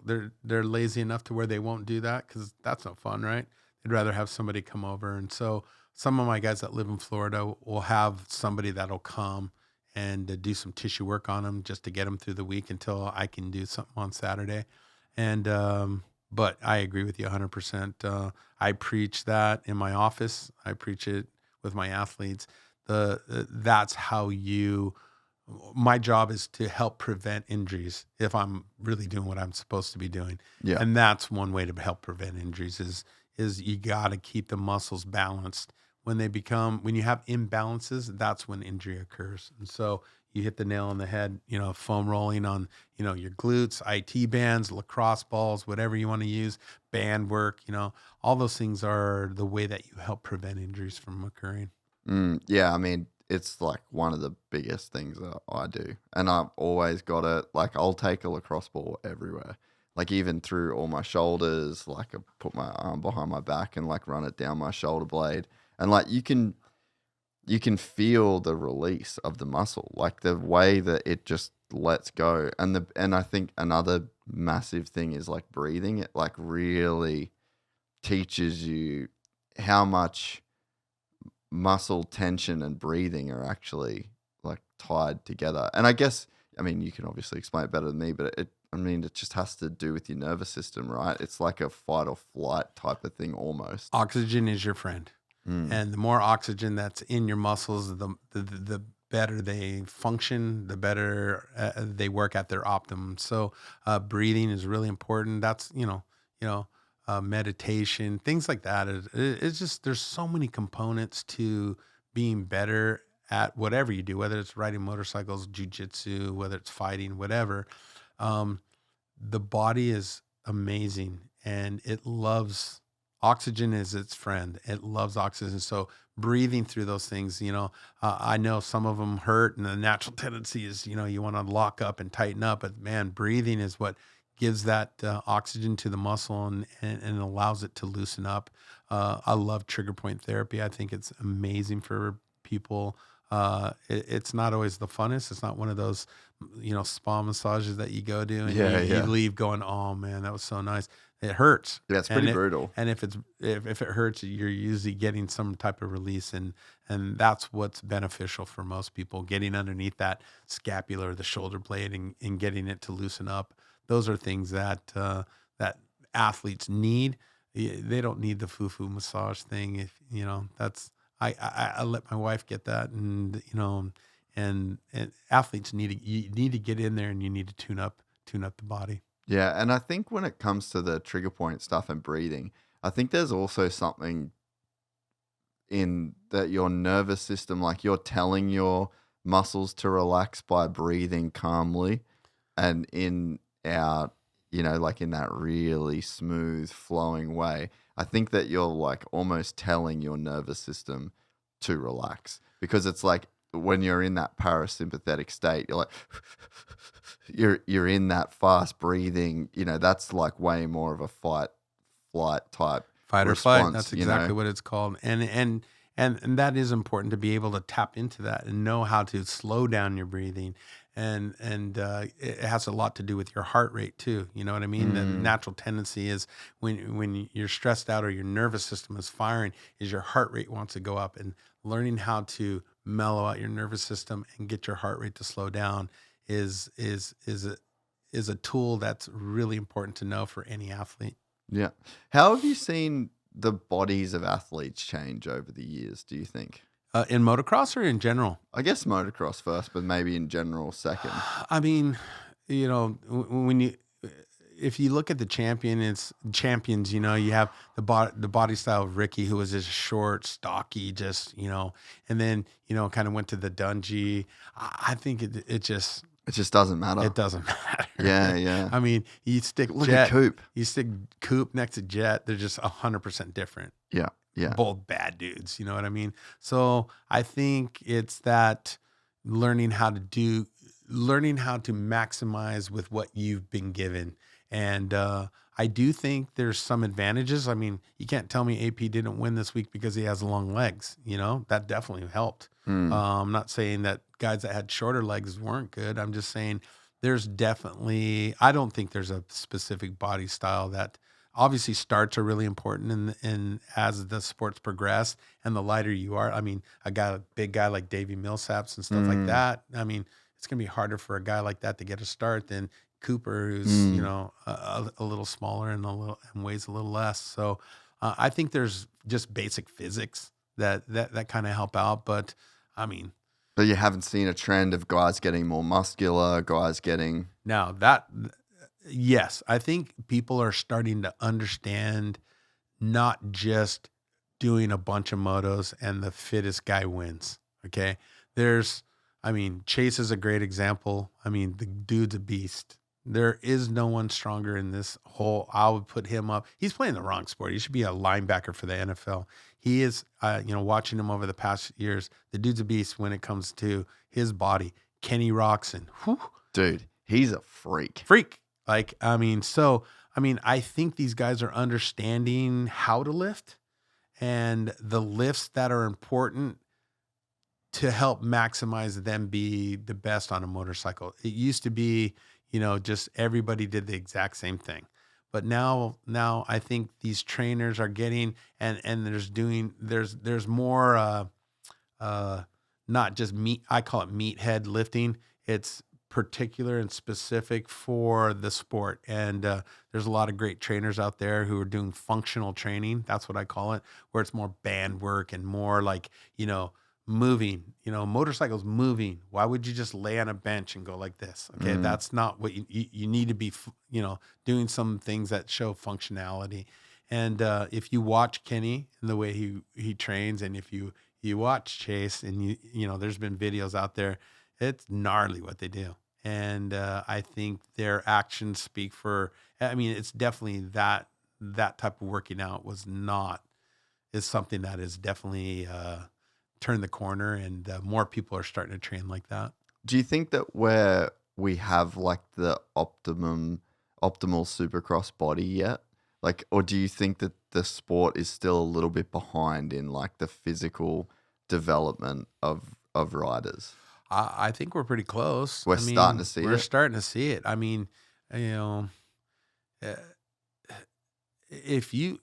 S2: they're lazy enough to where they won't do that, because that's no fun, right? They'd rather have somebody come over. And so some of my guys that live in Florida will have somebody that'll come and do some tissue work on them just to get them through the week until I can do something on Saturday. And but I agree with you 100%. I preach that in my office. I preach it with my athletes. That's how my job is to help prevent injuries if I'm really doing what I'm supposed to be doing.
S1: Yeah.
S2: And that's one way to help prevent injuries is you got to keep the muscles balanced. When you have imbalances, that's when injury occurs. And so you hit the nail on the head, foam rolling on, your glutes, IT bands, lacrosse balls, whatever you want to use, band work, all those things are the way that you help prevent injuries from occurring.
S1: Yeah, I mean, it's like one of the biggest things that I do. And I've always got it. Like, I'll take a lacrosse ball everywhere. Like, even through all my shoulders, like I put my arm behind my back and like run it down my shoulder blade. And like you can feel the release of the muscle, like the way that it just lets go. And I think another massive thing is like breathing. It like really teaches you how much muscle tension and breathing are actually like tied together. And I guess, I mean, you can obviously explain it better than me, but it just has to do with your nervous system, right? It's like a fight or flight type of thing almost.
S2: Oxygen is your friend. And the more oxygen that's in your muscles, the better they function, the better they work at their optimum. So breathing is really important. That's, meditation, things like that. It's just, there's so many components to being better at whatever you do, whether it's riding motorcycles, jiu-jitsu, whether it's fighting, whatever. The body is amazing, and it loves oxygen is its friend. It loves oxygen. So breathing through those things, I know some of them hurt, and the natural tendency is, you want to lock up and tighten up, but man, breathing is what gives that oxygen to the muscle and allows it to loosen up. I love trigger point therapy. I think it's amazing for people. It's not always the funnest. It's not one of those spa massages that you go to, and
S1: Yeah,
S2: you leave going, oh man, that was so nice. It hurts.
S1: Yeah, it's pretty brutal.
S2: And if it hurts, you're usually getting some type of release, and that's what's beneficial for most people. Getting underneath that scapula or the shoulder blade and getting it to loosen up. Those are things that that athletes need. They don't need the foo-foo massage thing. If that's I let my wife get that, and and athletes you need to get in there, and you need to tune up the body.
S1: Yeah, and I think when it comes to the trigger point stuff and breathing, I think there's also something in that your nervous system, like you're telling your muscles to relax by breathing calmly and in, out, like in that really smooth flowing way. I think that you're like almost telling your nervous system to relax, because it's like when you're in that parasympathetic state, you're like, you're in that fast breathing, that's like way more of a fight type
S2: Fight or
S1: response,
S2: flight. That's exactly what it's called. And that is important to be able to tap into that and know how to slow down your breathing. And it has a lot to do with your heart rate too. You know what I mean? The natural tendency is when you're stressed out or your nervous system is firing, is your heart rate wants to go up, and learning how to mellow out your nervous system and get your heart rate to slow down is a tool that's really important to know for any athlete.
S1: Yeah. How have you seen the bodies of athletes change over the years, do you think?
S2: In motocross or in general?
S1: I guess motocross first, but maybe in general second.
S2: I mean, if you look at the champions, you have the body style of Ricky, who was just short, stocky, just, and then, kind of went to the Dungey. I think it just
S1: doesn't matter.
S2: It doesn't matter.
S1: Yeah.
S2: I mean, you stick
S1: Look at Coop.
S2: You stick Coop next to Jett, they're just 100% different.
S1: Yeah.
S2: Both bad dudes, you know what I mean? So I think it's that learning how to maximize with what you've been given. And I do think there's some advantages. I mean, you can't tell me AP didn't win this week because he has long legs. That definitely helped. I'm not saying that guys that had shorter legs weren't good. I'm just saying I don't think there's a specific body style that. Obviously, starts are really important, and as the sports progress, and the lighter you are, I mean, a big guy like Davey Millsaps and stuff like that. I mean, it's gonna be harder for a guy like that to get a start than Cooper, who's a little smaller and weighs a little less. So I think there's just basic physics that kind of help out. But I mean,
S1: but you haven't seen a trend of guys getting more muscular, guys getting
S2: now that. Yes, I think people are starting to understand not just doing a bunch of motos and the fittest guy wins. Okay. Chase is a great example. I mean, the dude's a beast. There is no one stronger in this whole. I would put him up. He's playing the wrong sport. He should be a linebacker for the NFL. He is, watching him over the past years, the dude's a beast when it comes to his body. Kenny Roxon. Whew.
S1: Dude, he's a freak.
S2: I think these guys are understanding how to lift and the lifts that are important to help maximize them be the best on a motorcycle. It used to be, just everybody did the exact same thing. But now I think these trainers are getting, and there's more, not just meat. I call it meathead lifting. It's particular and specific for the sport. And there's a lot of great trainers out there who are doing functional training. That's what I call it, where it's more band work and more like, moving, motorcycles moving. Why would you just lay on a bench and go like this? Okay. That's not what you need to be, doing some things that show functionality. And if you watch Kenny and the way he trains, and if you watch Chase, and there's been videos out there, it's gnarly what they do. And I think their actions speak for, it's definitely that type of working out is something that is definitely turned the corner, and more people are starting to train like that.
S1: Do you think that where we have like the optimal Supercross body yet? Like, or do you think that the sport is still a little bit behind in like the physical development of riders?
S2: I think we're pretty close.
S1: We're starting to see
S2: We're
S1: it.
S2: starting to see it. I mean, you know, uh, if you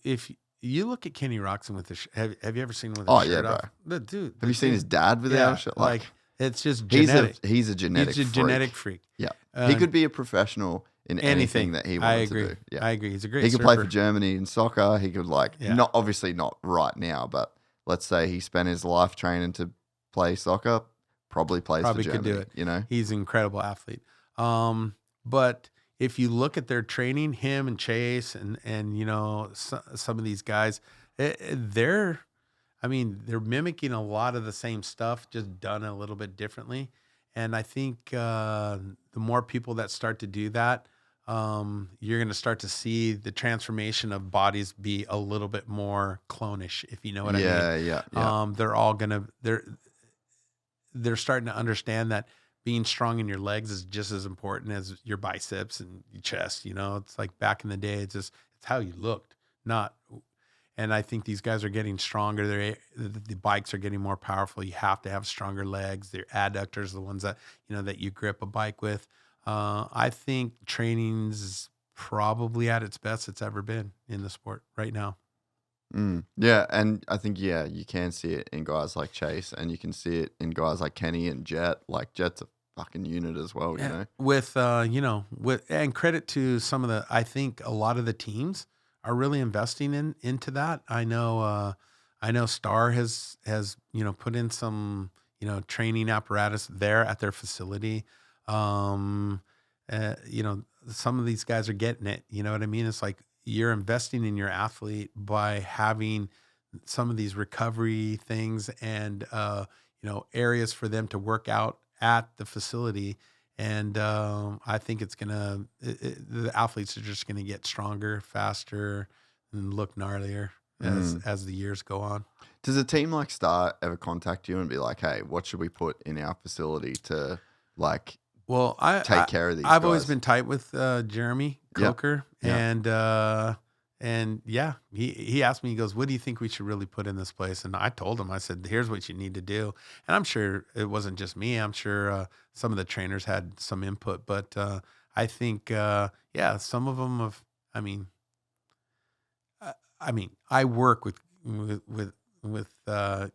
S2: look at Kenny Roxon with the have you ever seen him with his shirt off? The dude.
S1: Have you seen his dad without shit?
S2: Like it's just genetic.
S1: He's a genetic
S2: freak.
S1: Yeah. He could be a professional in anything that he wanted to do. Yeah.
S2: I agree. He's a great
S1: He could
S2: surfer.
S1: play for Germany in soccer. He could not obviously not right now, but let's say he spent his life training to play soccer, probably plays for Germany.
S2: Could do it.
S1: You know?
S2: He's an incredible athlete. But if you look at their training, him and Chase and you know, some of these guys, they're mimicking a lot of the same stuff, just done a little bit differently. And I think the more people that start to do that, you're going to start to see the transformation of bodies be a little bit more clone-ish, if you know what I mean.
S1: Yeah.
S2: They're all they're starting to understand that being strong in your legs is just as important as your biceps and your chest. You know, it's like back in the day, it's how you looked, not. And I think these guys are getting stronger. The bikes are getting more powerful. You have to have stronger legs. Their adductors, the ones that, you know, that you grip a bike with. I think training's probably at its best it's ever been in the sport right now.
S1: Yeah, and I think you can see it in guys like Chase, and you can see it in guys like Kenny and Jett. Like Jett's a fucking unit as well, you know.
S2: With and credit to some of the, I think a lot of the teams are really investing into that. I know Star has put in some training apparatus there at their facility. Some of these guys are getting it. You know what I mean? It's like you're investing in your athlete by having some of these recovery things and areas for them to work out at the facility. And I think the athletes are just gonna get stronger, faster, and look gnarlier as the years go on.
S1: Does a team like Star ever contact you and be like, "Hey, what should we put in our facility to take care of these guys?"
S2: I've always been tight with Jeremy Coker, and he asked me, he goes, "What do you think we should really put in this place?" And I told him, I said, "Here's what you need to do." And I'm sure it wasn't just me. I'm sure some of the trainers had some input, but I think, some of them have. I work with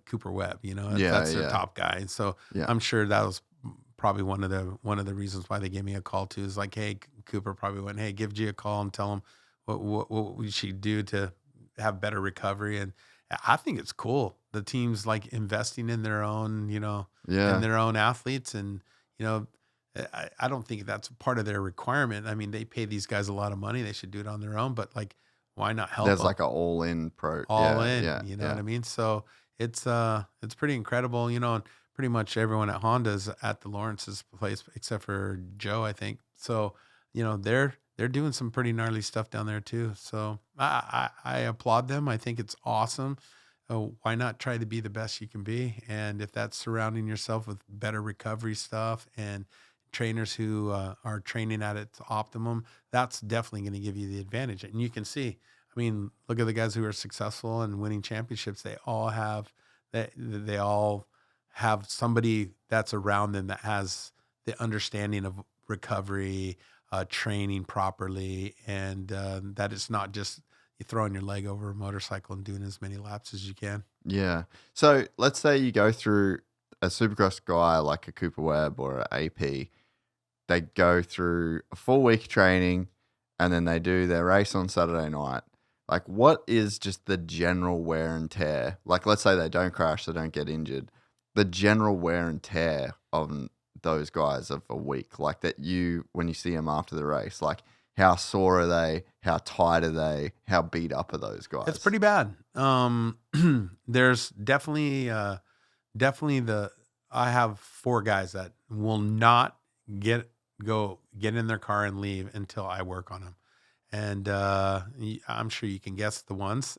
S2: Cooper Webb. You know, that's the top guy, and so I'm sure that was probably one of the reasons why they gave me a call too. Is like, hey, Cooper probably went, "Hey, give G a call and tell him what we should do to have better recovery." And I think it's cool. The team's like investing in their own, in their own athletes. And, I don't think that's part of their requirement. I mean, they pay these guys a lot of money. They should do it on their own, but like, why not help
S1: There's
S2: them?
S1: like an all-in
S2: what I mean? So it's pretty incredible, and pretty much everyone at Honda's at the Lawrence's place, except for Joe, I think. So, they're doing some pretty gnarly stuff down there too. So I applaud them. I think it's awesome. Why not try to be the best you can be? And if that's surrounding yourself with better recovery stuff and trainers who are training at its optimum, that's definitely going to give you the advantage. And you can see, I mean, look at the guys who are successful and winning championships. They all have somebody that's around them that has the understanding of recovery, training properly, and that it's not just you throwing your leg over a motorcycle and doing as many laps as you can.
S1: Yeah. So let's say you go through a Supercross guy like a Cooper Webb or an AP. They go through a full week of training and then they do their race on Saturday night. Like, what is just the general wear and tear? Like, let's say they don't crash, they don't get injured. The general wear and tear of those guys of a week, like that when you see them after the race, like how sore are they? How tight are they? How beat up are those guys?
S2: It's pretty bad. There's definitely I have 4 guys that will not get in their car and leave until I work on them. And I'm sure you can guess the ones.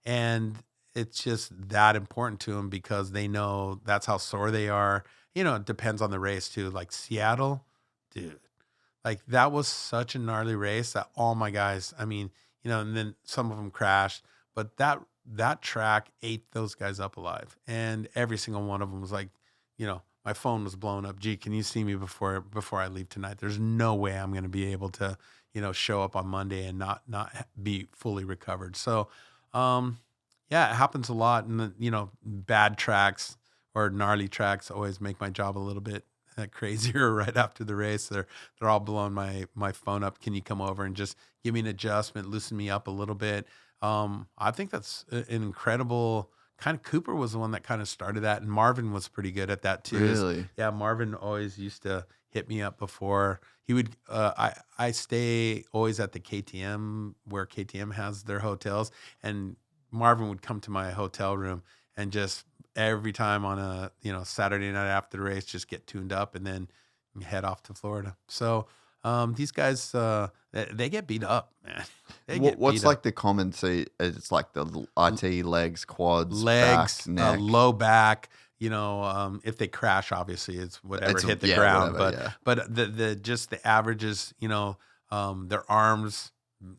S2: And it's just that important to them because they know that's how sore they are. It depends on the race too. Like Seattle, dude, like that was such a gnarly race that all my guys, and then some of them crashed, but that track ate those guys up alive. And every single one of them was like, my phone was blown up. Gee, can you see me before I leave tonight? There's no way I'm going to be able to, show up on Monday and not be fully recovered. So, yeah, it happens a lot. And bad tracks or gnarly tracks always make my job a little bit crazier right after the race. They're all blowing my phone up. Can you come over and just give me an adjustment, loosen me up a little bit? I think that's an incredible. Kind of Cooper was the one that kind of started that, and Marvin was pretty good at that too.
S1: Really?
S2: Yeah, Marvin always used to hit me up before he would. I stay always at the KTM where KTM has their hotels, and Marvin would come to my hotel room and just every time on a Saturday night after the race, just get tuned up and then head off to Florida. So these guys, they get beat up, man.
S1: What's like the common seat? It's like the IT, legs, quads,
S2: legs,
S1: back, neck.
S2: low back. If they crash, obviously it's whatever hit the ground. But the just the averages, their arms,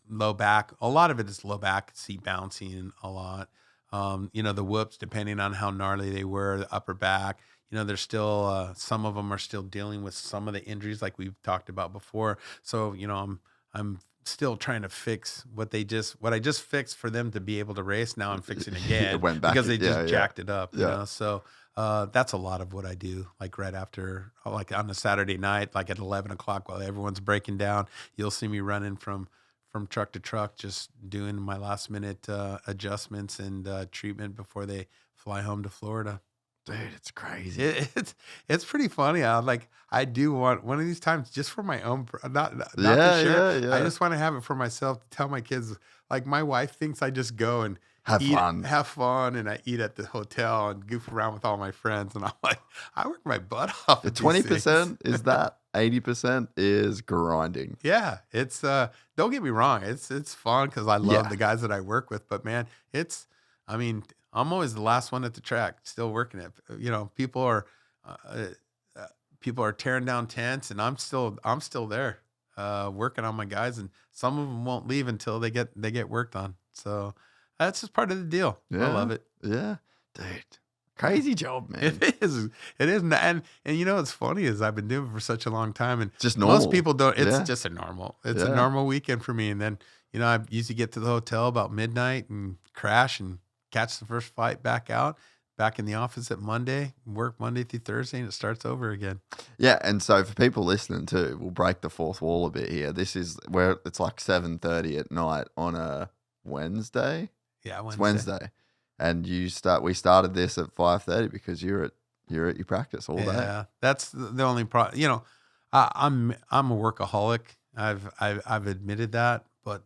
S2: low back. A lot of it is low back, seat bouncing a lot. The whoops, depending on how gnarly they were, the upper back. There's still some of them are still dealing with some of the injuries like we've talked about before. So, I'm still trying to fix what I just fixed for them to be able to race. Now I'm fixing again because they just jacked it up. So that's a lot of what I do. Like right after, like on a Saturday night, like at 11 o'clock while everyone's breaking down, you'll see me running from truck to truck, just doing my last minute adjustments and treatment before they fly home to Florida.
S1: Dude, it's crazy.
S2: It's pretty funny. I do want one of these times just for my own, not to share.
S1: Yeah.
S2: I just want to have it for myself to tell my kids. Like my wife thinks I just go and
S1: have fun,
S2: and I eat at the hotel and goof around with all my friends. And I'm like, I work my butt off.
S1: The 20% is that. 80% is grinding.
S2: Yeah, it's don't get me wrong, it's fun because I love the guys that I work with. But man, I'm always the last one at the track, still working it. People are tearing down tents, and I'm still there, working on my guys, and some of them won't leave until they get worked on. So that's just part of the deal.
S1: Yeah.
S2: I love it.
S1: Yeah, dude, crazy job, man.
S2: It is, and what's funny is I've been doing it for such a long time, and
S1: just normal.
S2: Most people don't. It's just a normal. It's a normal weekend for me, and then I usually get to the hotel about midnight and crash and catch the first flight back in the office at Monday, work Monday through Thursday, and it starts over again.
S1: Yeah, and so for people listening too, we'll break the fourth wall a bit here. This is where it's like 7:30 at night on a Wednesday.
S2: Yeah, Wednesday.
S1: It's Wednesday, and we started this at 5:30 because you're at your practice all day.
S2: Yeah, that's the only problem. I'm a workaholic. I've admitted that, but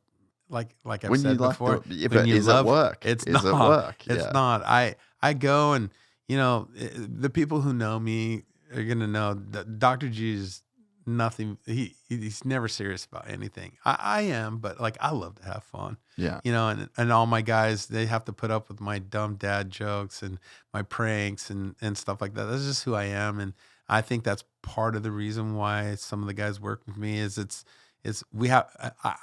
S2: like I've said before,
S1: but is it work?
S2: It's not work. It's not. I go and the people who know me are gonna know that Dr. G is nothing. He's never serious about anything. I am, but I love to have fun.
S1: Yeah.
S2: And all my guys, they have to put up with my dumb dad jokes and my pranks and stuff like that. That's just who I am, and I think that's part of the reason why some of the guys work with me is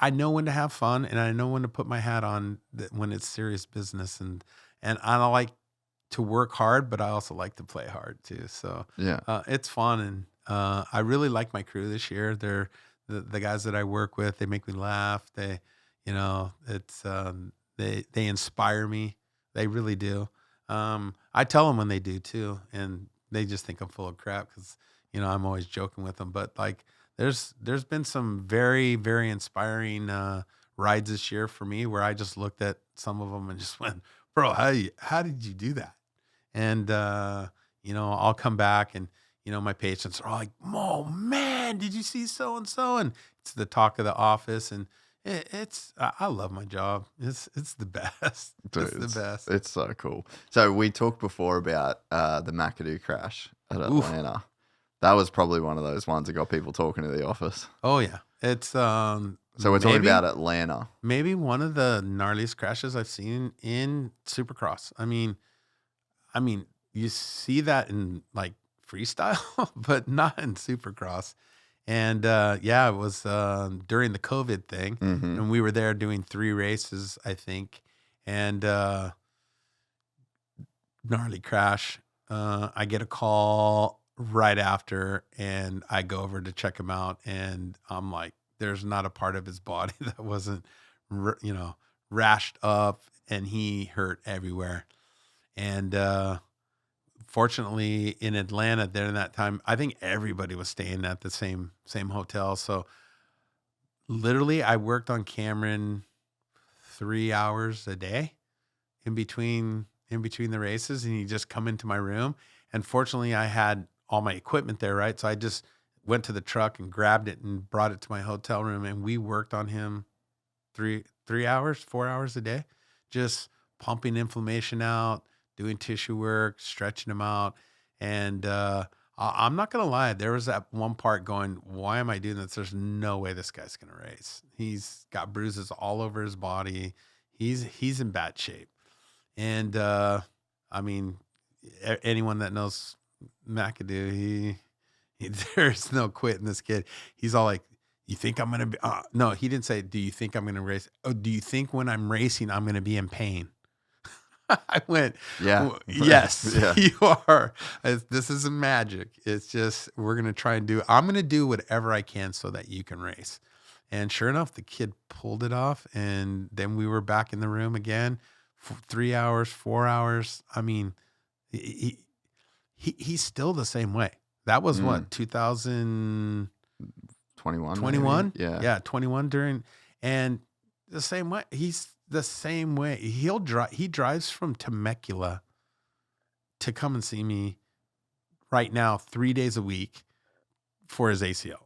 S2: I know when to have fun, and I know when to put my hat on when it's serious business, and I like to work hard, but I also like to play hard too. So it's fun, and I really like my crew this year. They're the guys that I work with. They make me laugh. They, they inspire me. They really do. I tell them when they do too, and they just think I'm full of crap because I'm always joking with them. But there's been some very, very inspiring rides this year for me where I just looked at some of them and just went, bro, how did you do that? And I'll come back and my patients are all like, oh man, did you see so and so? And it's the talk of the office, and I love my job. It's the best.
S1: Dude,
S2: it's the best.
S1: It's so cool. So we talked before about the Mcadoo crash at Atlanta. Oof. That was probably one of those ones that got people talking to the office.
S2: Oh yeah, it's
S1: so we're talking about Atlanta.
S2: Maybe one of the gnarliest crashes I've seen in Supercross. I mean, you see that in freestyle, but not in Supercross. And it was during the COVID thing, and we were there doing 3 races, I think, and gnarly crash. I get a call right after, and I go over to check him out, and I'm like, there's not a part of his body that wasn't, rashed up, and he hurt everywhere. And fortunately, in Atlanta, during that time, I think everybody was staying at the same hotel. So literally, I worked on Cameron 3 hours a day in between the races, and he'd just come into my room. And fortunately, I had all my equipment there, right? So I just went to the truck and grabbed it and brought it to my hotel room, and we worked on him 4 hours a day, just pumping inflammation out, doing tissue work, stretching him out. And I'm not going to lie, there was that one part going, why am I doing this? There's no way this guy's going to race. He's got bruises all over his body. He's in bad shape. And anyone that knows Mcadoo, there's no quit in this kid. He's all like, you think I'm going to be, no, he didn't say, do you think I'm going to race? Oh, do you think when I'm racing, I'm going to be in pain? I went,
S1: Yeah.
S2: Yes,
S1: Yeah.
S2: you are. This isn't magic. It's just, I'm going to do whatever I can so that you can race. And sure enough, the kid pulled it off. And then we were back in the room again for 3 hours, 4 hours. I mean, he's still the same way. That was what, 2021?
S1: 21? Yeah.
S2: Yeah, 21 during, and the same way. He's the same way. He drives from Temecula to come and see me right now 3 days a week for his ACL.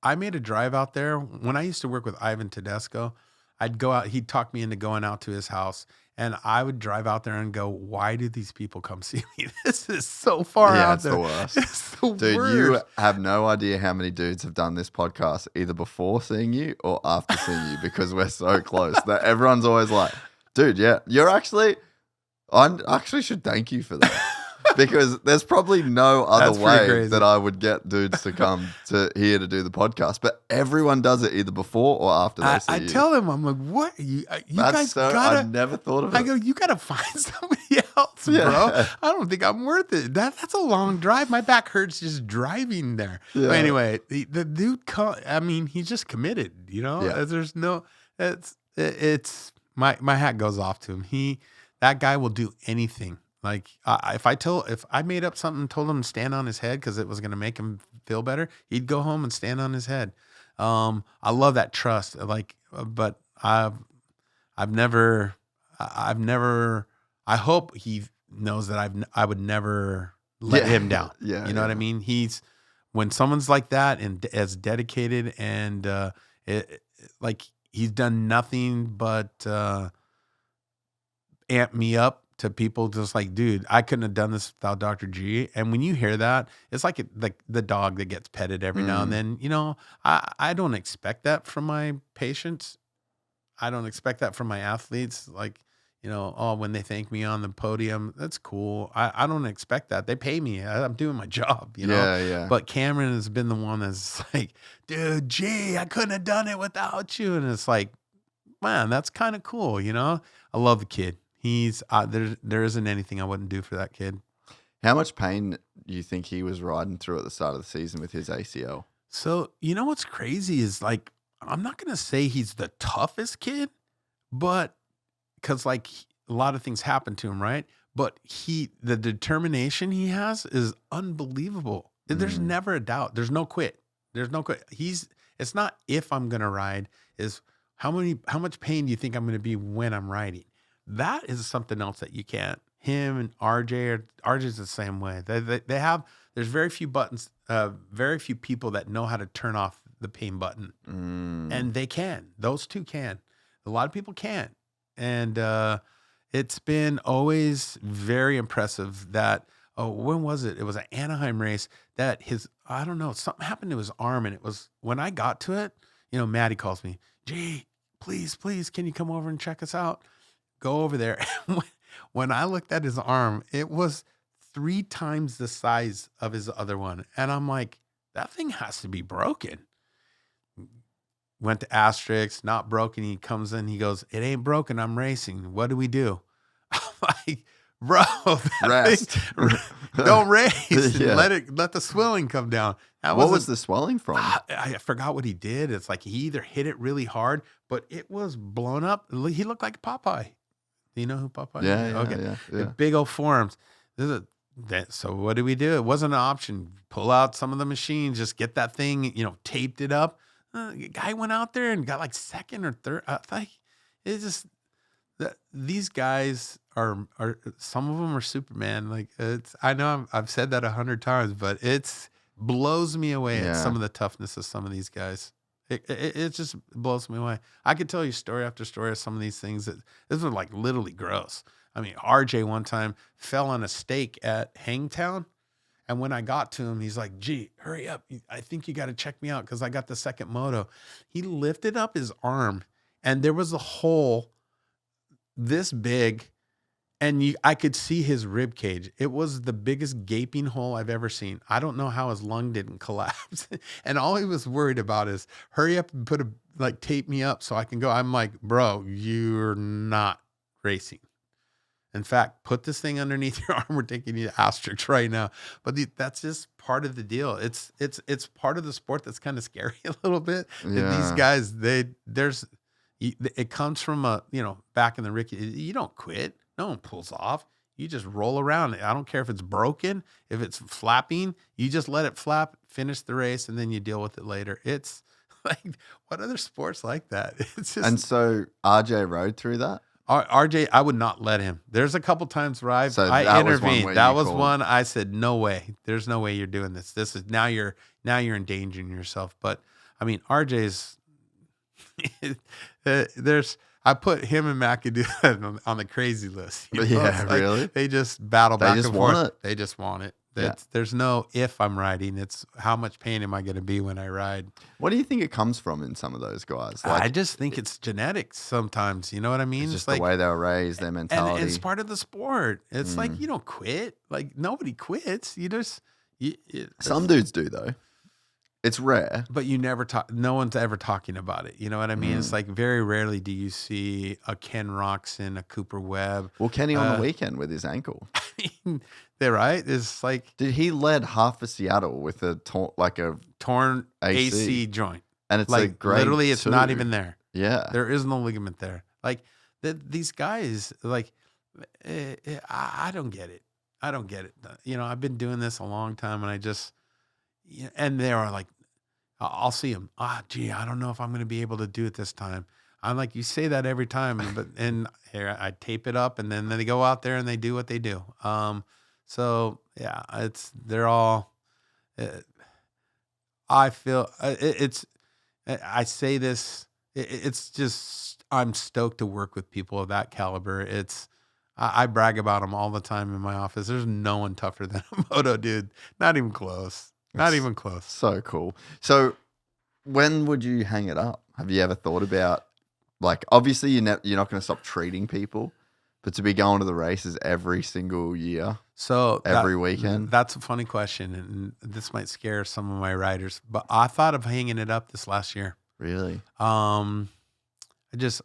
S2: I made a drive out there when I used to work with Ivan Tedesco. I'd go out, he'd talk me into going out to his house, and I would drive out there and go, why do these people come see me? This is so far out there.
S1: It's the worst.
S2: It's the
S1: Dude,
S2: worst.
S1: you have no idea how many dudes have done this podcast either before seeing you or after seeing you, because we're so close that everyone's always like, dude, yeah, I actually should thank you for that. Because there's probably no other way that I would get dudes to come to here to do the podcast, but everyone does it either before or after they see you.
S2: I tell them, I'm like, what? You guys
S1: I never thought of it.
S2: I go, you got to find somebody else, bro. I don't think I'm worth it. That's a long drive. My back hurts just driving there.
S1: Yeah.
S2: But anyway, the dude, he's just committed,
S1: Yeah.
S2: There's no, it's my hat goes off to him. That guy will do anything. Like if I made up something and told him to stand on his head because it was going to make him feel better, he'd go home and stand on his head. I love that trust. But I hope he knows that I would never let him down.
S1: Yeah.
S2: You know what I mean? When someone's like that and as dedicated and he's done nothing but amp me up to people, just like, dude, I couldn't have done this without Dr. G. And when you hear that, it's like the dog that gets petted every now and then. I don't expect that from my patients. I don't expect that from my athletes. Like, when they thank me on the podium, that's cool. I don't expect that. They pay me. I'm doing my job,
S1: Yeah.
S2: But Cameron has been the one that's like, dude, G, I couldn't have done it without you. And it's like, man, that's kind of cool, I love the kid. He's there isn't anything I wouldn't do for that kid.
S1: How much pain do you think he was riding through at the start of the season with his ACL?
S2: So, what's crazy is, like, I'm not going to say he's the toughest kid, but because, like, a lot of things happen to him, right? But the determination he has is unbelievable. There's never a doubt. There's no quit. It's not if I'm going to ride, is how much pain do you think I'm going to be when I'm riding? That is something else that you can't. Him and RJ's the same way. There's very few buttons, very few people that know how to turn off the pain button. And they can. Those two can. A lot of people can't. And it's been always very impressive that, when was it? It was an Anaheim race that something happened to his arm. And it was, when I got to it, Maddie calls me, Gee, please, can you come over and check us out? Go over there. When I looked at his arm, it was 3 times the size of his other one. And I'm like, that thing has to be broken. Went to Asterix, not broken. He comes in, he goes, it ain't broken. I'm racing. What do we do? I'm like, bro,
S1: Rest.
S2: Don't race.
S1: Yeah.
S2: Let the swelling come down.
S1: What was the swelling from?
S2: I forgot what he did. It's like he either hit it really hard, but it was blown up. He looked like Popeye. Do you know who Popeye is?
S1: Yeah,
S2: Okay.
S1: yeah.
S2: Big old forearms. So what did we do? It wasn't an option. Pull out some of the machines, just get that thing, taped it up. Guy went out there and got like second or third. It's just these guys are some of them are Superman. Like I know I've said that 100 times, but it's blows me away at some of the toughness of some of these guys. It just blows me away. I could tell you story after story of some of these things that this was like literally gross. I mean, RJ one time fell on a stake at Hangtown. And when I got to him, he's like, gee, hurry up. I think you got to check me out because I got the second moto. He lifted up his arm and there was a hole this big and I could see his rib cage. It was the biggest gaping hole I've ever seen. I don't know how his lung didn't collapse. And all he was worried about is hurry up and tape me up so I can go. I'm like, bro, you're not racing. In fact, put this thing underneath your arm. We're taking you to Asterix right now. But that's just part of the deal. It's part of the sport that's kind of scary a little bit. Yeah. These guys, it comes from back in the Ricky. You don't quit. No one pulls off. You just roll around. I don't care if it's broken, if it's flapping. You just let it flap, finish the race, and then you deal with it later. It's like, what other sports like that? It's just. And
S1: so RJ rode through that.
S2: RJ, I would not let him. There's a couple times where I intervened. That was one I said, no way. There's no way you're doing this. This is now you're endangering yourself. But I mean, RJ's I put him and Mcadoo on the crazy list.
S1: Yeah, really?
S2: They just battle back and forth.
S1: Want it.
S2: They just want it. There's no if I'm riding. It's how much pain am I going to be when I ride.
S1: What do you think it comes from in some of those guys?
S2: I just think it's genetics sometimes. You know what I mean?
S1: It's just the way they were raised, their mentality.
S2: And it's part of the sport. It's like you don't quit. Like nobody quits. You just
S1: some dudes do though. It's rare.
S2: But you never talk. No one's ever talking about it. You know what I mean? It's like very rarely do you see a Ken Roxon, a Cooper Webb.
S1: Well, Kenny on the weekend with his ankle.
S2: I mean, they're right. It's like
S1: he led half of Seattle with a
S2: torn AC joint,
S1: and it's like
S2: literally, it's not even there.
S1: Yeah,
S2: there is no ligament there. Like these guys, like I don't get it. I don't get it. I've been doing this a long time, and I just. And they are like, I'll see them. Gee, I don't know if I'm going to be able to do it this time. I'm like, you say that every time, and here I tape it up, and then they go out there and they do what they do. So yeah, they're all. I feel I say this. It's just I'm stoked to work with people of that caliber. I brag about them all the time in my office. There's no one tougher than a moto dude. Not even close. Not even close.
S1: So cool. So when would you hang it up? Have you ever thought about, like, obviously you're not going to stop treating people, but to be going to the races every single year, every weekend? That's
S2: a funny question, and this might scare some of my riders, but I thought of hanging it up this last year.
S1: Really?
S2: I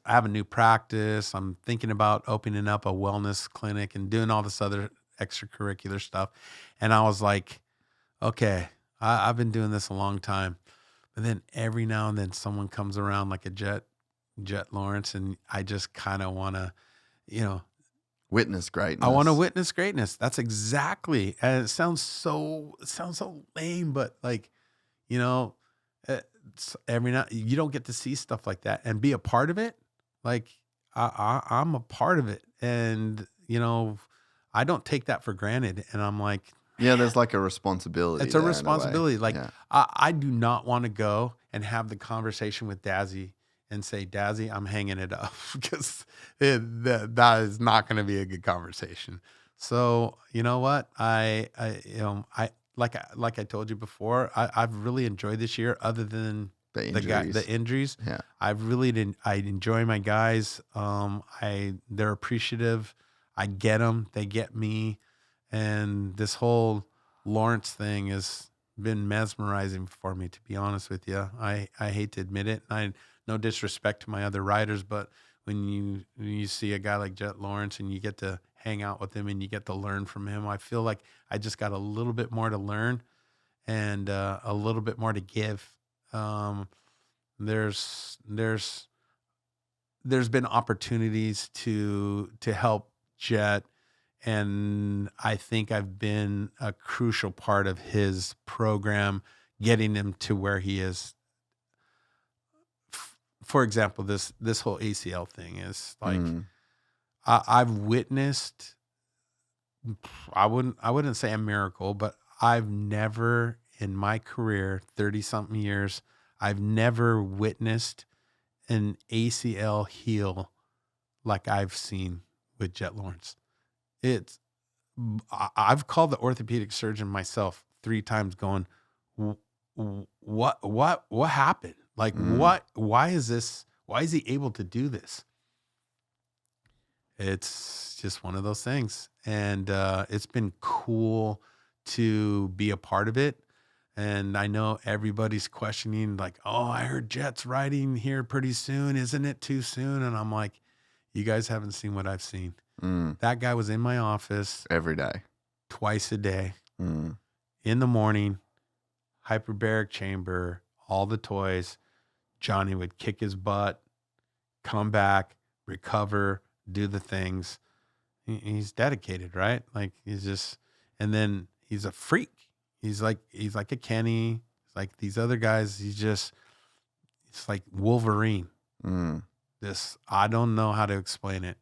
S2: have a new practice. I'm thinking about opening up a wellness clinic and doing all this other extracurricular stuff. And I was like, okay, I've been doing this a long time. But then every now and then someone comes around like a Jett Lawrence, and I just kind of want to,
S1: witness greatness.
S2: I want to witness greatness. That's exactly. And it sounds so lame, but like, every now you don't get to see stuff like that and be a part of it. Like I'm a part of it, and I don't take that for granted. And I'm like.
S1: Yeah, there's like a responsibility.
S2: It's a responsibility. Like I do not want to go and have the conversation with Dazzy and say, Dazzy, I'm hanging it up, because that is not going to be a good conversation. So you know what? I like I told you before, I've really enjoyed this year. Other than the injuries,
S1: yeah,
S2: I enjoy my guys. They're appreciative. I get them. They get me. And this whole Lawrence thing has been mesmerizing for me, to be honest with you. I hate to admit it. No disrespect to my other riders, but when you see a guy like Jett Lawrence and you get to hang out with him and you get to learn from him. I feel like I just got a little bit more to learn and a little bit more to give. There's been opportunities to help Jett, and I think I've been a crucial part of his program, getting him to where he is. For example, this whole ACL thing is like I've witnessed. I wouldn't say a miracle, but I've never in my career, 30-something years, I've never witnessed an ACL heal like I've seen with Jett Lawrence. I've called the orthopedic surgeon myself 3 times going, what happened? Like why is he able to do this? It's just one of those things. And it's been cool to be a part of it. And I know everybody's questioning like, oh, I heard Jett's riding here pretty soon. Isn't it too soon? And I'm like, you guys haven't seen what I've seen. That guy was in my office
S1: every day,
S2: twice a day, in the morning, hyperbaric chamber, all the toys. Johnny would kick his butt, come back, recover, do the things. He's dedicated, right? Like he's just, and then he's a freak. He's like a Kenny. He's like these other guys. It's like Wolverine. I don't know how to explain it.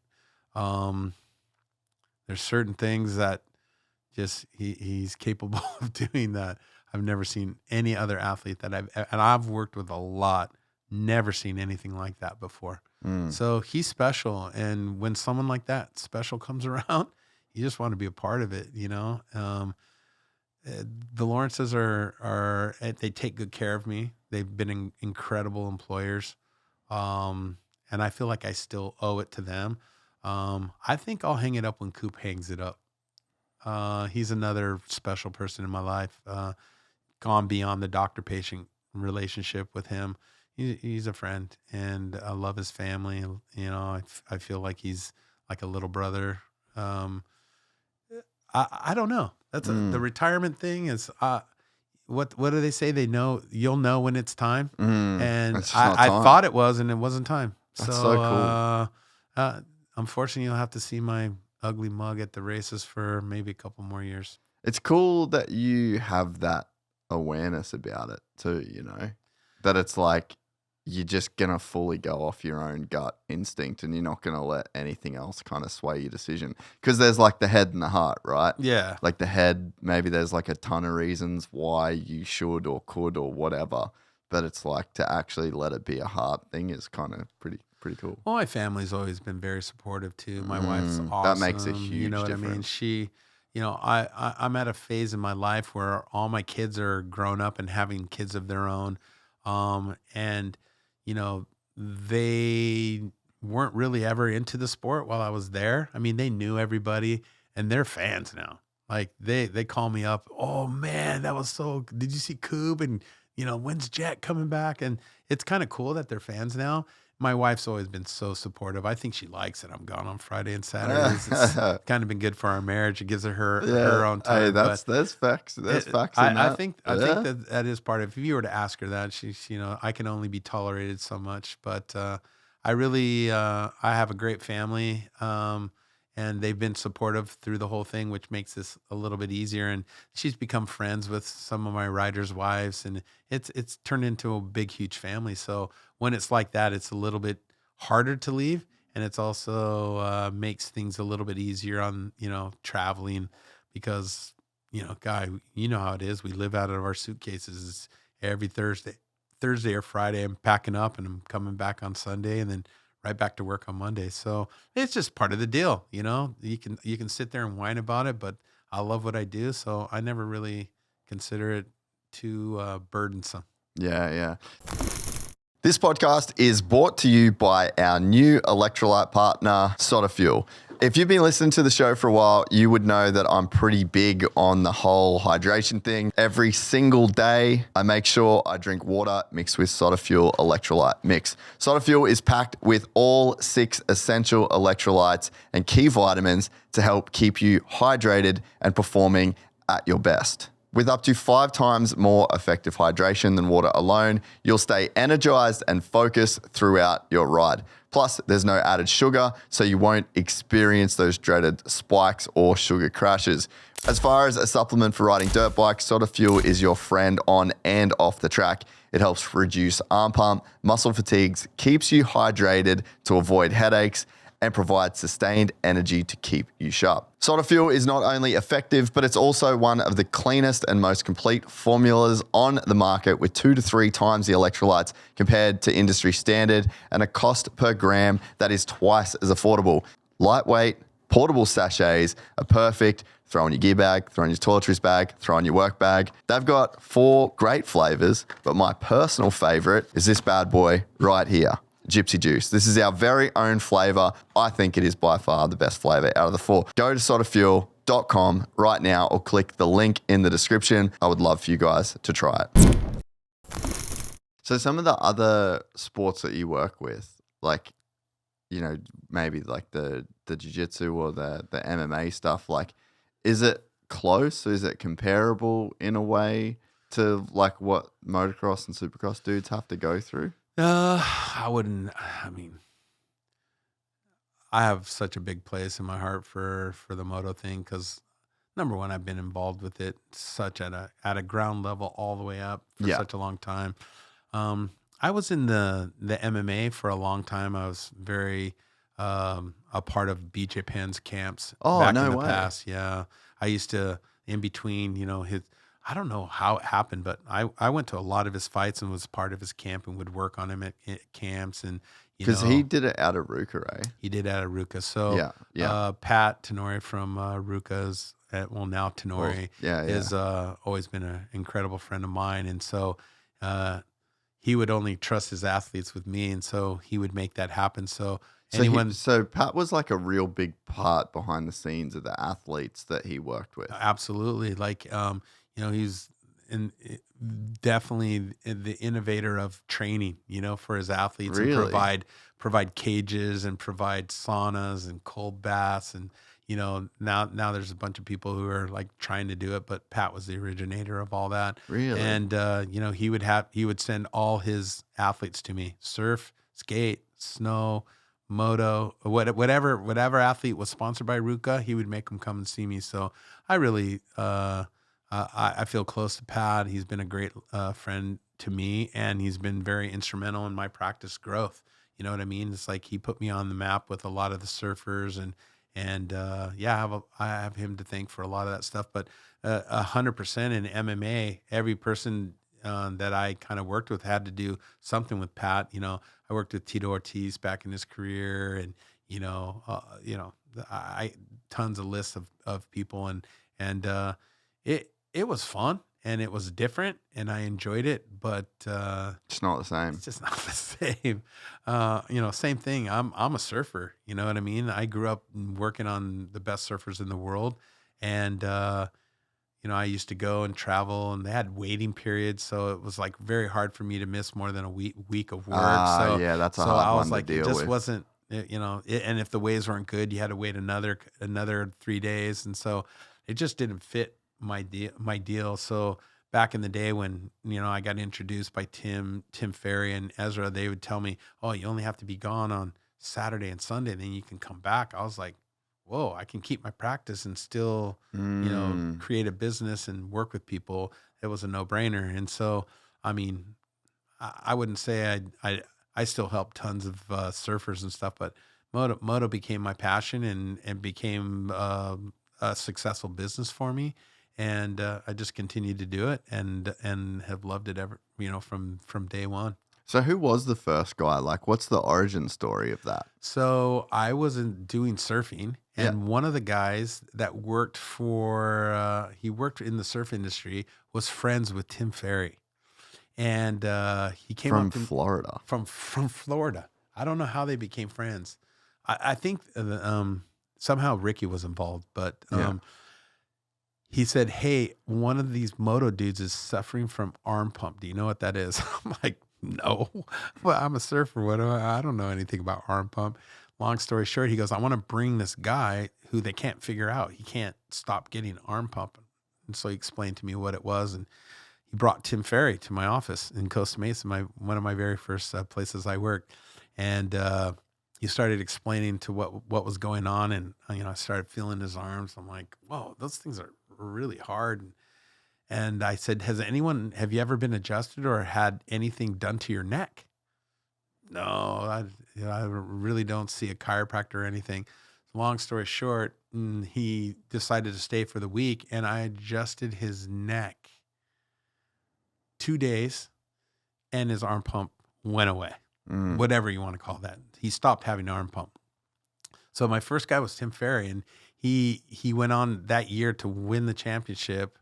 S2: There's certain things that just he's capable of doing that I've never seen any other athlete and I've worked with a lot, never seen anything like that before. So he's special. And when someone like that special comes around, you just want to be a part of it, you know? The Lawrences they take good care of me. They've been incredible employers. And I feel like I still owe it to them. I think I'll hang it up when Coop hangs it up. He's another special person in my life. Gone beyond the doctor-patient relationship with him. He's a friend, and I love his family. You know, I feel like he's like a little brother. I don't know. That's the retirement thing is, what do they say? You'll know when it's time. And I thought it was, and it wasn't time.
S1: That's so cool.
S2: Unfortunately, you'll have to see my ugly mug at the races for maybe a couple more years.
S1: It's cool that you have that awareness about it too, you know, that it's like you're just going to fully go off your own gut instinct and you're not going to let anything else kind of sway your decision. Because there's like the head and the heart, right?
S2: Yeah.
S1: Like the head, maybe there's like a ton of reasons why you should or could or whatever. But it's like to actually let it be a heart thing is kind of pretty cool.
S2: Well, my family's always been very supportive too. My wife's awesome.
S1: That makes a huge
S2: You know what
S1: difference.
S2: I mean? She, you know, I'm at a phase in my life where all my kids are grown up and having kids of their own. And, you know, they weren't really ever into the sport while I was there. I mean, they knew everybody and they're fans now. Like they call me up. Oh man, did you see Coob? And, you know, when's Jett coming back? And it's kind of cool that they're fans now. My wife's always been so supportive. I think she likes that I'm gone on Friday and Saturdays. It's kind of been good for our marriage. It gives her own time.
S1: Hey, there's facts. There's facts in that.
S2: I think that is part of it. If you were to ask her that, she's, you know, I can only be tolerated so much. But I really, I have a great family. And they've been supportive through the whole thing, which makes this a little bit easier. And she's become friends with some of my riders' wives, and it's turned into a big, huge family. So when it's like that, it's a little bit harder to leave, and it's also makes things a little bit easier on, you know, traveling because, you know, Guy, you know how it is. We live out of our suitcases every Thursday or Friday. I'm packing up and I'm coming back on Sunday, and then right back to work on Monday. So it's just part of the deal. You know, you can sit there and whine about it, but I love what I do. So I never really consider it too burdensome.
S1: Yeah. This podcast is brought to you by our new electrolyte partner, SOTA Fuel. If you've been listening to the show for a while, you would know that I'm pretty big on the whole hydration thing. Every single day, I make sure I drink water mixed with SOTA Fuel electrolyte mix. SOTA Fuel is packed with all 6 essential electrolytes and key vitamins to help keep you hydrated and performing at your best. With up to 5 times more effective hydration than water alone, you'll stay energized and focused throughout your ride. Plus, there's no added sugar, so you won't experience those dreaded spikes or sugar crashes. As far as a supplement for riding dirt bikes, SOTA Fuel is your friend on and off the track. It helps reduce arm pump, muscle fatigues, keeps you hydrated to avoid headaches, and provides sustained energy to keep you sharp. SOTA Fuel is not only effective, but it's also one of the cleanest and most complete formulas on the market, with 2 to 3 times the electrolytes compared to industry standard and a cost per gram that is twice as affordable. Lightweight, portable sachets are perfect. Throw in your gear bag, throw in your toiletries bag, throw in your work bag. They've got 4 great flavors, but my personal favorite is this bad boy right here. Gypsy juice. This is our very own flavor. I think it is by far the best flavor out of the 4. Go to sotafuel.com right now or click the link in the description. I would love for you guys to try it. So some of the other sports that you work with, like, you know, maybe like the jiu-jitsu or the MMA stuff, like, is it close? Is it comparable in a way to like what motocross and supercross dudes have to go through?
S2: I wouldn't. I mean, I have such a big place in my heart for the moto thing because, number one, I've been involved with it such at a ground level all the way up for such a long time. I was in the MMA for a long time. I was very a part of BJ Penn's camps back in the past. Yeah, I used to in between, you know, I don't know how it happened, but I went to a lot of his fights and was part of his camp and would work on him at camps. And
S1: because he did it out of Ruka, right?
S2: He did it out of Ruka. So Pat Tenori from Ruka's, now Tenori, is always been an incredible friend of mine. And so he would only trust his athletes with me, and so he would make that happen. So Pat was like a real big part behind the scenes of the athletes that he worked with. Absolutely, like you know, he's definitely the innovator of training, you know, for his athletes, and provide cages and provide saunas and cold baths. And, you know, now there's a bunch of people who are like trying to do it, but Pat was the originator of all that.
S1: Really?
S2: And, you know, he would send all his athletes to me: surf, skate, snow, moto, whatever athlete was sponsored by Ruka, he would make them come and see me. So I really, I feel close to Pat. He's been a great friend to me, and he's been very instrumental in my practice growth. You know what I mean? It's like he put me on the map with a lot of the surfers, and I have him to thank for a lot of that stuff. But 100% in MMA, every person that I kind of worked with had to do something with Pat. You know, I worked with Tito Ortiz back in his career, and I tons of lists of people, and it was fun and it was different and I enjoyed it, but
S1: it's not the same.
S2: It's just not the same. You know, same thing. I'm a surfer. You know what I mean? I grew up working on the best surfers in the world, and you know, I used to go and travel, and they had waiting periods, so it was like very hard for me to miss more than a week of work.
S1: Yeah, that's a hard one to deal with.
S2: It just wasn't. You know, and if the waves weren't good, you had to wait another 3 days, and so it just didn't fit my deal. So back in the day when, you know, I got introduced by Tim Ferry and Ezra, they would tell me, "Oh, you only have to be gone on Saturday and Sunday, then you can come back." I was like, whoa, I can keep my practice and still, you know, create a business and work with people. It was a no-brainer. And so, I mean, I wouldn't say I still help tons of surfers and stuff, but moto became my passion and became a successful business for me. And I just continued to do it and have loved it ever, you know, from day one.
S1: So who was the first guy? Like, what's the origin story of that?
S2: So I wasn't doing surfing, and one of the guys that worked he worked in the surf industry, was friends with Tim Ferry. And he came
S1: from
S2: up
S1: Florida.
S2: From Florida. I don't know how they became friends. I think somehow Ricky was involved, but he said, "Hey, one of these moto dudes is suffering from arm pump. Do you know what that is?" I'm like, "No." Well, I'm a surfer. What do I don't know anything about arm pump. Long story short, he goes, "I want to bring this guy who they can't figure out. He can't stop getting arm pump." And so he explained to me what it was, and he brought Tim Ferry to my office in Costa Mesa, one of my very first places I worked, and he started explaining to what was going on, and I started feeling his arms. I'm like, "Whoa, those things are really hard." And I said, have you ever been adjusted or had anything done to your neck? No, I really don't see a chiropractor or anything. Long story short, he decided to stay for the week, and I adjusted his neck 2 days, and his arm pump went away. Whatever you want to call that. He stopped having arm pump. So my first guy was Tim Ferry, and he went on that year to win the championship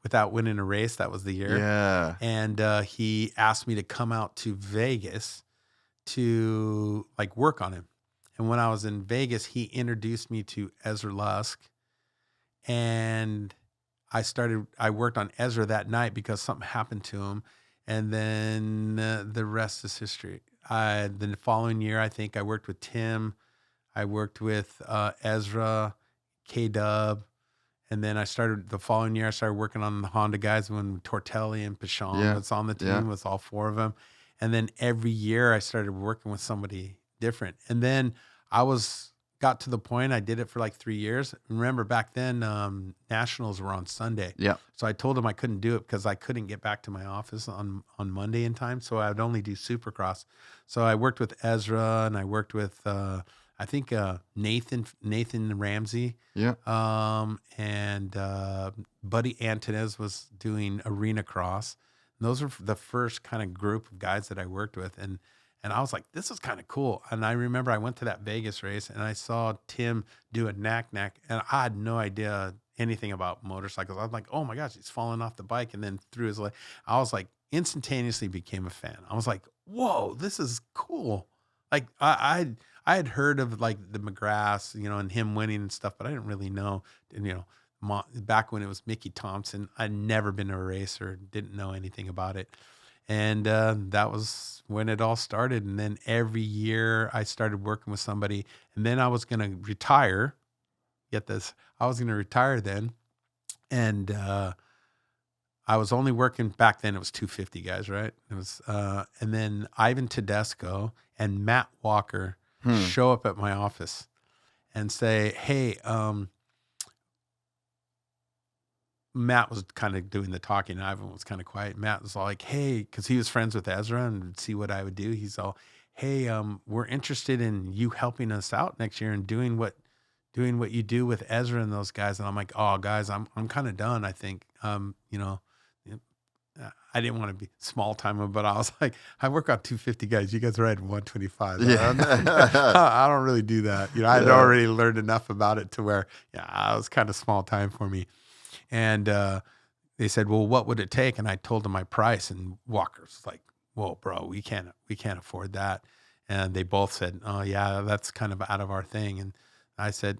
S2: without winning a race. That was the year.
S1: Yeah.
S2: And he asked me to come out to Vegas to work on him. And when I was in Vegas, he introduced me to Ezra Lusk, and I worked on Ezra that night because something happened to him. And then the rest is history. The following year, I think I worked with Tim. I worked with Ezra, K-Dub. And then the following year, I started working on the Honda guys when Tortelli and Pichon was on the team with all 4 of them. And then every year I started working with somebody different. And then got to the point, I did it for 3 years. Remember back then, nationals were on Sunday.
S1: Yeah.
S2: So I told him I couldn't do it because I couldn't get back to my office on Monday in time. So I would only do Supercross. So I worked with Ezra, and I worked with, I think, Nathan Ramsey.
S1: Yeah.
S2: And Buddy Antonez was doing Arena Cross. And those were the first kind of group of guys that I worked with. And I was like, this is kind of cool. And I remember I went to that Vegas race, and I saw Tim do a knack, and I had no idea anything about motorcycles. I was like, oh my gosh, he's falling off the bike and then threw his leg. I was like, instantaneously became a fan. I was like, whoa, this is cool. Like I had heard of the McGraths, and him winning and stuff, but I didn't really know, back when it was Mickey Thompson, I'd never been to a race or didn't know anything about it. And that was when it all started. And then every year I started working with somebody, and then I was going to retire. Get this. I was going to retire then. And I was only working back then. It was 250 guys, right? It was, and then Ivan Tedesco and Matt Walker show up at my office and say, hey, Matt was kind of doing the talking. Ivan was kind of quiet. Matt was all like, hey, because he was friends with Ezra and would see what I would do. He's all, hey, we're interested in you helping us out next year and doing what you do with Ezra and those guys. And I'm like, oh, guys, I'm kind of done, I think. I didn't want to be small time, but I was like, I work on 250 guys. You guys are at 125.
S1: Yeah.
S2: I don't really do that. I had already learned enough about it to where, it was kind of small time for me. And they said, well, what would it take? And I told them my price, and Walker's like, whoa, bro, we can't afford that. And they both said, oh yeah, that's kind of out of our thing. And I said,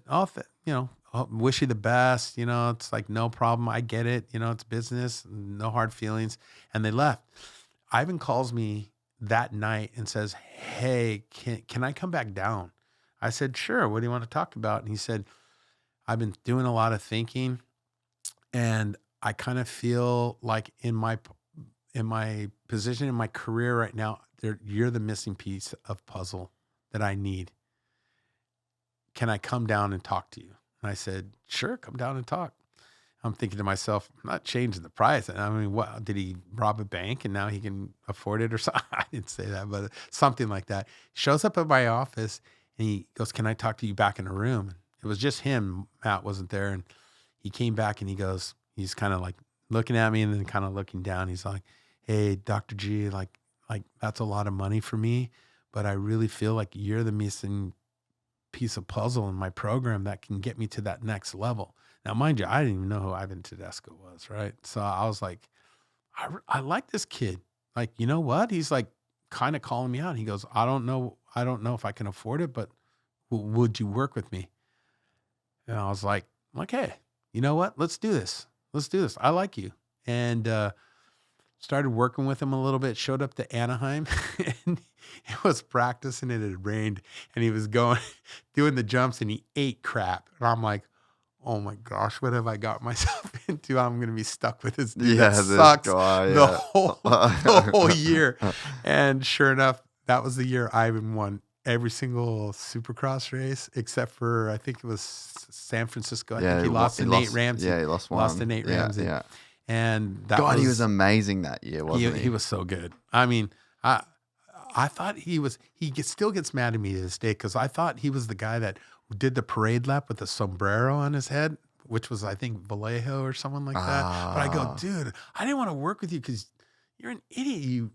S2: wish you the best. It's like, no problem. I get it. It's business, no hard feelings. And they left. Ivan calls me that night and says, hey, can I come back down? I said, sure. What do you want to talk about? And he said, I've been doing a lot of thinking, and I kind of feel like in my position in my career right now, you're the missing piece of puzzle that I need. Can I come down and talk to you? And I said, sure, come down and talk. I'm thinking to myself, I'm not changing the price. I mean, what, did he rob a bank and now he can afford it or something? I didn't say that, but something like that. He shows up at my office and he goes, can I talk to you back in a room? It was just him. Matt wasn't there. And he came back and he goes, he's kind of like looking at me and then kind of looking down. He's like, hey, Dr. G, like that's a lot of money for me, but I really feel like you're the missing piece of puzzle in my program that can get me to that next level. Now, mind you, I didn't even know who Ivan Tedesco was, right? So I was like, I like this kid. Like, you know what? He's like kind of calling me out. He goes, I don't know if I can afford it, but would you work with me? And I was like, hey, you know what? Let's do this. I like you. And started working with him a little bit, showed up to Anaheim and it was practicing and it had rained and he was doing the jumps and he ate crap. And I'm like, oh my gosh, what have I got myself into? I'm going to be stuck with this dude that sucks the whole year. And sure enough, that was the year Ivan won every single Supercross race, except for, I think it was San Francisco. I think he lost to Nate Ramsey.
S1: Yeah, he lost one.
S2: Lost to Nate Ramsey.
S1: Yeah.
S2: And that
S1: God, he was amazing that year, wasn't he?
S2: He was so good. I mean, I thought he still gets mad at me to this day because I thought he was the guy that did the parade lap with the sombrero on his head, which was, I think, Vallejo or someone like that. But I go, dude, I didn't want to work with you because you're an idiot. You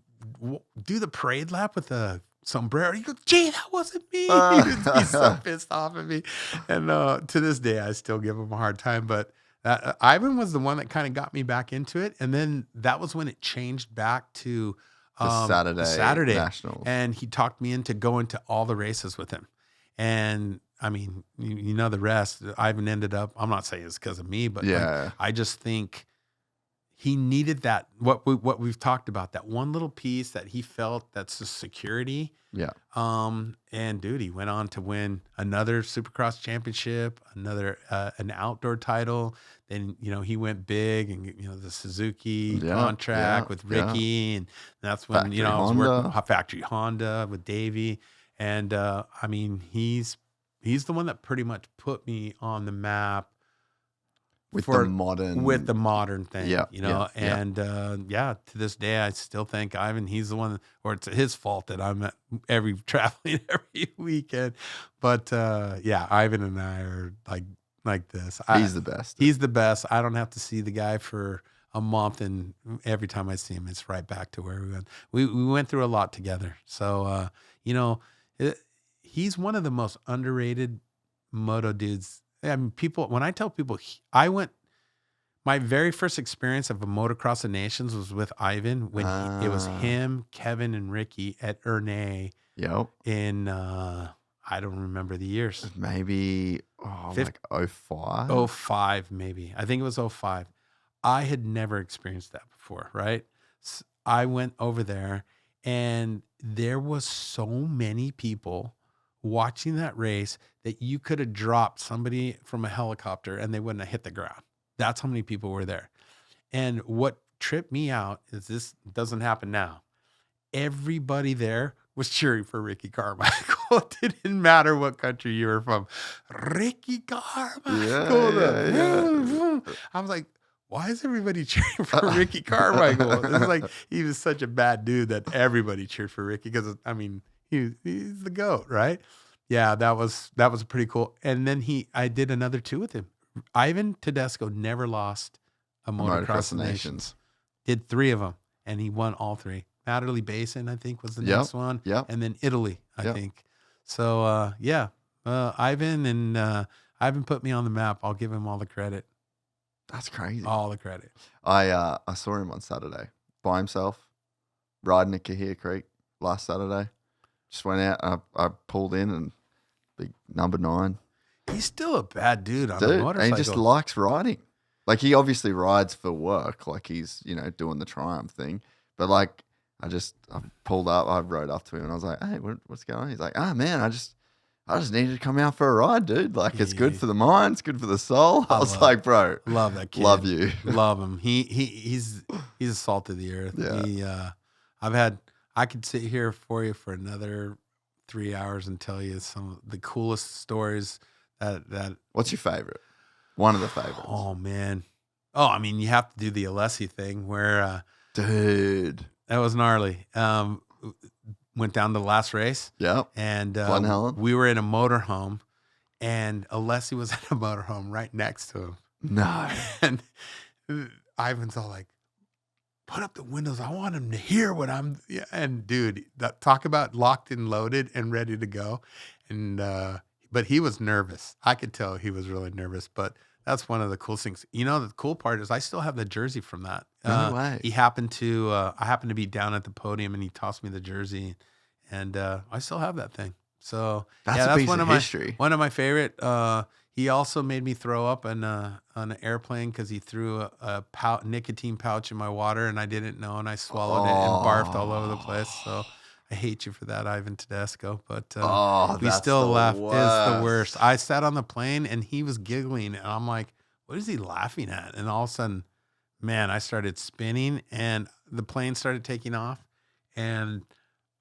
S2: do the parade lap with the sombrero. You go, gee, that wasn't me. He's so pissed off at me. And to this day, I still give him a hard time. But Ivan was the one that kind of got me back into it. And then that was when it changed back to the Saturday
S1: Nationals.
S2: And he talked me into going to all the races with him. And I mean, you know the rest. Ivan ended up, I'm not saying it's because of me, but like, I just think he needed that, what we've talked about, that one little piece that he felt that's the security.
S1: Yeah.
S2: And dude, he went on to win another Supercross championship, another an outdoor title. Then, you know, he went big and, you know, the Suzuki contract with Ricky. And that's when,
S1: Factory
S2: you know, I was
S1: Honda.
S2: working Factory Honda with Davey. And I mean, he's the one that pretty much put me on the map
S1: with the modern
S2: thing, you know, and to this day, I still think Ivan, he's the one, or it's his fault that I'm traveling every weekend. But Ivan and I are like this.
S1: He's the best.
S2: He's the best. I don't have to see the guy for a month, and every time I see him, it's right back to where we went. We went through a lot together. So, you know, he's one of the most underrated moto dudes. I mean, when I tell people, my very first experience of a Motocross of Nations was with Ivan when it was him, Kevin, and Ricky at Ernay.
S1: Yep.
S2: In, I don't remember the years.
S1: Maybe, like 05?
S2: 05, maybe. I think it was 05. I had never experienced that before, right? So I went over there and there was so many people watching that race that you could have dropped somebody from a helicopter and they wouldn't have hit the ground. That's how many people were there. And what tripped me out is this doesn't happen now. Everybody there was cheering for Ricky Carmichael. It didn't matter what country you were from. Ricky Carmichael.
S1: Yeah.
S2: I was like, why is everybody cheering for Ricky Carmichael? It's like he was such a bad dude that everybody cheered for Ricky because, I mean, he's the GOAT, right? Yeah, that was pretty cool. And then I did another two with him. Ivan Tedesco never lost a Motocross of Nations. Did 3 of them, and he won all 3. Matterley Basin, I think, was the next one.
S1: Yep.
S2: And then Italy, I think. So, Ivan put me on the map. I'll give him all the credit.
S1: That's crazy.
S2: All the credit.
S1: I saw him on Saturday by himself, riding at Cahir Creek last Saturday. Just went out. I pulled in and big number 9.
S2: He's still a bad dude on a motorcycle.
S1: And he just likes riding. Like, he obviously rides for work. Like, he's, you know, doing the Triumph thing. But, like, I pulled up. I rode up to him and I was like, hey, what's going on? He's like, man, I just needed to come out for a ride, dude. Like, it's good for the mind. It's good for the soul. I was like, bro.
S2: Love that kid.
S1: Love you.
S2: Love him. He's a salt of the earth.
S1: Yeah.
S2: I could sit here for you for another 3 hours and tell you some of the coolest stories that.
S1: What's your favorite? One of the favorites.
S2: Oh, man. Oh, I mean, you have to do the Alessi thing where.
S1: Dude.
S2: That was gnarly. Went down to the last race.
S1: Yep.
S2: And
S1: Glen Helen.
S2: We were in a motorhome, and Alessi was in a motorhome right next to him.
S1: No.
S2: And Ivan's all like, put up the windows. I want him to hear what I'm. Yeah. And dude, talk about locked and loaded and ready to go. And but he was nervous. I could tell he was really nervous. But that's one of the cool things. You know, the cool part is I still have the jersey from that.
S1: No way.
S2: I happened to be down at the podium and he tossed me the jersey, and I still have that thing. So
S1: that's a piece
S2: one
S1: of
S2: my
S1: history.
S2: One of my favorite. He also made me throw up on an airplane because he threw a nicotine pouch in my water, and I didn't know, and I swallowed it and barfed all over the place. So I hate you for that, Ivan Tedesco. But we
S1: that's
S2: still
S1: the
S2: laugh. It's the
S1: worst.
S2: worst. I sat on the plane, and he was giggling, and I'm like, what is he laughing at? And all of a sudden, man, I started spinning, and the plane started taking off, and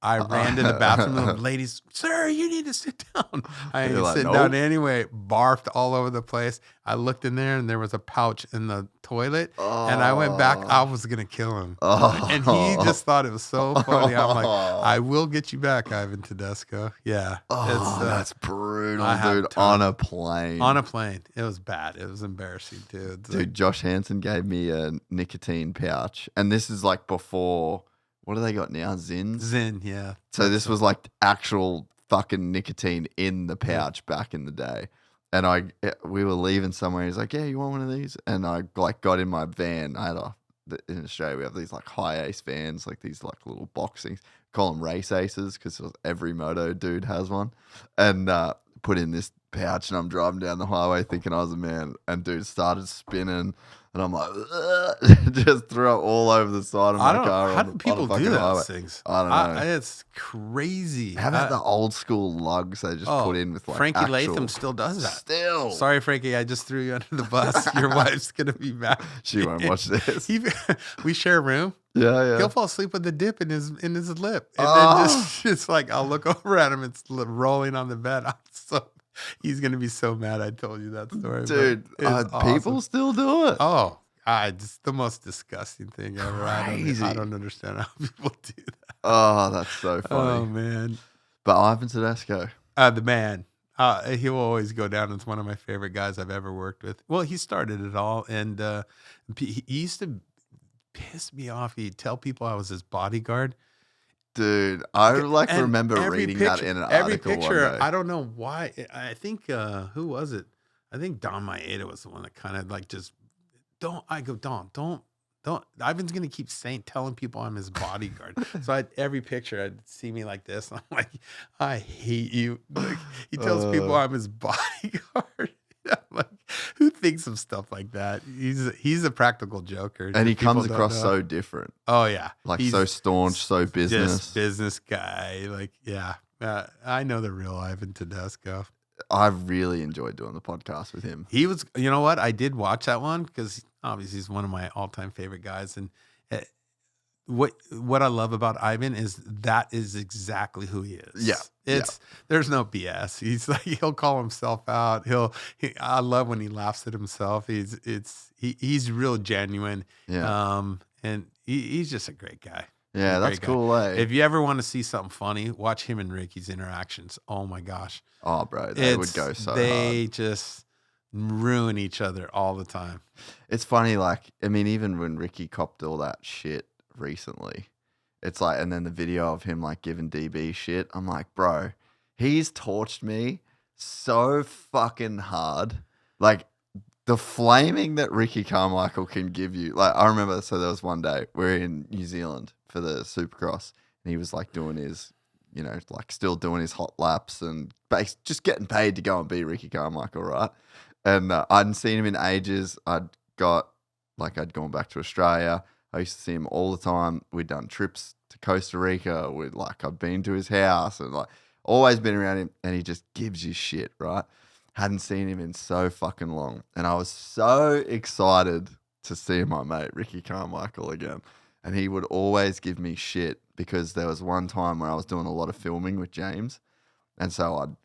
S2: I ran to the bathroom. The ladies, sir, you need to sit down. I ain't
S1: like,
S2: sitting
S1: nope.
S2: down anyway. Barfed all over the place. I looked in there, and there was a pouch in the toilet. And I went back. I was going to kill him. And he just thought it was so funny. I'm like, I will get you back, Ivan Tedesco. Yeah.
S1: That's brutal,
S2: I have
S1: dude. On a plane.
S2: On a plane. It was bad. It was embarrassing, too.
S1: Dude, Josh Hansen gave me a nicotine pouch. And this is like before... What do they got now? Zins?
S2: Zin, yeah.
S1: So this was like actual fucking nicotine in the pouch back in the day. And we were leaving somewhere. He's like, yeah, you want one of these? And I like got in my van. In Australia, we have these like high ace vans, like these like little boxings. Call them race aces because every moto dude has one. And put in this pouch, and I'm driving down the highway thinking I was a man. And dude started spinning. And I'm like, just threw up all over the side of my car.
S2: How do people do those things?
S1: I don't know.
S2: It's crazy.
S1: How about the old school lugs they just put in with like
S2: Frankie Latham still does that.
S1: Still.
S2: Sorry, Frankie, I just threw you under the bus. Your wife's going to be mad.
S1: She won't watch this.
S2: We share a room.
S1: Yeah.
S2: He'll fall asleep with the dip in his lip. And then just like, I'll look over at him. It's rolling on the bed. He's going to be so mad I told you that story.
S1: Dude, people still do it.
S2: Oh, it's the most disgusting thing ever.
S1: Crazy.
S2: I don't understand how people do that.
S1: Oh, that's so funny.
S2: Oh, man.
S1: But Ivan Tedesco.
S2: The man. He will always go down as one of my favorite guys I've ever worked with. Well, he started it all, and he used to piss me off. He'd tell people I was his bodyguard.
S1: Dude, I remember reading that in an article.
S2: Every picture,
S1: one day.
S2: I don't know why. I think, who was it? I think Don Maeda was the one that kind of like just, don't. Ivan's going to keep telling people I'm his bodyguard. So every picture, I'd see me like this. And I'm like, I hate you. Like, he tells people I'm his bodyguard. I'm like, who thinks of stuff like that? He's a practical joker.
S1: And he comes across so different.
S2: Oh, yeah.
S1: Like so staunch, so business.
S2: Just business guy. Like, yeah. I know the real Ivan Tedesco.
S1: I really enjoyed doing the podcast with him.
S2: He was, you know what? I did watch that one because obviously he's one of my all-time favorite guys. And what I love about Ivan is that is exactly who he is.
S1: Yeah.
S2: There's no BS. He's like, he'll call himself out. I love when he laughs at himself. He's real genuine.
S1: Yeah.
S2: And he's just a great guy.
S1: Yeah, that's cool.
S2: If you ever want to see something funny, watch him and Ricky's interactions. Oh my gosh.
S1: Oh, bro, they would go so hard.
S2: They just ruin each other all the time.
S1: It's funny, like, I mean, even when Ricky copped all that shit recently, it's like, and then the video of him like giving DB shit, I'm like, bro, he's torched me so fucking hard. Like, the flaming that Ricky Carmichael can give you. Like, I remember, so there was one day we're in New Zealand for the Supercross, and he was like doing his, like still doing his hot laps and just getting paid to go and be Ricky Carmichael, right? And I hadn't seen him in ages. I'd gone back to Australia. I used to see him all the time. We'd done trips to Costa Rica. I'd been to his house and like always been around him, and he just gives you shit, right? Hadn't seen him in so fucking long. And I was so excited to see my mate, Ricky Carmichael, again. And he would always give me shit because there was one time where I was doing a lot of filming with James. And so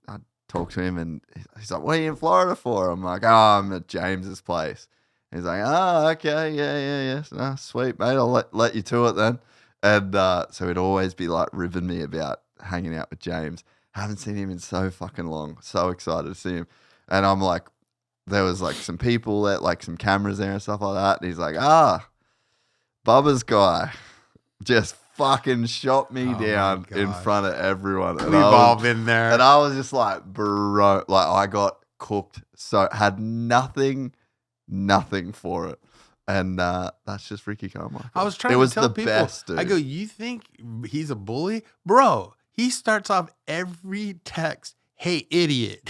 S1: I'd talk to him, and he's like, what are you in Florida for? I'm like, I'm at James's place. And he's like, oh, okay, yeah. Oh, sweet, mate. I'll let you to it then. And so he'd always be like ribbing me about hanging out with James. Haven't seen him in so fucking long. So excited to see him. And I'm like, there was like some people there, like some cameras there and stuff like that. And he's like, Bubba's guy just fucking shot me down in front of everyone. And
S2: we've all been there.
S1: And I was just like, bro, like I got cooked. So had nothing for it. And that's just Ricky Carmichael.
S2: I was trying to tell people, best, dude. I go, you think he's a bully? Bro, he starts off every text, hey, idiot.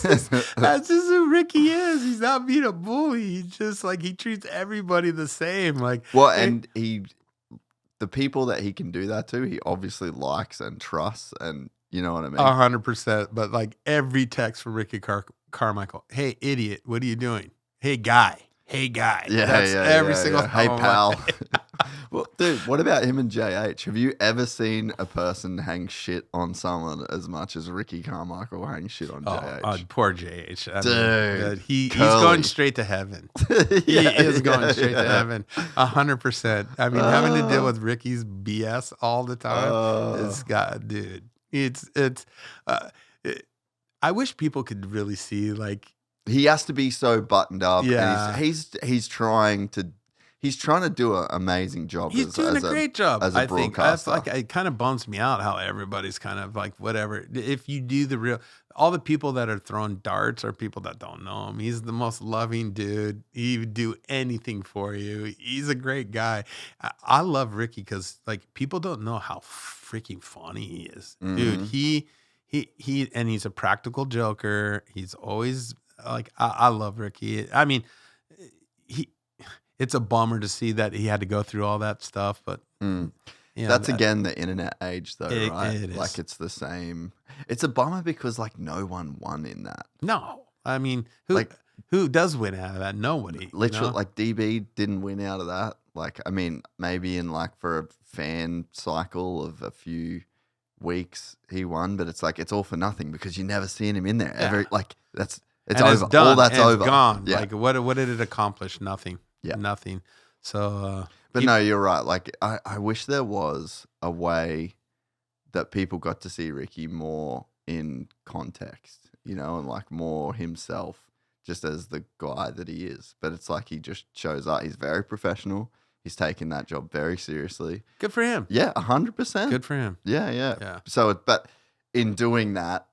S2: That's just who Ricky is. He's not being a bully. He's just like, he treats everybody the same. Like,
S1: Well, and the people that he can do that to, he obviously likes and trusts, and you know what I mean?
S2: 100%. But like every text from Ricky Carmichael, hey, idiot, what are you doing? Hey, guy. Yeah, that's every single
S1: Hey,
S2: time.
S1: pal. Well, dude, what about him and JH? Have you ever seen a person hang shit on someone as much as Ricky Carmichael hangs shit on JH?
S2: Oh, poor JH.
S1: Dude,
S2: he's going straight to heaven. He is going straight to heaven. 100%. I mean, having to deal with Ricky's BS all the time is dude. I wish people could really see, like,
S1: he has to be so buttoned up.
S2: Yeah.
S1: He's trying to do an amazing job.
S2: He's doing a great job.
S1: as a
S2: I think
S1: broadcaster.
S2: that's like, it kind of bums me out how everybody's kind of like, whatever. If you do all the people that are throwing darts are people that don't know him. He's the most loving dude. He would do anything for you. He's a great guy. I love Ricky because like people don't know how freaking funny he is, dude. He and he's a practical joker. He's always like, I love Ricky. I mean, it's a bummer to see that he had to go through all that stuff, but
S1: that's again the internet age, though, right?
S2: It is.
S1: Like it's the same. It's a bummer because like no one won in that.
S2: No, I mean, who does win out of that? Nobody.
S1: Literally,
S2: you know?
S1: like DB didn't win out of that. Like, I mean, maybe in like for a fan cycle of a few weeks he won, but it's like it's all for nothing because you never seen him in there ever. Like it's over.
S2: Done.
S1: All that's over.
S2: It's gone.
S1: Yeah.
S2: Like what did it accomplish? Nothing.
S1: Yeah.
S2: Nothing. So,
S1: but no, you're right. Like I wish there was a way that people got to see Ricky more in context, you know, and like more himself, just as the guy that he is. But it's like he just shows up. He's very professional. He's taking that job very seriously.
S2: good for him.
S1: Yeah, 100%.
S2: Good for him.
S1: Yeah. So, but in doing that,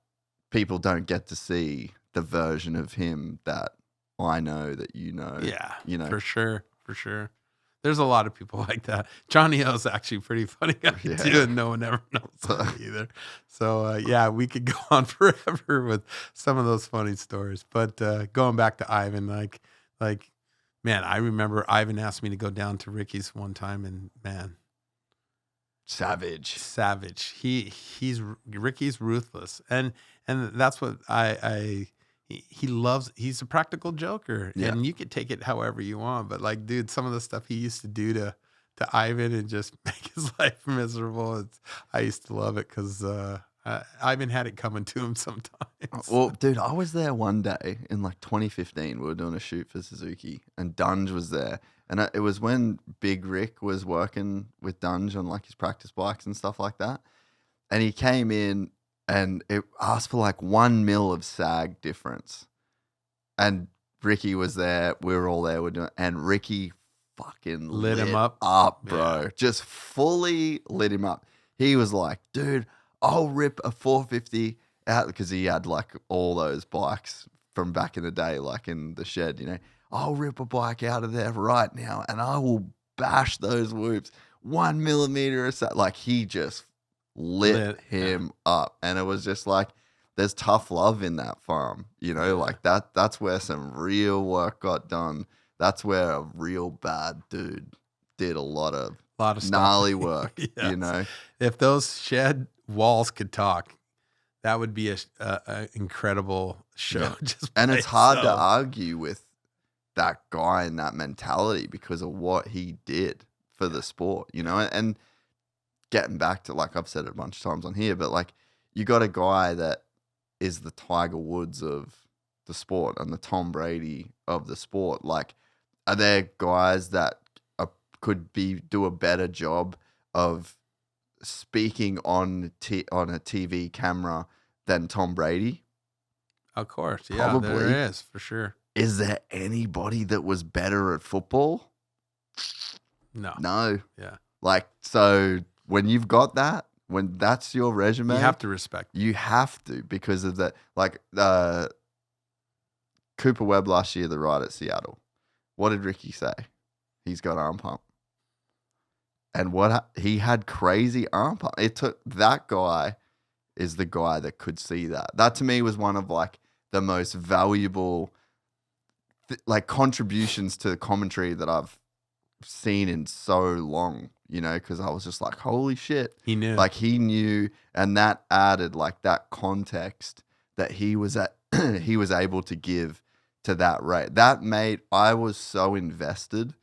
S1: people don't get to see the version of him that I know that you know.
S2: Yeah,
S1: you know,
S2: for sure. There's a lot of people like that. Johnny O's actually pretty funny guy too, and no one ever knows that either. So yeah, we could go on forever with some of those funny stories. But going back to Ivan, like man, I remember Ivan asked me to go down to Ricky's one time, and man,
S1: savage.
S2: He's Ricky's ruthless, and that's what he loves. He's a practical joker, and you could take it however you want. But like, dude, some of the stuff he used to do to Ivan and just make his life miserable. I used to love it because Ivan had it coming to him sometimes.
S1: Well, dude, I was there one day in like 2015. We were doing a shoot for Suzuki, and Dunge was there. And it was when Big Rick was working with Dunge on like his practice bikes and stuff like that. And he came in and it asked for like 1 mil of sag difference. And Ricky was there. We were all there. And Ricky fucking
S2: lit him up,
S1: bro. Yeah. Just fully lit him up. He was like, dude, I'll rip a 450 out, because he had like all those bikes from back in the day, like in the shed, you know. I'll rip a bike out of there right now and I will bash those whoops 1 millimeter or so. Like he just lit him up. And it was just like, there's tough love in that farm, you know, like that's where some real work got done. That's where a real bad dude did a lot of gnarly work,
S2: yes.
S1: You know.
S2: If those shed walls could talk, that would be a incredible show.
S1: Yeah.
S2: Just
S1: and it's hard to argue with that guy and that mentality because of what he did for the sport, you know. And getting back to, like I've said it a bunch of times on here, but like you got a guy that is the Tiger Woods of the sport and the Tom Brady of the sport. Like, are there guys that could do a better job of speaking on a TV camera than Tom Brady?
S2: Of course, yeah,
S1: Probably.
S2: there is, for sure.
S1: Is there anybody that was better at football? No.
S2: Yeah.
S1: Like, so when you've got that, when that's your resume,
S2: you have to respect it.
S1: You have to, because of that. Like, Cooper Webb last year, the ride at Seattle. What did Ricky say? He's got arm pump. And he had crazy arm pump. It took that guy is the guy that could see that. That to me was one of like the most valuable like contributions to commentary that I've seen in so long, you know, because I was just like, holy shit.
S2: He knew.
S1: Like he knew, and that added like that context that he was able to give to that race. That made, I was so invested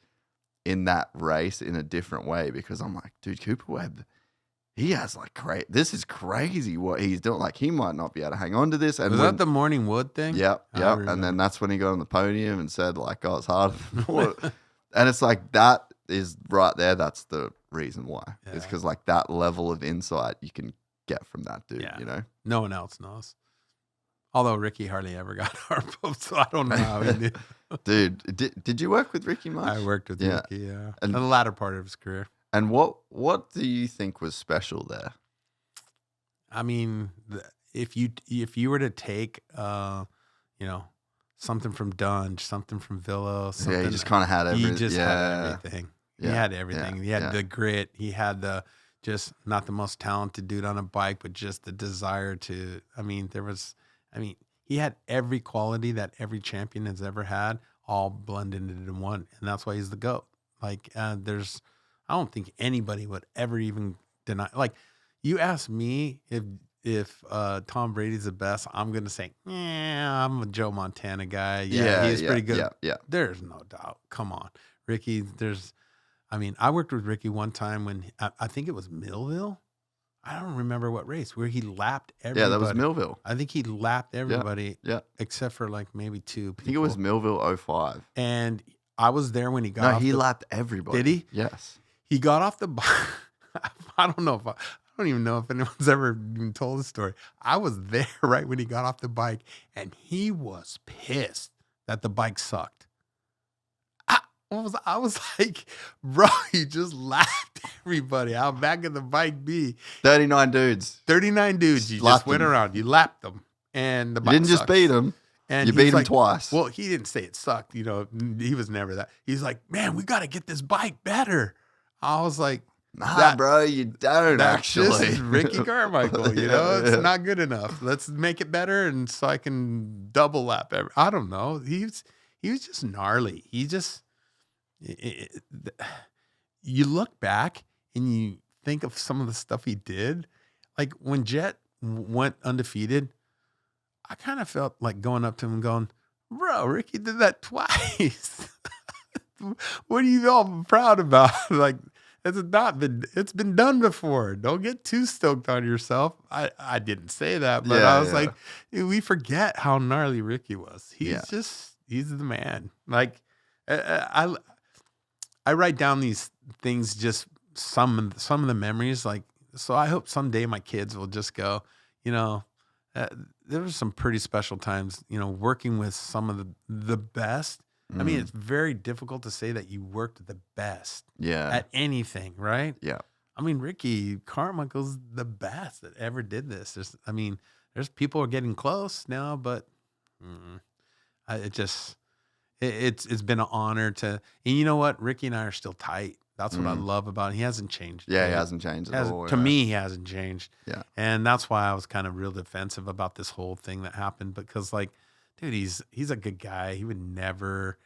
S1: in that race in a different way because I'm like, dude, Cooper Webb, he has like this is crazy what he's doing. Like he might not be able to hang on to this. And
S2: was that the Morning Wood thing?
S1: Yep. And then that's when he got on the podium and said like, oh, it's harder than water. And it's like, that is right there. That's the reason why. Yeah. It's because like that level of insight you can get from that dude, you know?
S2: No one else knows. Although Ricky hardly ever got our post, so I don't know how he did.
S1: Dude, did you work with Ricky much?
S2: I worked with Ricky, yeah. In the latter part of his career.
S1: And what do you think was special there?
S2: I mean, if you were to take, you know, something from Dunge, something from Villo, something,
S1: he just kind of had everything.
S2: He just had everything.
S1: Yeah.
S2: He had everything. He had the grit. He had the just not the most talented dude on a bike, but just the desire to. He had every quality that every champion has ever had, all blended into one, and that's why he's the GOAT. Like, I don't think anybody would ever even deny. Like, you ask me if Tom Brady's the best, I'm gonna say, yeah, I'm a Joe Montana guy. Yeah, he's pretty good.
S1: Yeah.
S2: There's no doubt. Come on, Ricky. I worked with Ricky one time when I think it was Millville. I don't remember what race where he lapped everybody.
S1: Yeah, that was Millville.
S2: I think he lapped everybody.
S1: Yeah.
S2: Except for like maybe two people.
S1: I think it was Millville 05.
S2: And I was there when he got off.
S1: No, he lapped everybody.
S2: Did he?
S1: Yes.
S2: He got off the bike. I don't even know if anyone's ever even told the story. I was there right when he got off the bike, and he was pissed that the bike sucked. I was like, bro, you just lapped everybody. How bad could the bike be?
S1: 39 dudes.
S2: 39 dudes. You just went around. You lapped them. And the bike
S1: didn't just beat them. And you beat him twice.
S2: Well, he didn't say it sucked. You know, he was never that. He's like, man, we got to get this bike better. I was like,
S1: nah, bro, you don't actually.
S2: This is Ricky Carmichael, you know? It's not good enough. Let's make it better and so I can double lap I don't know. He was just gnarly. He just... you look back and you think of some of the stuff he did. Like when Jett went undefeated, I kind of felt like going up to him and going, bro, Ricky did that twice. What are you all proud about? Like, it's been done before. Don't get too stoked on yourself. I didn't say that, but I was like, we forget how gnarly Ricky was. He's the man. Like, I write down these things, just some of the memories. Like, so I hope someday my kids will just go, you know, there were some pretty special times, you know, working with some of the best. I mean, it's very difficult to say that you worked the best at anything, right?
S1: Yeah.
S2: I mean, Ricky Carmichael's the best that ever did this. There's people are getting close now, but it's been an honor to, and you know what? Ricky and I are still tight. That's what I love about him. He hasn't changed.
S1: Yeah, he hasn't changed at all.
S2: To me, he hasn't changed.
S1: Yeah.
S2: And that's why I was kind of real defensive about this whole thing that happened, because like, dude, he's a good guy. He would never,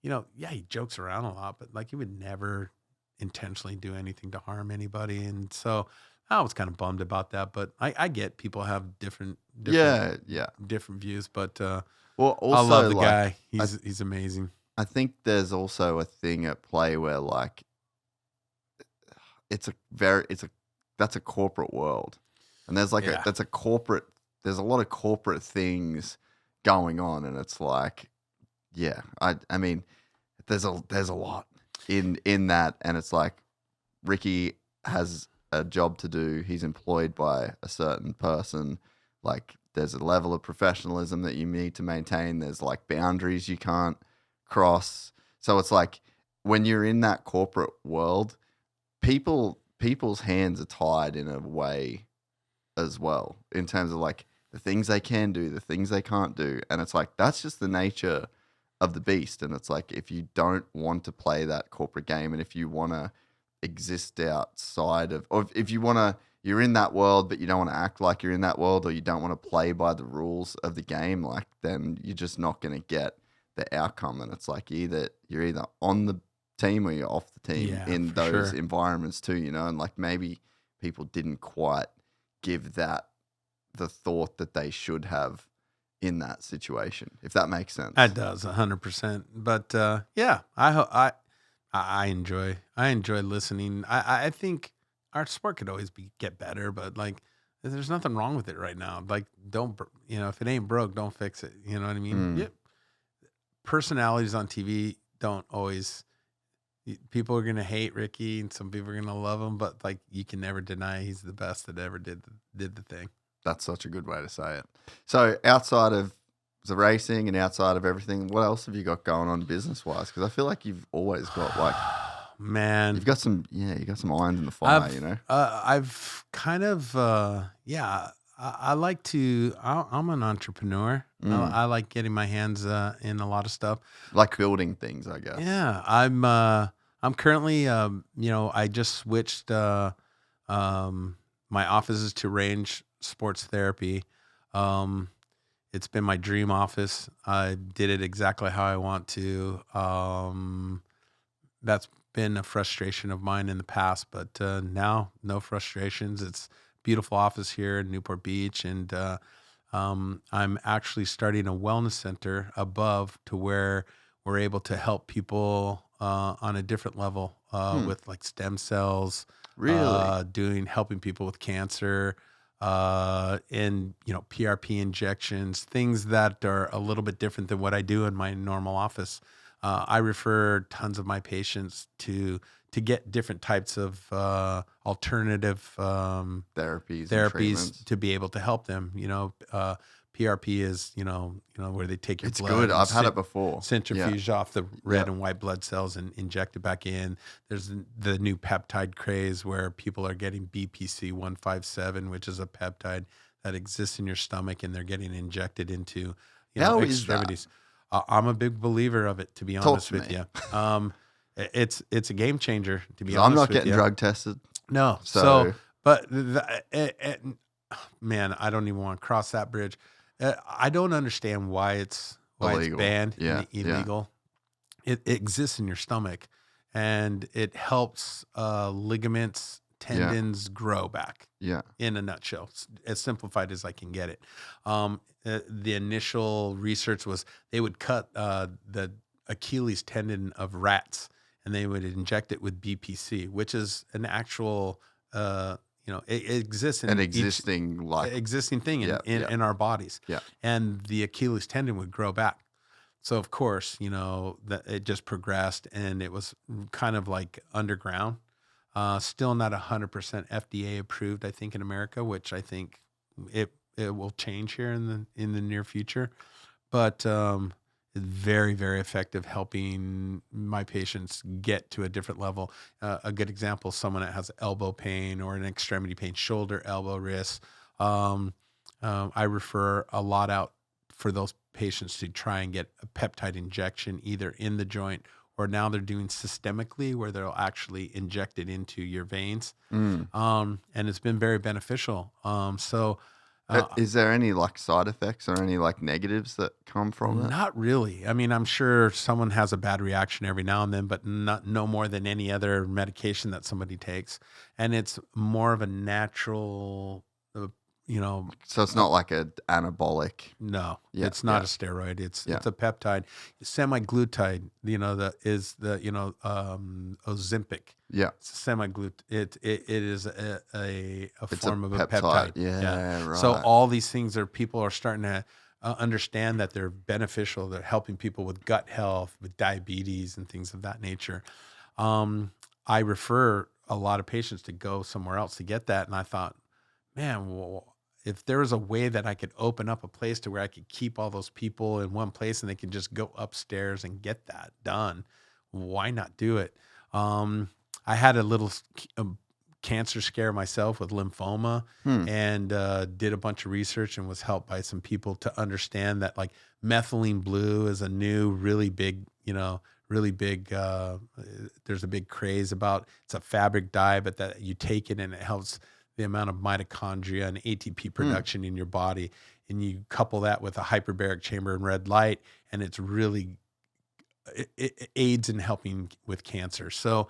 S2: he jokes around a lot, but like he would never intentionally do anything to harm anybody. And so I was kind of bummed about that, but I get people have different views, but
S1: well, also,
S2: I love the guy. He's amazing.
S1: I think there's also a thing at play where like that's a corporate world, and there's like there's a lot of corporate things going on, and it's like, I mean, there's a lot in that, and it's like Ricky has a job to do. He's employed by a certain person. Like, there's a level of professionalism that you need to maintain. There's like boundaries you can't cross. So it's like when you're in that corporate world, people's hands are tied in a way as well, in terms of like the things they can do, the things they can't do. And it's like, that's just the nature of the beast. And it's like, if you don't want to play that corporate game, and if you want to exist outside of, or if you want to you're in that world, but you don't want to act like you're in that world, or you don't want to play by the rules of the game, like then you're just not going to get the outcome. And it's like you're either on the team or you're off the team in those environments too, you know, and like maybe people didn't quite give that the thought that they should have in that situation, if that makes sense.
S2: That does 100%. But I enjoy listening. I think our sport could always get better, but like there's nothing wrong with it right now. Like if it ain't broke, don't fix it. You know what I mean? Yeah. Personalities on TV don't always. People are gonna hate Ricky, and some people are gonna love him, but like you can never deny he's the best that ever did the thing.
S1: That's such a good way to say it. So outside of the racing and outside of everything, what else have you got going on business wise? Because I feel like you've always got like,
S2: man,
S1: you've got some irons in the fire. You know,
S2: I've kind of I like to. I'm an entrepreneur. I like getting my hands in a lot of stuff,
S1: like building things, I guess.
S2: Yeah, I'm currently I just switched my offices to Range Sports Therapy. It's been my dream office. I did it exactly how I want to. That's been a frustration of mine in the past, but now no frustrations. It's a beautiful office here in Newport Beach, and I'm actually starting a wellness center above to where we're able to help people on a different level with like stem cells.
S1: Really?
S2: Helping people with cancer, and PRP injections, things that are a little bit different than what I do in my normal office. I refer tons of my patients to get different types of alternative therapies to be able to help them. PRP is where they take your
S1: it's
S2: blood.
S1: It's good. I've had it before.
S2: Centrifuge off the red and white blood cells and inject it back in. There's the new peptide craze where people are getting BPC 157, which is a peptide that exists in your stomach, and they're getting injected into extremities. I'm a big believer of it, to be honest with you. It's a game changer, to be honest with you.
S1: I'm not getting drug tested.
S2: No. But man, I don't even want to cross that bridge. I don't understand why it's banned and illegal. It exists in your stomach, and it helps ligaments, tendons grow back. Yeah. In a nutshell, as simplified as I can get it. The initial research was they would cut the Achilles tendon of rats, and they would inject it with BPC, which is an actual it exists in
S1: an existing
S2: thing in our bodies. Yeah. And the Achilles tendon would grow back. So of course, that it just progressed, and it was kind of like underground. Still not 100% FDA approved, I think, in America, which I think it will change here in the near future. But very, very effective helping my patients get to a different level. A good example, someone that has elbow pain or an extremity pain, shoulder, elbow, wrist. I refer a lot out for those patients to try and get a peptide injection either in the joint, or now they're doing systemically where they'll actually inject it into your veins. And it's been very beneficial.
S1: Is there any like side effects or any like negatives that come from it?
S2: Not really. I mean, I'm sure someone has a bad reaction every now and then, but no more than any other medication that somebody takes. And it's more of a natural,
S1: So it's not like an anabolic.
S2: No, it's not a steroid. It's a peptide, semaglutide. Ozempic. Yeah, it's It is a form of a peptide.
S1: Yeah, right.
S2: So all these things people are starting to understand that they're beneficial. They're helping people with gut health, with diabetes, and things of that nature. I refer a lot of patients to go somewhere else to get that, and I thought, man, if there was a way that I could open up a place to where I could keep all those people in one place and they can just go upstairs and get that done, why not do it? I had a little cancer scare myself with lymphoma, and did a bunch of research and was helped by some people to understand that like methylene blue is a new really big, there's a big craze about. It's a fabric dye, but that you take it and it helps the amount of mitochondria and ATP production in your body. And you couple that with a hyperbaric chamber and red light, and it's really, it aids in helping with cancer. So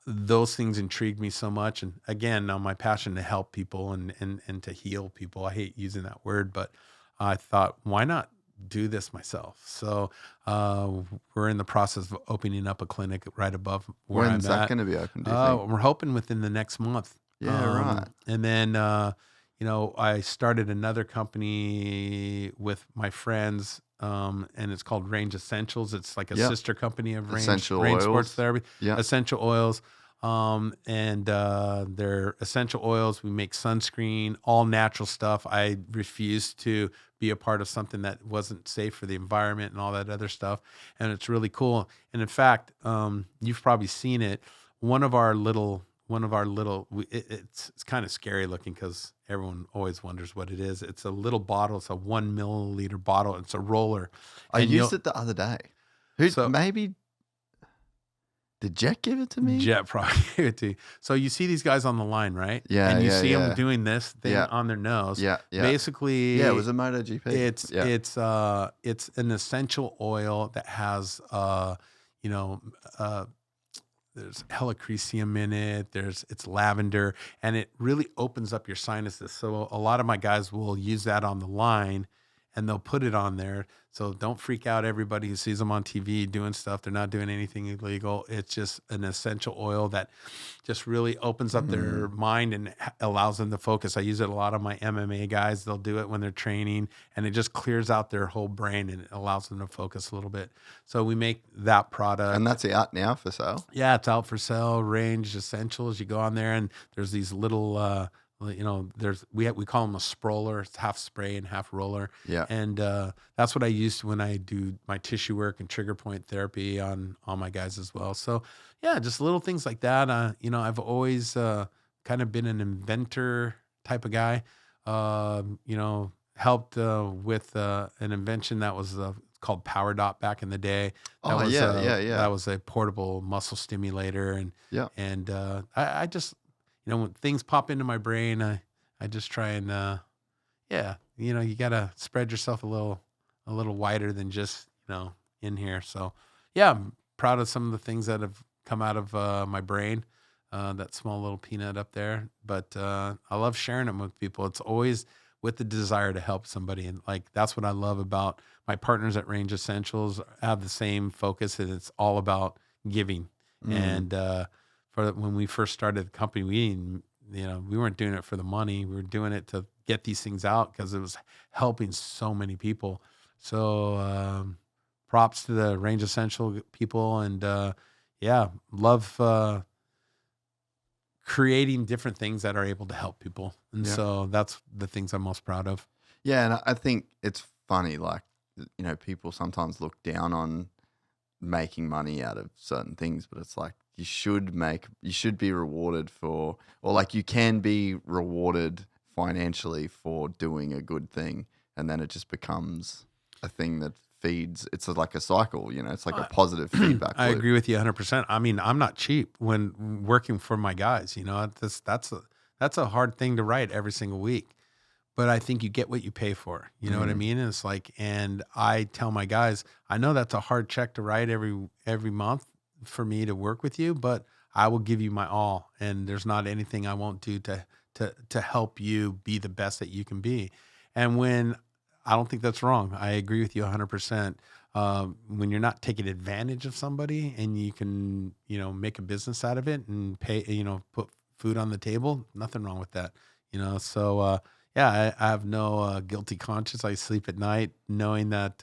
S2: those things intrigued me so much. And again, now my passion to help people and to heal people. I hate using that word, but I thought, why not do this myself? So we're in the process of opening up a clinic right above where
S1: When's
S2: I'm
S1: that
S2: at.
S1: going to be open, do you think?
S2: We're hoping within the next month.
S1: Yeah, right.
S2: And then, I started another company with my friends, and it's called Range Essentials. It's like a sister company of Range
S1: Oils.
S2: Sports Therapy,
S1: Yeah.
S2: Essential Oils. And they're essential oils. We make sunscreen, all natural stuff. I refuse to be a part of something that wasn't safe for the environment and all that other stuff. And it's really cool. And in fact, you've probably seen it. It's kind of scary looking because everyone always wonders what it is. It's a little bottle. It's a 1 milliliter bottle. It's a roller.
S1: I used it the other day. Maybe did Jett give it to me?
S2: Jett probably gave it to you. So you see these guys on the line, right?
S1: Yeah,
S2: and you see
S1: yeah.
S2: them doing this thing on their nose.
S1: Yeah.
S2: Basically,
S1: it was a MotoGP.
S2: It's an essential oil that has there's helichrysum in it. It's lavender, and it really opens up your sinuses. So a lot of my guys will use that on the line, and they'll put it on there. So don't freak out everybody who sees them on TV doing stuff. They're not doing anything illegal. It's just an essential oil that just really opens up their mind and allows them to focus. I use it a lot on my MMA guys. They'll do it when they're training, and it just clears out their whole brain and it allows them to focus a little bit. So we make that product.
S1: And that's out now for sale?
S2: Yeah, it's out for sale. Range Essentials. You go on there and there's these little we call them a sproller. It's half spray and half roller.
S1: Yeah.
S2: And that's what I use when I do my tissue work and trigger point therapy on my guys as well. So yeah, just little things like that. I've always kind of been an inventor type of guy. Helped with an invention that was called Power Dot back in the day. That was a portable muscle stimulator. And I just, when things pop into my brain, I just try and, you got to spread yourself a little wider than just, in here. So yeah, I'm proud of some of the things that have come out of my brain, that small little peanut up there. But I love sharing them with people. It's always with the desire to help somebody. And that's what I love about my partners at Range Essentials. Have the same focus, and it's all about giving. And, when we first started the company, we weren't doing it for the money. We were doing it to get these things out because it was helping so many people. So props to the Range Essential people, and love creating different things that are able to help people. And so that's the things I'm most proud of.
S1: Yeah, and I think it's funny, people sometimes look down on making money out of certain things, but it's like, you should be rewarded you can be rewarded financially for doing a good thing, and then it just becomes a thing that feeds. It's like a cycle, it's like a positive feedback
S2: I
S1: loop.
S2: agree with you 100%. I mean, I'm not cheap when working for my guys, that's a hard thing to write every single week, but I think you get what you pay for, you know what I mean? And it's and I tell my guys, I know that's a hard check to write every month for me to work with you, but I will give you my all, and there's not anything I won't do to help you be the best that you can be. And when I don't think that's wrong, I agree with you 100%. When you're not taking advantage of somebody and you can, make a business out of it and pay, put food on the table, nothing wrong with that, So I have no guilty conscience. I sleep at night knowing that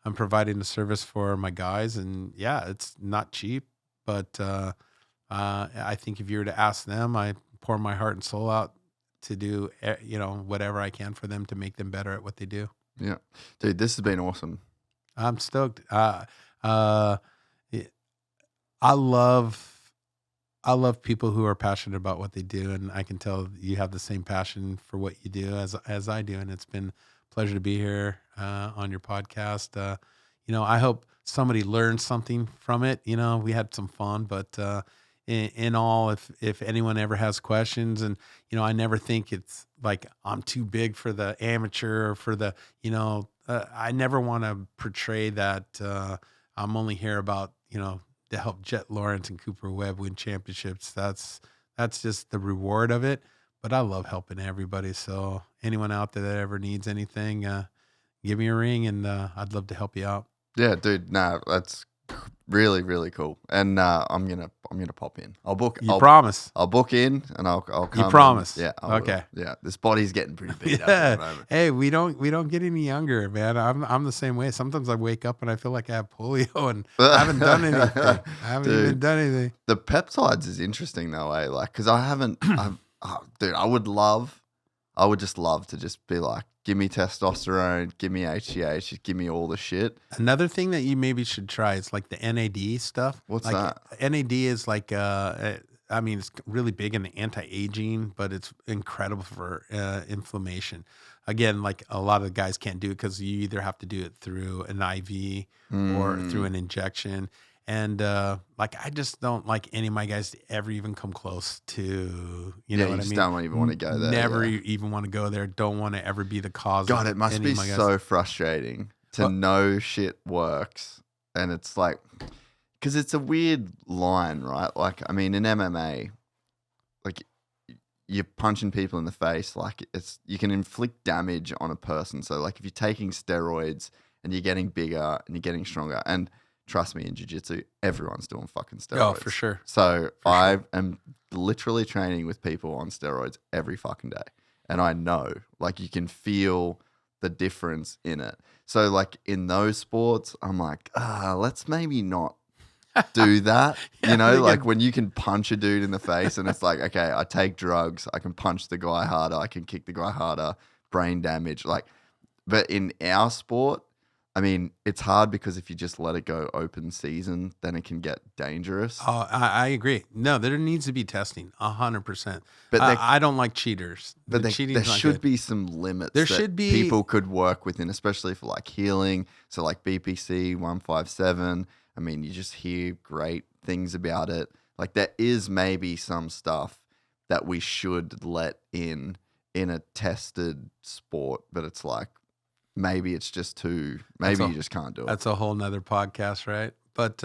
S2: I'm providing a service for my guys, and it's not cheap, but I think if you were to ask them, I pour my heart and soul out to do, whatever I can for them to make them better at what they do.
S1: Yeah, dude, this has been awesome.
S2: I'm stoked. I love people who are passionate about what they do, and I can tell you have the same passion for what you do as I do, and it's been a pleasure to be here on your podcast. I hope somebody learned something from it. We had some fun, but in all, if anyone ever has questions, and I never think it's like I'm too big for the amateur or for the I never want to portray that I'm only here about to help Jett Lawrence and Cooper Webb win championships. That's just the reward of it. But I love helping everybody. So anyone out there that ever needs anything, give me a ring, and I'd love to help you out.
S1: Yeah, dude. No, that's really, really cool. And I'm gonna pop in. I'll book.
S2: You promise?
S1: I'll book in, and I'll come.
S2: You promise?
S1: Yeah.
S2: Okay.
S1: Yeah. This body's getting pretty beat up at the moment.
S2: Hey, we don't get any younger, man. I'm the same way. Sometimes I wake up and I feel like I have polio, and I haven't done anything. I haven't even done anything.
S1: The peptides is interesting though, eh? Like, because I haven't. Dude, I would just love to just be like, give me testosterone, give me HGH, just give me all the shit.
S2: Another thing that you maybe should try is like the NAD stuff.
S1: What's
S2: like,
S1: that?
S2: NAD is like, it's really big in the anti-aging, but it's incredible for inflammation. Again, like a lot of the guys can't do it because you either have to do it through an IV or through an injection. And like, I just don't like any of my guys to ever even come close to, you know what I mean?
S1: You just don't even want to go there.
S2: Never even want to go there. Don't want to ever be the cause.
S1: God,
S2: of
S1: it must
S2: any
S1: be
S2: of my guys.
S1: so frustrating to know shit works. And it's like, because it's a weird line, right? Like, I mean, in MMA, like, you're punching people in the face. Like, you can inflict damage on a person. So, like, if you're taking steroids and you're getting bigger and you're getting stronger, and trust me, in jiu-jitsu, everyone's doing fucking steroids.
S2: Oh, for sure.
S1: So I am literally training with people on steroids every fucking day. And I know, like, you can feel the difference in it. So, like, in those sports, I'm like, let's maybe not do that. Like when you can punch a dude in the face and it's like, okay, I take drugs, I can punch the guy harder, I can kick the guy harder, brain damage. Like, but in our sport, I mean, it's hard because if you just let it go open season, then it can get dangerous.
S2: Oh, I agree. No, there needs to be testing, 100%.
S1: But
S2: I don't like cheaters.
S1: But there should be some limits. There should be people could work within, especially for like healing. So like BPC 157. I mean, you just hear great things about it. Like there is maybe some stuff that we should let in a tested sport, but it's like, maybe it's just too. Maybe you just can't do it.
S2: That's a whole nother podcast, right? But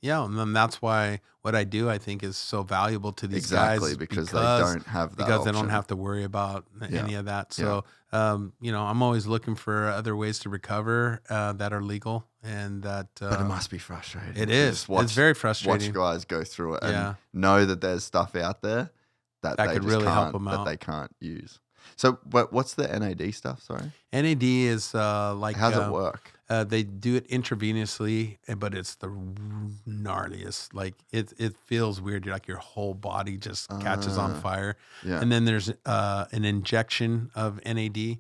S2: yeah, and then that's why what I do, I think, is so valuable to these guys.
S1: Exactly, because they don't have that
S2: because
S1: option.
S2: They don't have to worry about any of that. So I'm always looking for other ways to recover that are legal, and that.
S1: But it must be frustrating.
S2: It is. It's very frustrating.
S1: Watch guys go through it and know that there's stuff out there that they
S2: could
S1: just
S2: really
S1: can't,
S2: help them out.
S1: that they can't use. So, what's the NAD stuff? Sorry,
S2: NAD is like
S1: how's it work?
S2: They do it intravenously, but it's the gnarliest. Like it feels weird. Like your whole body just catches on fire.
S1: Yeah.
S2: And then there's an injection of NAD,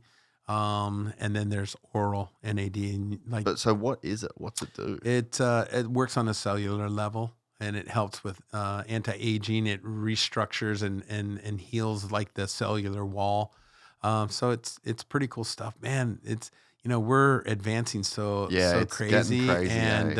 S2: and then there's oral NAD. And like,
S1: but so what is it? What's it do?
S2: It works on a cellular level. And it helps with anti-aging. It restructures and heals like the cellular wall. So it's pretty cool stuff, man. It's we're advancing so crazy, and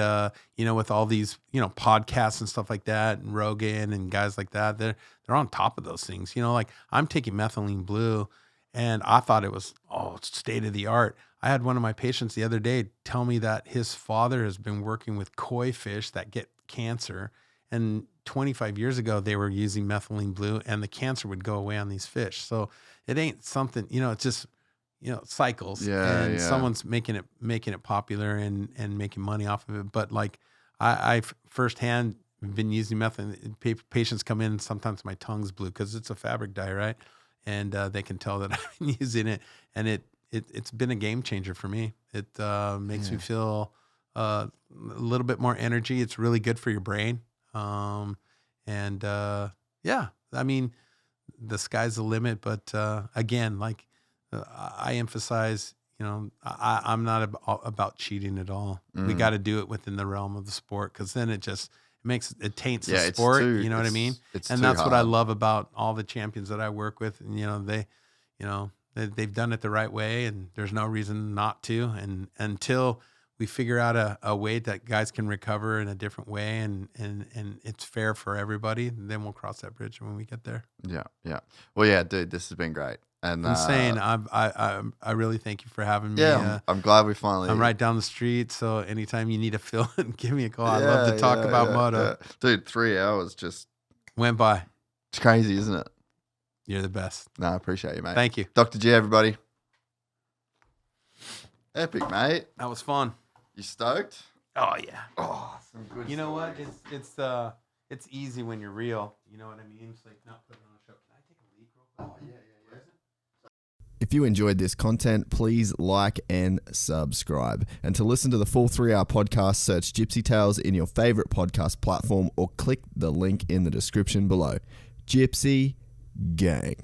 S2: with all these podcasts and stuff like that, and Rogan and guys like that, they're on top of those things. Like I'm taking methylene blue, and I thought it was state of the art. I had one of my patients the other day tell me that his father has been working with koi fish that get cancer, and 25 years ago they were using methylene blue and the cancer would go away on these fish. So it ain't something, it's just it cycles, and someone's making it popular and making money off of it. But like I've firsthand been using methylene. Patients come in and sometimes my tongue's blue because it's a fabric dye, right? And they can tell that I've been using it, and it's been a game changer for me. It makes me feel a little bit more energy. It's really good for your brain. I mean, the sky's the limit, but again, like I emphasize, I'm not about cheating at all. We got to do it within the realm of the sport, because then it taints the sport. You know what I mean? And that's what I love about all the champions that I work with. And they've done it the right way, and there's no reason not to. And until we figure out a way that guys can recover in a different way, and it's fair for everybody, then we'll cross that bridge when we get there.
S1: Yeah. Well, yeah, dude, this has been great. And
S2: Insane. I really thank you for having me.
S1: Yeah, I'm glad we finally.
S2: I'm right down the street, so anytime you need a fill in, give me a call. I'd love to talk about moto.
S1: Yeah. Dude, 3 hours just
S2: went by.
S1: It's crazy, isn't it?
S2: You're the best.
S1: No, I appreciate you, mate.
S2: Thank you.
S1: Dr. G, everybody. Epic, mate.
S2: That was fun.
S1: You stoked?
S2: Oh yeah.
S1: Oh, some good.
S2: You know what? It's easy when you're real. You know what I mean? It's like not putting on a show. Can I take a leak real quick?
S1: Oh yeah.
S4: If you enjoyed this content, please like and subscribe. And to listen to the full 3-hour podcast, search Gypsy Tales in your favorite podcast platform or click the link in the description below. Gypsy Gang.